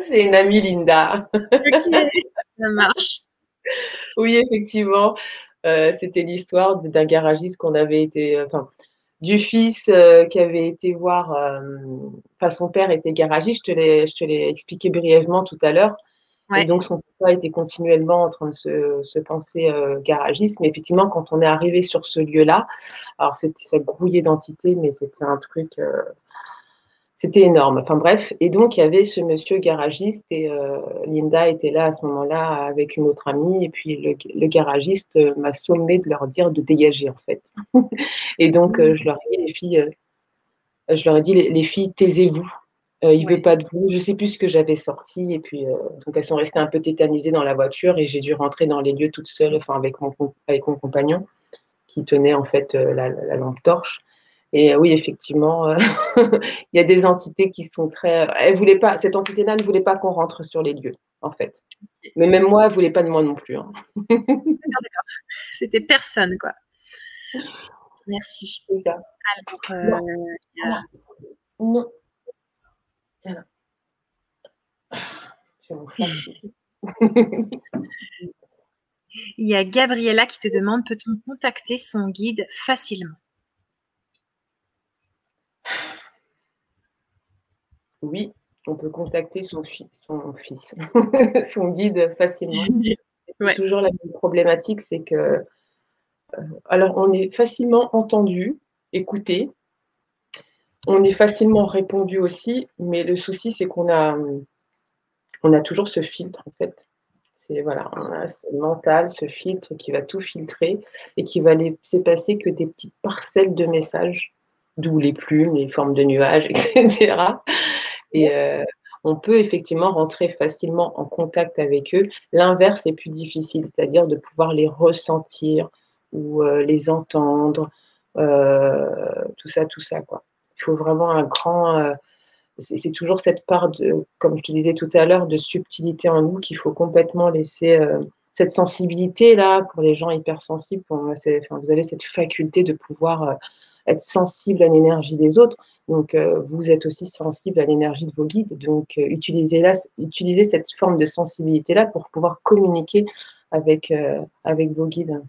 [SPEAKER 2] C'est une amie, Linda.
[SPEAKER 1] Ok, ça marche.
[SPEAKER 2] Oui, effectivement, c'était l'histoire d'un garagiste qu'on avait été, enfin, du fils qui avait été voir. Enfin, son père était garagiste. Je te l'ai expliqué brièvement tout à l'heure. Et
[SPEAKER 1] Ouais.
[SPEAKER 2] donc, son papa était continuellement en train de se penser garagiste. Mais effectivement, quand on est arrivé sur ce lieu-là, alors ça grouillait d'entités, mais c'était un truc. C'était énorme. Enfin bref, et donc il y avait ce monsieur garagiste, et Linda était là à ce moment-là avec une autre amie, et puis le garagiste m'a sommé de leur dire de dégager, en fait. Et donc je leur ai dit, les filles, les filles, taisez-vous. Il ne veut pas de vous. Je ne sais plus ce que j'avais sorti, et puis donc elles sont restées un peu tétanisées dans la voiture, et j'ai dû rentrer dans les lieux toute seule, enfin avec mon compagnon qui tenait en fait la lampe torche. Et oui, effectivement, il y a des entités qui sont très. Cette entité-là ne voulait pas qu'on rentre sur les lieux, en fait. Mais même moi, elle ne voulait pas de moi non plus, hein.
[SPEAKER 1] C'était personne, quoi. Merci.
[SPEAKER 2] C'est ça.
[SPEAKER 1] Alors,
[SPEAKER 2] Non,
[SPEAKER 1] il y a
[SPEAKER 2] non. Voilà. Je vais me fâcher.
[SPEAKER 1] il y a Gabriella qui te demande: peut-on contacter son guide facilement?
[SPEAKER 2] Oui, on peut contacter son fils, son guide facilement. C'est
[SPEAKER 1] Ouais.
[SPEAKER 2] toujours la même problématique, c'est que, alors on est facilement entendu, écouté, on est facilement répondu aussi, mais le souci c'est on a toujours ce filtre en fait. C'est voilà, on a ce mental, ce filtre qui va tout filtrer et qui va laisser passer que des petites parcelles de messages, d'où les plumes, les formes de nuages, et cetera. Et on peut effectivement rentrer facilement en contact avec eux. L'inverse est plus difficile, c'est-à-dire de pouvoir les ressentir ou les entendre, tout ça, quoi. Il faut vraiment un grand, c'est toujours cette part de, comme je te disais tout à l'heure, de subtilité en nous qu'il faut complètement laisser, cette sensibilité-là pour les gens hypersensibles, enfin, vous avez cette faculté de pouvoir, être sensible à l'énergie des autres. Donc, vous êtes aussi sensible à l'énergie de vos guides. Donc, utilisez cette forme de sensibilité-là pour pouvoir communiquer avec vos guides.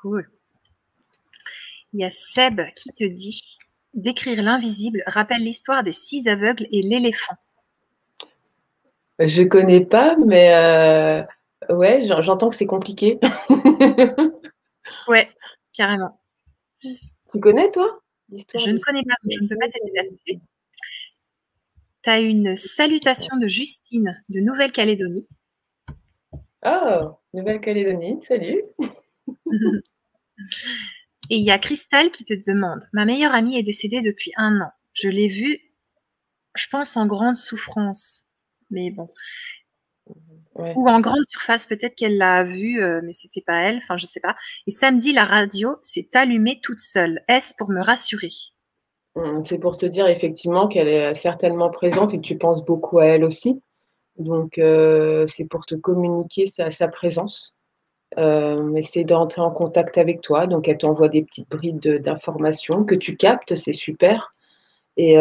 [SPEAKER 1] Cool. Il y a Seb qui te dit: décrire l'invisible rappelle l'histoire des 6 aveugles et l'éléphant.
[SPEAKER 2] Je connais pas, mais ouais, j'entends que c'est compliqué.
[SPEAKER 1] Ouais, carrément.
[SPEAKER 2] Tu connais, toi, l'histoire
[SPEAKER 1] Je ne
[SPEAKER 2] des
[SPEAKER 1] connais
[SPEAKER 2] 6
[SPEAKER 1] pas, donc je ne peux pas t'aider là-dessus.
[SPEAKER 2] aveugles?
[SPEAKER 1] Tu as une salutation de Justine de Nouvelle-Calédonie.
[SPEAKER 2] Oh, Nouvelle-Calédonie, salut.
[SPEAKER 1] Et il y a Cristal qui te demande: ma meilleure amie est décédée depuis 1 an. Je l'ai vue, je pense, en grande souffrance. Mais bon.
[SPEAKER 2] Ouais.
[SPEAKER 1] Ou en grande surface, peut-être qu'elle l'a vue, mais c'était pas elle, enfin je sais pas. Et samedi, la radio s'est allumée toute seule. Est-ce pour me rassurer?
[SPEAKER 2] C'est pour te dire effectivement qu'elle est certainement présente et que tu penses beaucoup à elle aussi. Donc, c'est pour te communiquer sa présence. Essayer d'entrer en contact avec toi. Donc, elle t'envoie des petites brides d'informations que tu captes, c'est super. Et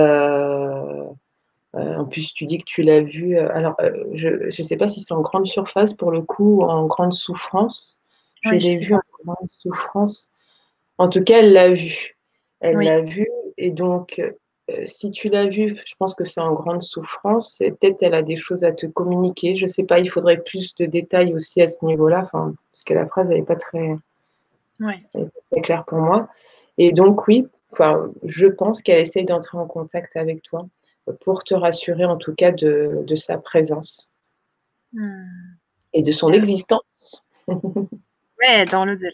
[SPEAKER 2] en plus, tu dis que tu l'as vue. Alors, je ne sais pas si c'est en grande surface pour le coup ou en grande souffrance. Je
[SPEAKER 1] Oui, je
[SPEAKER 2] l'ai
[SPEAKER 1] sais
[SPEAKER 2] vue
[SPEAKER 1] pas.
[SPEAKER 2] en grande souffrance. En tout cas, elle l'a vue. Elle
[SPEAKER 1] Oui.
[SPEAKER 2] l'a vue et donc, si tu l'as vue, je pense que c'est en grande souffrance et peut-être elle a des choses à te communiquer. Je sais pas, il faudrait plus de détails aussi à ce niveau-là, enfin, parce que la phrase elle est pas très
[SPEAKER 1] Ouais.
[SPEAKER 2] claire pour moi et donc oui, enfin, je pense qu'elle essaye d'entrer en contact avec toi, pour te rassurer en tout cas de sa présence et de son
[SPEAKER 1] Super.
[SPEAKER 2] existence.
[SPEAKER 1] Ouais, dans l'au-delà.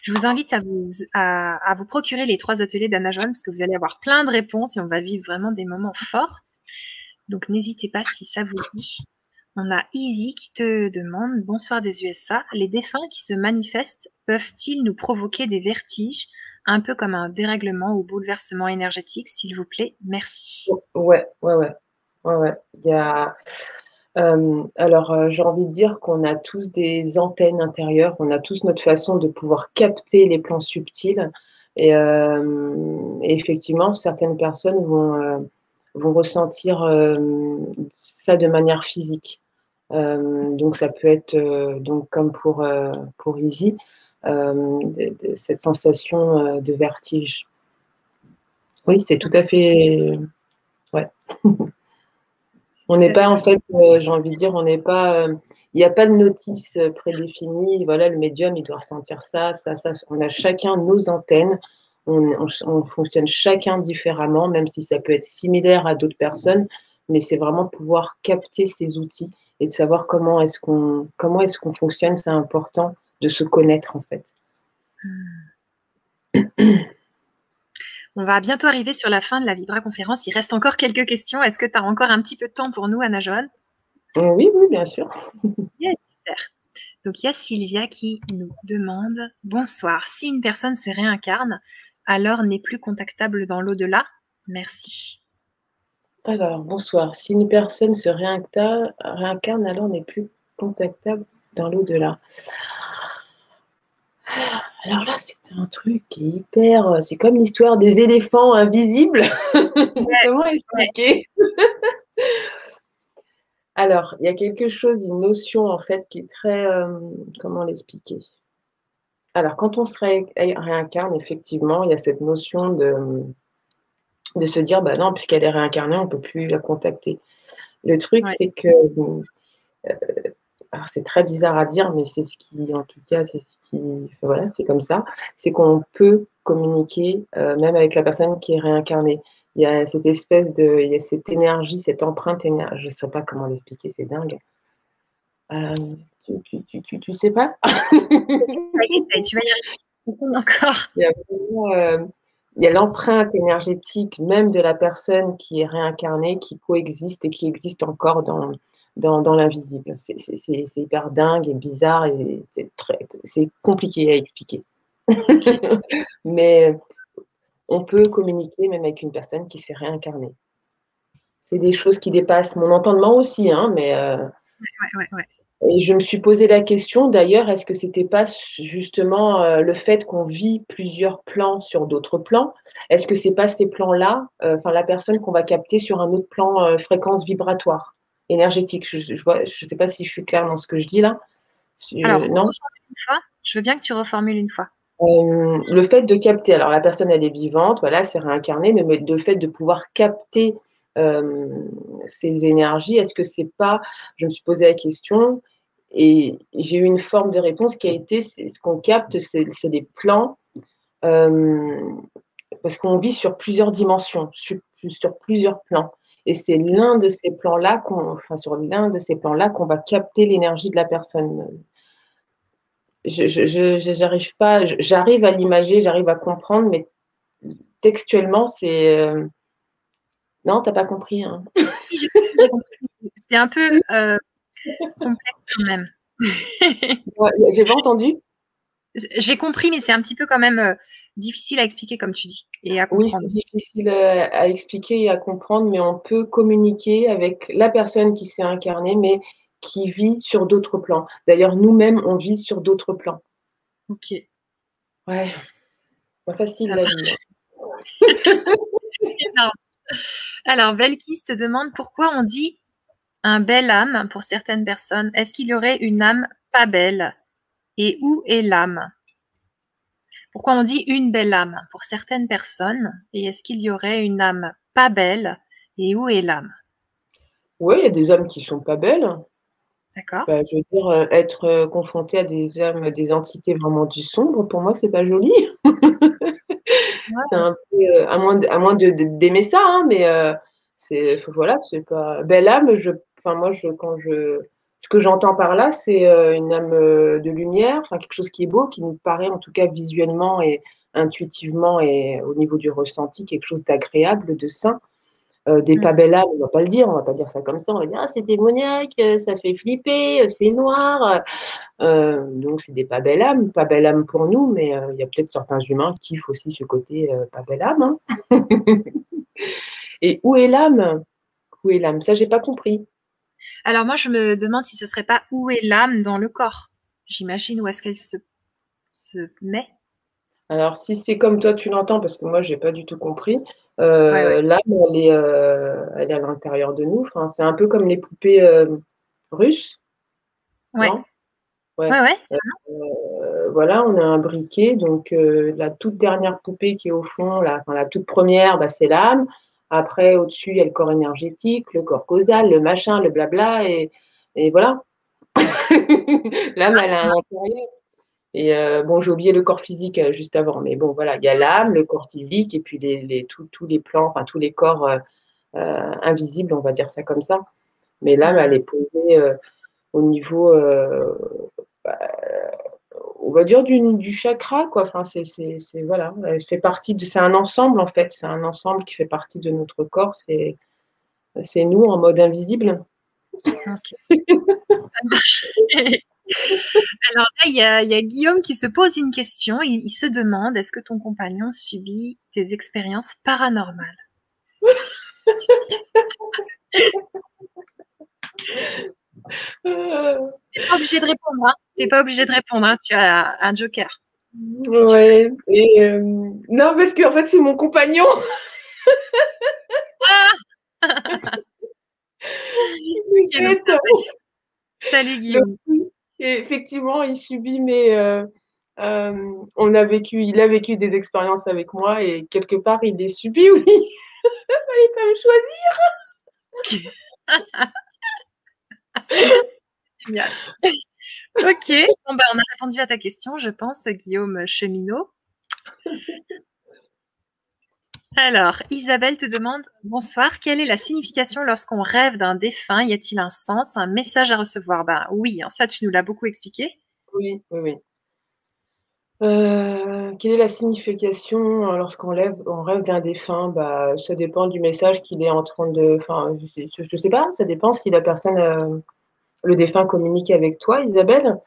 [SPEAKER 1] Je vous invite à vous procurer les 3 ateliers d'Anna Joanne parce que vous allez avoir plein de réponses et on va vivre vraiment des moments forts. Donc n'hésitez pas si ça vous dit. On a Easy qui te demande: bonsoir des USA, les défunts qui se manifestent peuvent-ils nous provoquer des vertiges, un peu comme un dérèglement ou bouleversement énergétique, s'il vous plaît? Merci.
[SPEAKER 2] Ouais, ouais, ouais. Ouais, ouais. Il y a alors, j'ai envie de dire qu'on a tous des antennes intérieures, on a tous notre façon de pouvoir capter les plans subtils et effectivement, certaines personnes vont ressentir, ça de manière physique. Donc ça peut être, donc comme pour Izzy, de cette sensation, de vertige. Oui, c'est tout à fait ouais. On n'est
[SPEAKER 1] Tout à
[SPEAKER 2] pas
[SPEAKER 1] fait.
[SPEAKER 2] en fait, j'ai envie de dire, on n'est pas, il n'y a pas de notice, prédéfinie. Voilà, le médium, il doit ressentir ça, ça, ça. On a chacun nos antennes. On fonctionne chacun différemment, même si ça peut être similaire à d'autres personnes, mais c'est vraiment pouvoir capter ces outils et de savoir comment est-ce qu'on fonctionne. C'est important de se connaître, en fait.
[SPEAKER 1] On va bientôt arriver sur la fin de la Vibra conférence. Il reste encore quelques questions. Est-ce que tu as encore un petit peu de temps pour nous, Anna Joanne?
[SPEAKER 2] Oui, oui, bien sûr.
[SPEAKER 1] Yes, super. Donc il y a Sylvia qui nous demande: bonsoir, si une personne se réincarne, alors n'est plus contactable dans l'au-delà? Merci.
[SPEAKER 2] Alors, bonsoir. Si une personne se réincarne, alors n'est plus contactable dans l'au-delà. Alors là, c'était un truc qui est hyper, c'est comme l'histoire des éléphants invisibles.
[SPEAKER 1] Ouais,
[SPEAKER 2] Comment
[SPEAKER 1] ouais.
[SPEAKER 2] expliquer? Alors, il y a quelque chose, une notion en fait qui est très, comment l'expliquer? Alors quand on se réincarne, effectivement, il y a cette notion de se dire: «Bah non, puisqu'elle est réincarnée, on ne peut plus la contacter». Le truc,
[SPEAKER 1] Ouais.
[SPEAKER 2] c'est que, alors c'est très bizarre à dire, mais c'est ce qui en tout cas, c'est ce qui enfin voilà, c'est comme ça. C'est qu'on peut communiquer, même avec la personne qui est réincarnée. Il y a cette espèce de il y a cette énergie, cette empreinte je ne sais pas comment l'expliquer, c'est dingue. Tu sais pas?
[SPEAKER 1] Essaye, essaye, tu vas y arriver encore.
[SPEAKER 2] Il y a vraiment, il y a l'empreinte énergétique même de la personne qui est réincarnée, qui coexiste et qui existe encore dans l'invisible. C'est hyper dingue et bizarre et c'est compliqué à expliquer.
[SPEAKER 1] OK.
[SPEAKER 2] Mais on peut communiquer même avec une personne qui s'est réincarnée. C'est des choses qui dépassent mon entendement aussi, hein, mais
[SPEAKER 1] Ouais, ouais, ouais.
[SPEAKER 2] et je me suis posé la question d'ailleurs, est-ce que c'était pas justement, le fait qu'on vit plusieurs plans sur d'autres plans? Est-ce que c'est pas ces plans-là, enfin la personne qu'on va capter sur un autre plan, fréquence vibratoire, énergétique? Je sais pas si je suis claire dans ce que je dis là?
[SPEAKER 1] Alors,
[SPEAKER 2] Non?
[SPEAKER 1] reformule une fois. Je veux bien que tu reformules une fois.
[SPEAKER 2] Le fait de capter, alors la personne elle est vivante, voilà, elle s'est réincarnée, mais le fait de pouvoir capter, ces énergies, est-ce que c'est pas je me suis posé la question et j'ai eu une forme de réponse qui a été c'est ce qu'on capte, c'est des plans, hem, parce qu'on vit sur plusieurs dimensions, sur plusieurs plans et c'est l'un de ces plans-là sur l'un de ces plans-là qu'on va capter l'énergie de la personne. J'arrive pas, j'arrive à l'imager, j'arrive à comprendre, mais textuellement, c'est, non, tu as pas compris, hein?
[SPEAKER 1] Si, j'ai compris. C'est un peu, complexe quand même.
[SPEAKER 2] Ouais, j'ai pas entendu?
[SPEAKER 1] J'ai compris, mais c'est un petit peu quand même, difficile à expliquer comme tu dis et à
[SPEAKER 2] Oui,
[SPEAKER 1] comprendre
[SPEAKER 2] c'est
[SPEAKER 1] aussi.
[SPEAKER 2] difficile, à expliquer et à comprendre, mais on peut communiquer avec la personne qui s'est incarnée, mais qui vit sur d'autres plans. D'ailleurs, nous-mêmes, on vit sur d'autres plans.
[SPEAKER 1] OK,
[SPEAKER 2] Ouais, pas facile
[SPEAKER 1] ça
[SPEAKER 2] la vie,
[SPEAKER 1] marche.
[SPEAKER 2] hein.
[SPEAKER 1] Énorme. Alors Belkis te demande pourquoi on dit un bel âme pour certaines personnes. Est-ce qu'il y aurait une âme pas belle? Et où est l'âme? Pourquoi on dit une belle âme pour certaines personnes? Et est-ce qu'il y aurait une âme pas belle? Et où est l'âme?
[SPEAKER 2] Ouais, il y a des âmes qui sont pas belles.
[SPEAKER 1] D'accord?
[SPEAKER 2] Bah, je veux dire, être, confronté à des âmes, des entités vraiment du sombre, pour moi, c'est pas joli. C'est
[SPEAKER 1] Ouais,
[SPEAKER 2] un peu, à moins de d'aimer ça, hein, mais c'est voilà, c'est pas belle âme, enfin moi ce que j'entends par là, c'est, une âme, de lumière, enfin quelque chose qui est beau, qui nous paraît en tout cas visuellement et intuitivement et au niveau du ressenti, quelque chose d'agréable, de sain. Des
[SPEAKER 1] mmh,
[SPEAKER 2] pas belles âmes, on va pas dire ça comme ça, on va dire: «Ah c'est démoniaque, ça fait flipper, c'est noir». Donc c'est des pas belle âme pour nous, mais il y a peut-être certains humains qui kiffent aussi ce côté, pas belle âme, hein. Et où est l'âme? Où est l'âme? Ça, j'ai pas compris.
[SPEAKER 1] alors moi, je me demande si ce serait pas où est l'âme dans le corps? J'imagine où est-ce qu'elle se met?
[SPEAKER 2] Alors si c'est comme toi tu l'entends, parce que moi j'ai pas du tout compris,
[SPEAKER 1] Ouais, ouais.
[SPEAKER 2] l'âme elle est à l'intérieur de nous. Enfin, c'est un peu comme les poupées, russes,
[SPEAKER 1] Ouais.
[SPEAKER 2] non? Ouais.
[SPEAKER 1] Ouais, ouais.
[SPEAKER 2] Voilà, on a un briquet, donc la toute dernière poupée qui est au fond, la toute première, bah, c'est l'âme. Après, au-dessus, il y a le corps énergétique, le corps causal, le machin, le blabla et voilà. L'âme, elle est à l'intérieur et bon, j'ai oublié le corps physique, juste avant, mais bon, voilà, il y a l'âme, le corps physique et puis tous les plans, enfin tous les corps, invisibles, on va dire ça comme ça. Mais l'âme, elle
[SPEAKER 1] Mmh.
[SPEAKER 2] est posée, au niveau, bah, on va dire du chakra quoi, enfin c'est voilà, elle fait partie de c'est un ensemble en fait, c'est un ensemble qui fait partie de notre corps, c'est nous en mode invisible.
[SPEAKER 1] OK, ça marche. Alors là, il y a Guillaume qui se pose une question. Il se demande: «Est-ce que ton compagnon subit des expériences paranormales?»
[SPEAKER 2] Heu,
[SPEAKER 1] Tu es pas obligé de répondre, hein. Tu es pas obligé de répondre, hein. Tu as un joker. si tu
[SPEAKER 2] Ouais. Et non, parce qu'en fait, c'est mon compagnon.
[SPEAKER 1] Ok, donc
[SPEAKER 2] T'inquiète.
[SPEAKER 1] salut
[SPEAKER 2] Donc,
[SPEAKER 1] Guillaume.
[SPEAKER 2] oui, et effectivement, il subit mes. Il a vécu des expériences avec moi et quelque part, il les subit, oui. Il peut me choisir.
[SPEAKER 1] Génial. Ok, bon, bah, on a répondu à ta question, je pense, Guillaume Cheminot. Alors, Isabelle te demande, bonsoir, quelle est la signification lorsqu'on rêve d'un défunt? Y a-t-il un sens, un message à recevoir? Ben oui, hein, ça tu nous l'as beaucoup expliqué.
[SPEAKER 2] Oui, oui, oui. Quelle est la signification lorsqu'on on rêve d'un défunt? Bah, ça dépend du message qu'il est en train de. Enfin, je sais pas, ça dépend si la personne, le défunt communique avec toi, Isabelle.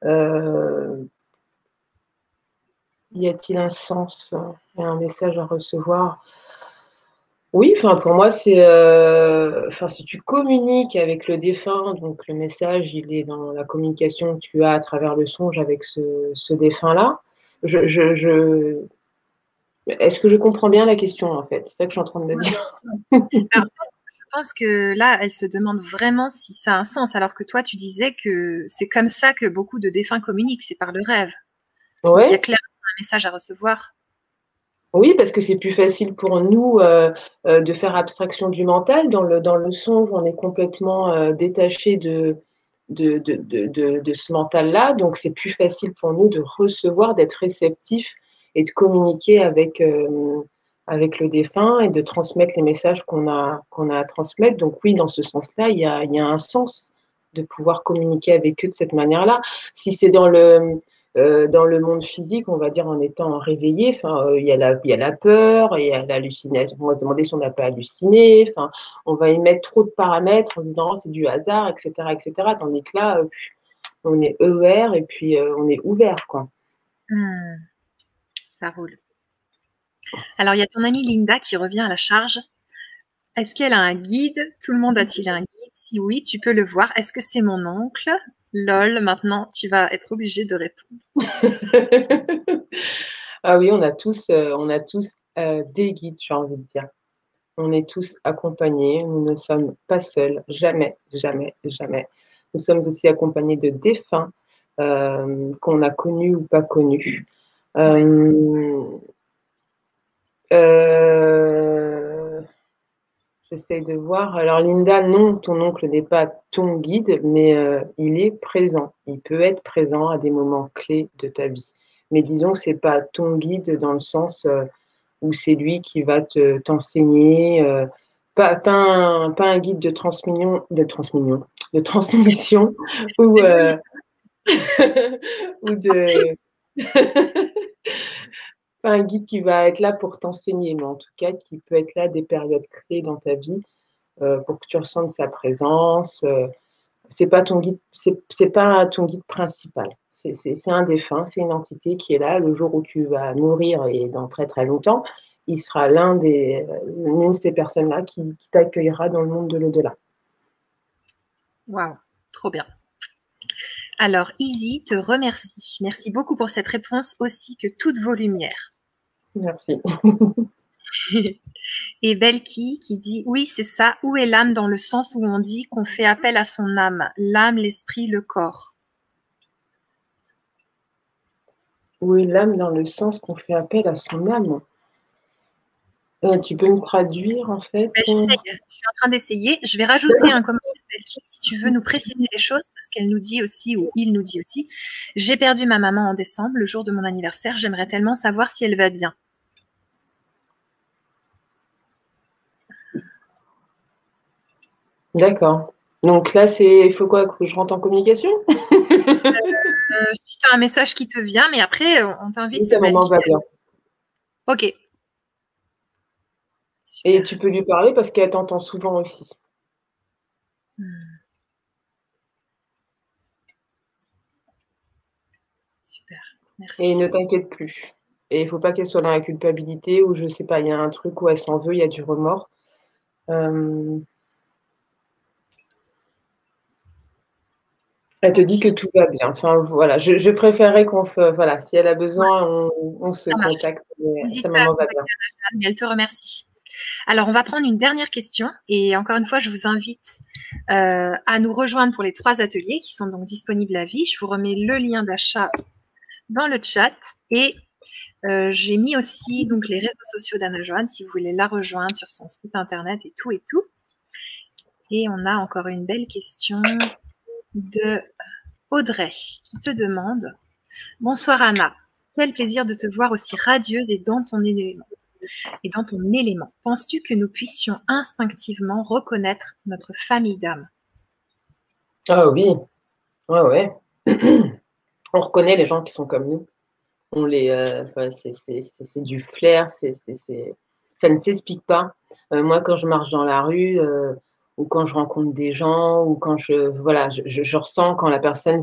[SPEAKER 2] Euh, Y a-t-il un sens et un message à recevoir? Oui, enfin pour moi c'est, enfin si tu communiques avec le défunt, donc le message il est dans la communication que tu as à travers le songe avec ce défunt-là. Je Est-ce que je comprends bien la question en fait? C'est ça que je suis en train de me dire.
[SPEAKER 1] Alors, je pense que là, elle se demande vraiment si ça a un sens, alors que toi, tu disais que c'est comme ça que beaucoup de défunts communiquent, c'est par le rêve. Donc, il y a
[SPEAKER 2] Ouais.
[SPEAKER 1] clairement un message à recevoir.
[SPEAKER 2] Oui, parce que c'est plus facile pour nous de faire abstraction du mental. Dans le songe, on est complètement détaché de ce mental-là. Donc, c'est plus facile pour nous de recevoir, d'être réceptif et de communiquer avec le défunt et de transmettre les messages qu'on a à transmettre. Donc, oui, dans ce sens-là, il y a un sens de pouvoir communiquer avec eux de cette manière-là. Si c'est dans le monde physique, on va dire en étant réveillé, enfin, il y a la peur, il y a l'hallucination. On va se demander si on n'a pas halluciné. Enfin, on va y mettre trop de paramètres en se disant oh, c'est du hasard, etc., etc. Tandis que là, on est ER et puis on est ouvert, quoi.
[SPEAKER 1] Ça roule. Alors, il y a ton amie Linda qui revient à la charge. Est-ce qu'elle a un guide? Tout le monde a-t-il un guide? Si oui, tu peux le voir. Est-ce que c'est mon oncle? Lol, maintenant, tu vas être obligé de répondre.
[SPEAKER 2] Ah oui, on a tous des guides, j'ai envie de dire. On est tous accompagnés, nous ne sommes pas seuls, jamais, jamais, jamais. Nous sommes aussi accompagnés de défunts qu'on a connus ou pas connus.
[SPEAKER 1] Ouais.
[SPEAKER 2] Euh, J'essaie de voir. Alors Linda, non, ton oncle n'est pas ton guide, mais il est présent. Il peut être présent à des moments clés de ta vie. Mais disons que c'est pas ton guide dans le sens où c'est lui qui va t'enseigner. Pas un guide de transmission ou,
[SPEAKER 1] C'est joli,
[SPEAKER 2] ou de pas un guide qui va être là pour t'enseigner, mais en tout cas qui peut être là à des périodes clés dans ta vie pour que tu ressentes sa présence. C'est pas ton guide, c'est pas ton guide principal. C'est un défunt, c'est une entité qui est là le jour où tu vas mourir et dans très très longtemps. Il sera l'une de ces personnes-là qui t'accueillera dans le monde de l'au-delà.
[SPEAKER 1] waouh, trop bien. Alors, Izzy te remercie. Merci beaucoup pour cette réponse aussi que toutes vos lumières.
[SPEAKER 2] Merci.
[SPEAKER 1] Et Belki qui dit oui, c'est ça. Où est l'âme dans le sens où on dit qu'on fait appel à son âme, l'âme, l'esprit, le corps.
[SPEAKER 2] Où est l'âme dans le sens qu'on fait appel à son âme? Tu peux me traduire en fait?
[SPEAKER 1] J'essaye, je suis en train d'essayer. Je vais rajouter un commentaire, Belki, si tu veux nous préciser les choses, parce qu'elle nous dit aussi, ou il nous dit aussi, j'ai perdu ma maman en décembre, le jour de mon anniversaire. J'aimerais tellement savoir si elle va bien.
[SPEAKER 2] D'accord. Donc là, il faut quoi? Que je rentre en communication?
[SPEAKER 1] Si tu as un message qui te vient, mais après, on
[SPEAKER 2] Oui,
[SPEAKER 1] t'invite,
[SPEAKER 2] ta maman
[SPEAKER 1] Belki.
[SPEAKER 2] va bien.
[SPEAKER 1] Ok,
[SPEAKER 2] Et
[SPEAKER 1] super.
[SPEAKER 2] tu peux lui parler parce qu'elle t'entend souvent aussi.
[SPEAKER 1] Super,
[SPEAKER 2] Et
[SPEAKER 1] merci.
[SPEAKER 2] ne t'inquiète plus. Et il ne faut pas qu'elle soit dans la culpabilité ou je sais pas, il y a un truc où elle s'en veut, il y a du remords. Euh, Elle te dit que tout va bien. Enfin, voilà, je préférerais qu'on voilà, si elle a besoin, on se
[SPEAKER 1] Ça marche.
[SPEAKER 2] contacte, mais
[SPEAKER 1] N'hésite
[SPEAKER 2] sa
[SPEAKER 1] pas à
[SPEAKER 2] maman va
[SPEAKER 1] contacter
[SPEAKER 2] bien.
[SPEAKER 1] Anna, mais elle te remercie. Alors, on va prendre une dernière question et encore une fois, je vous invite à nous rejoindre pour les 3 ateliers qui sont donc disponibles à vie. Je vous remets le lien d'achat dans le chat et j'ai mis aussi donc les réseaux sociaux d'Anna Joanne si vous voulez la rejoindre sur son site internet et tout et tout. Et on a encore une belle question de Audrey qui te demande: bonsoir Anna, quel plaisir de te voir aussi radieuse et dans ton élément. Penses-tu que nous puissions instinctivement reconnaître notre famille d'âme?
[SPEAKER 2] Ah oui, ouais, ouais. On reconnaît les gens qui sont comme nous. On les, enfin, c'est du flair, ça ne s'explique pas. Moi, quand je marche dans la rue, ou quand je rencontre des gens, ou quand voilà, je ressens quand la personne,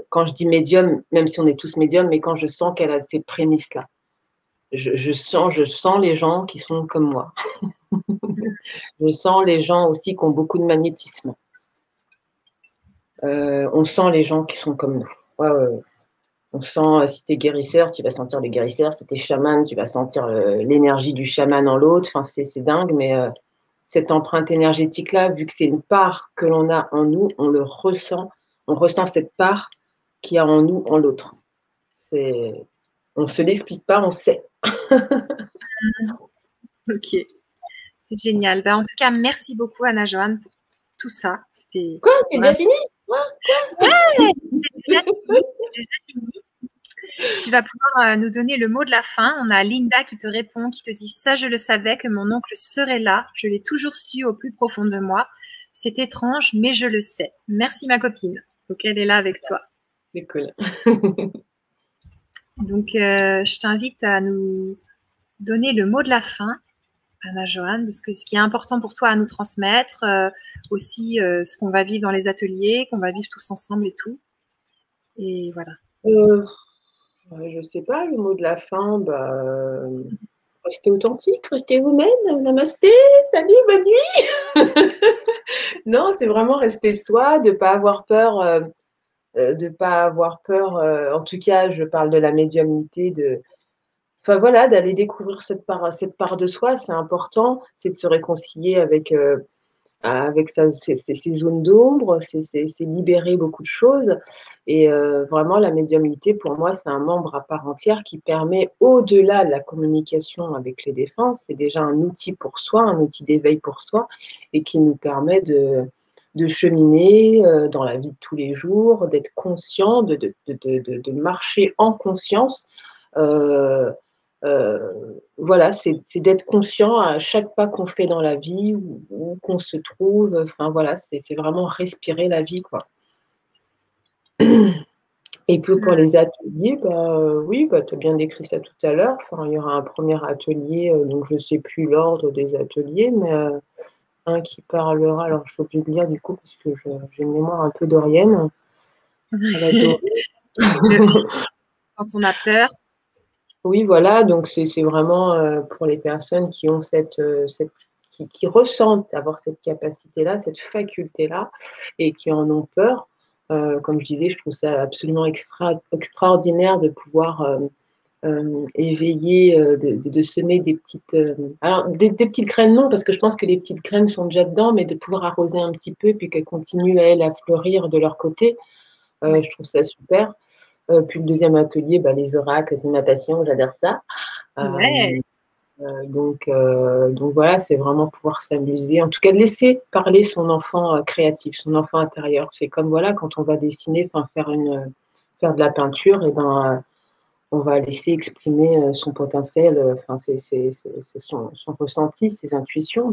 [SPEAKER 2] quand je dis médium, même si on est tous médiums, mais quand je sens qu'elle a ces prémices-là. Je sens les gens qui sont comme moi. Je sens les gens aussi qui ont beaucoup de magnétisme. On sent les gens qui sont comme nous. Ouais, ouais, ouais. On sent, si tu es guérisseur, tu vas sentir le guérisseur. Si tu es chaman, tu vas sentir l'énergie du chaman en l'autre. Enfin, c'est dingue, mais cette empreinte énergétique-là, vu que c'est une part que l'on a en nous, on le ressent. On ressent cette part qu'il y a en nous, en l'autre. On ne se l'explique pas, on sait.
[SPEAKER 1] Ok, c'est génial. En tout cas, merci beaucoup Anna Joanne pour tout ça. C'était
[SPEAKER 2] Quoi, c'est déjà
[SPEAKER 1] vraiment...
[SPEAKER 2] fini?
[SPEAKER 1] Ouais, c'est déjà fini. C'est déjà fini. Tu vas pouvoir nous donner le mot de la fin. On a Linda qui te répond, qui te dit: ça, je le savais que mon oncle serait là. Je l'ai toujours su au plus profond de moi. C'est étrange, mais je le sais. Merci ma copine. Donc elle est là avec toi.
[SPEAKER 2] C'est cool.
[SPEAKER 1] Donc je t'invite à nous donner le mot de la fin, Anna Joanne, de ce qui est important pour toi à nous transmettre, aussi ce qu'on va vivre dans les ateliers, qu'on va vivre tous ensemble et tout. Et voilà.
[SPEAKER 2] Je sais pas, le mot de la fin, restez authentique, restez vous-même, namasté, salut, bonne nuit. Non, c'est vraiment rester soi, de pas avoir peur, de pas avoir peur. En tout cas, je parle de la médiumnité, enfin voilà, d'aller découvrir cette part de soi, c'est important, c'est de se réconcilier avec ces zones d'ombre, c'est libérer beaucoup de choses. Et vraiment, la médiumnité, pour moi, c'est un membre à part entière qui permet, au-delà de la communication avec les défunts, c'est déjà un outil pour soi, un outil d'éveil pour soi, et qui nous permet de cheminer dans la vie de tous les jours, d'être conscient, de marcher en conscience. Euh, voilà, c'est d'être conscient à chaque pas qu'on fait dans la vie, où qu'on se trouve. Enfin voilà, c'est vraiment respirer la vie, quoi. Et puis pour les ateliers, oui, tu as bien décrit ça tout à l'heure. Enfin, il y aura un premier atelier, donc je ne sais plus l'ordre des ateliers, mais un qui parlera, alors je suis obligée de lire du coup, parce que j'ai une mémoire un peu dorienne.
[SPEAKER 1] Quand on a peur.
[SPEAKER 2] Oui, voilà, donc c'est vraiment pour les personnes qui ont qui ressentent avoir cette capacité-là, cette faculté-là, et qui en ont peur. Comme je disais, je trouve ça absolument extraordinaire de pouvoir éveiller, de semer des petites, alors des petites graines, non, parce que je pense que les petites graines sont déjà dedans, mais de pouvoir arroser un petit peu, puis qu'elles continuent, elles, à fleurir de leur côté. Je trouve ça super. Puis le deuxième atelier, les oracles, les natations, j'adore ça.
[SPEAKER 1] Ouais.
[SPEAKER 2] Donc voilà, c'est vraiment pouvoir s'amuser, en tout cas de laisser parler son enfant créatif, son enfant intérieur. C'est comme voilà, quand on va dessiner, faire de la peinture, et on va laisser exprimer son potentiel, c'est son ressenti, ses intuitions.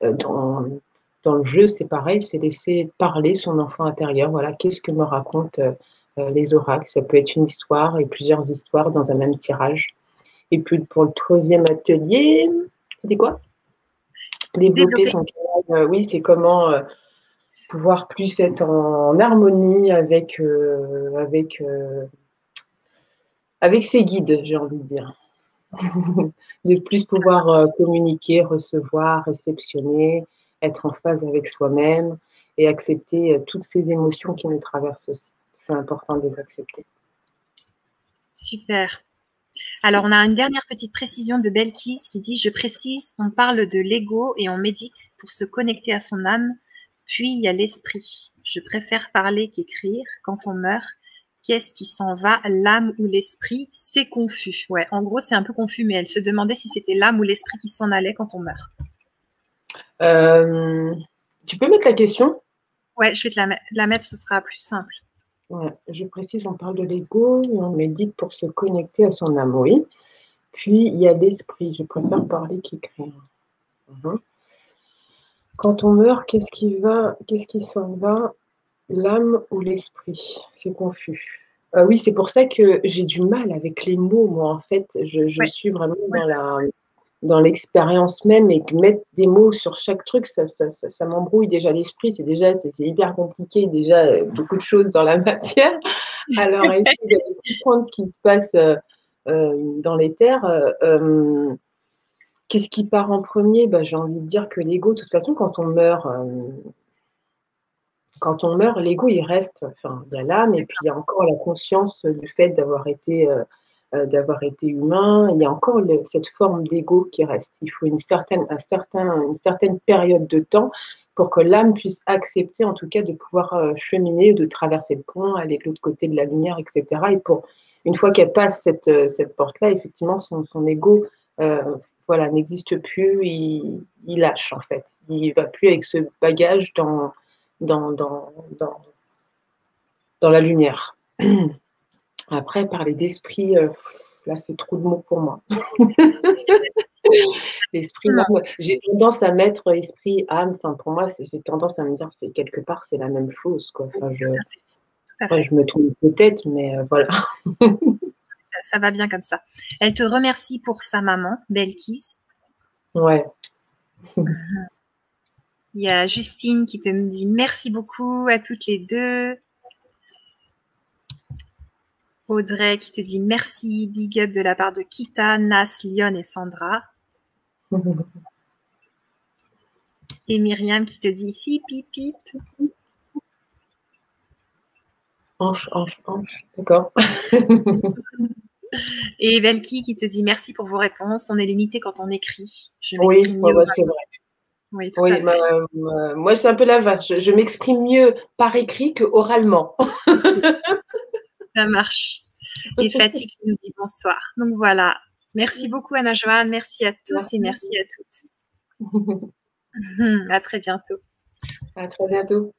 [SPEAKER 2] Dans le jeu, c'est pareil, c'est laisser parler son enfant intérieur. Voilà, qu'est-ce que me racontent les oracles? Ça peut être une histoire et plusieurs histoires dans un même tirage. Et puis pour le troisième atelier, c'était quoi? Développer son canal. Oui, c'est comment pouvoir plus être en harmonie avec ses guides, j'ai envie de dire. De plus pouvoir communiquer, recevoir, réceptionner, être en phase avec soi-même, et accepter toutes ces émotions qui nous traversent aussi. C'est important de les accepter.
[SPEAKER 1] Super. Alors, on a une dernière petite précision de Belkis qui dit « Je précise, on parle de l'ego et on médite pour se connecter à son âme, puis il y a l'esprit. Je préfère parler qu'écrire. Quand on meurt, qu'est-ce qui s'en va, l'âme ou l'esprit? C'est confus. » Ouais, en gros, c'est un peu confus, mais elle se demandait si c'était l'âme ou l'esprit qui s'en allait quand on meurt.
[SPEAKER 2] Tu peux mettre la question?
[SPEAKER 1] Ouais, je vais te la mettre, ce sera plus simple.
[SPEAKER 2] Ouais, je précise, on parle de l'ego et on médite pour se connecter à son âme, oui. Puis, il y a l'esprit. Je préfère parler qu'écrire. Quand on meurt, qu'est-ce qui s'en va, l'âme ou l'esprit? C'est confus. Oui, c'est pour ça que j'ai du mal avec les mots, moi, en fait. Je suis vraiment dans l'expérience même, et que mettre des mots sur chaque truc, ça m'embrouille déjà l'esprit. C'est hyper compliqué, déjà, beaucoup de choses dans la matière. Alors, essayer de comprendre ce qui se passe dans l'éther. Qu'est-ce qui part en premier? J'ai envie de dire que l'ego, de toute façon, quand on meurt, l'ego, il reste. Enfin, il y a l'âme, et puis il y a encore la conscience du fait d'avoir été humain. Il y a encore cette forme d'ego qui reste. Il faut une certaine période de temps pour que l'âme puisse accepter, en tout cas, de pouvoir cheminer, de traverser le pont, aller de l'autre côté de la lumière, etc. Et une fois qu'elle passe cette porte-là, effectivement, son ego n'existe plus, il lâche, en fait. Il ne va plus avec ce bagage dans la lumière. Après, parler d'esprit, là, c'est trop de mots pour moi. L'esprit, j'ai tendance à mettre esprit, âme. Enfin, pour moi, j'ai tendance à me dire que quelque part, c'est la même chose, quoi. Enfin, je me trompe peut-être, mais voilà.
[SPEAKER 1] Ça va bien comme ça. Elle te remercie pour sa maman, Belkis.
[SPEAKER 2] Ouais.
[SPEAKER 1] Il y a Justine qui te dit merci beaucoup à toutes les deux. Audrey qui te dit merci, big up de la part de Kita, Nas, Lyon et Sandra. Et Myriam qui te dit hip hip hip.
[SPEAKER 2] Hanche, d'accord.
[SPEAKER 1] Et Belki qui te dit merci pour vos réponses. On est limité quand on écrit.
[SPEAKER 2] Oui, c'est vrai.
[SPEAKER 1] Oui, tout à fait.
[SPEAKER 2] Moi, c'est un peu l'inverse. Je m'exprime mieux par écrit que oralement.
[SPEAKER 1] Ça marche. Et Fatih qui nous dit bonsoir. Donc voilà. Merci beaucoup Anna-Joanne. Merci à tous et merci à toutes. À très bientôt.
[SPEAKER 2] À très bientôt.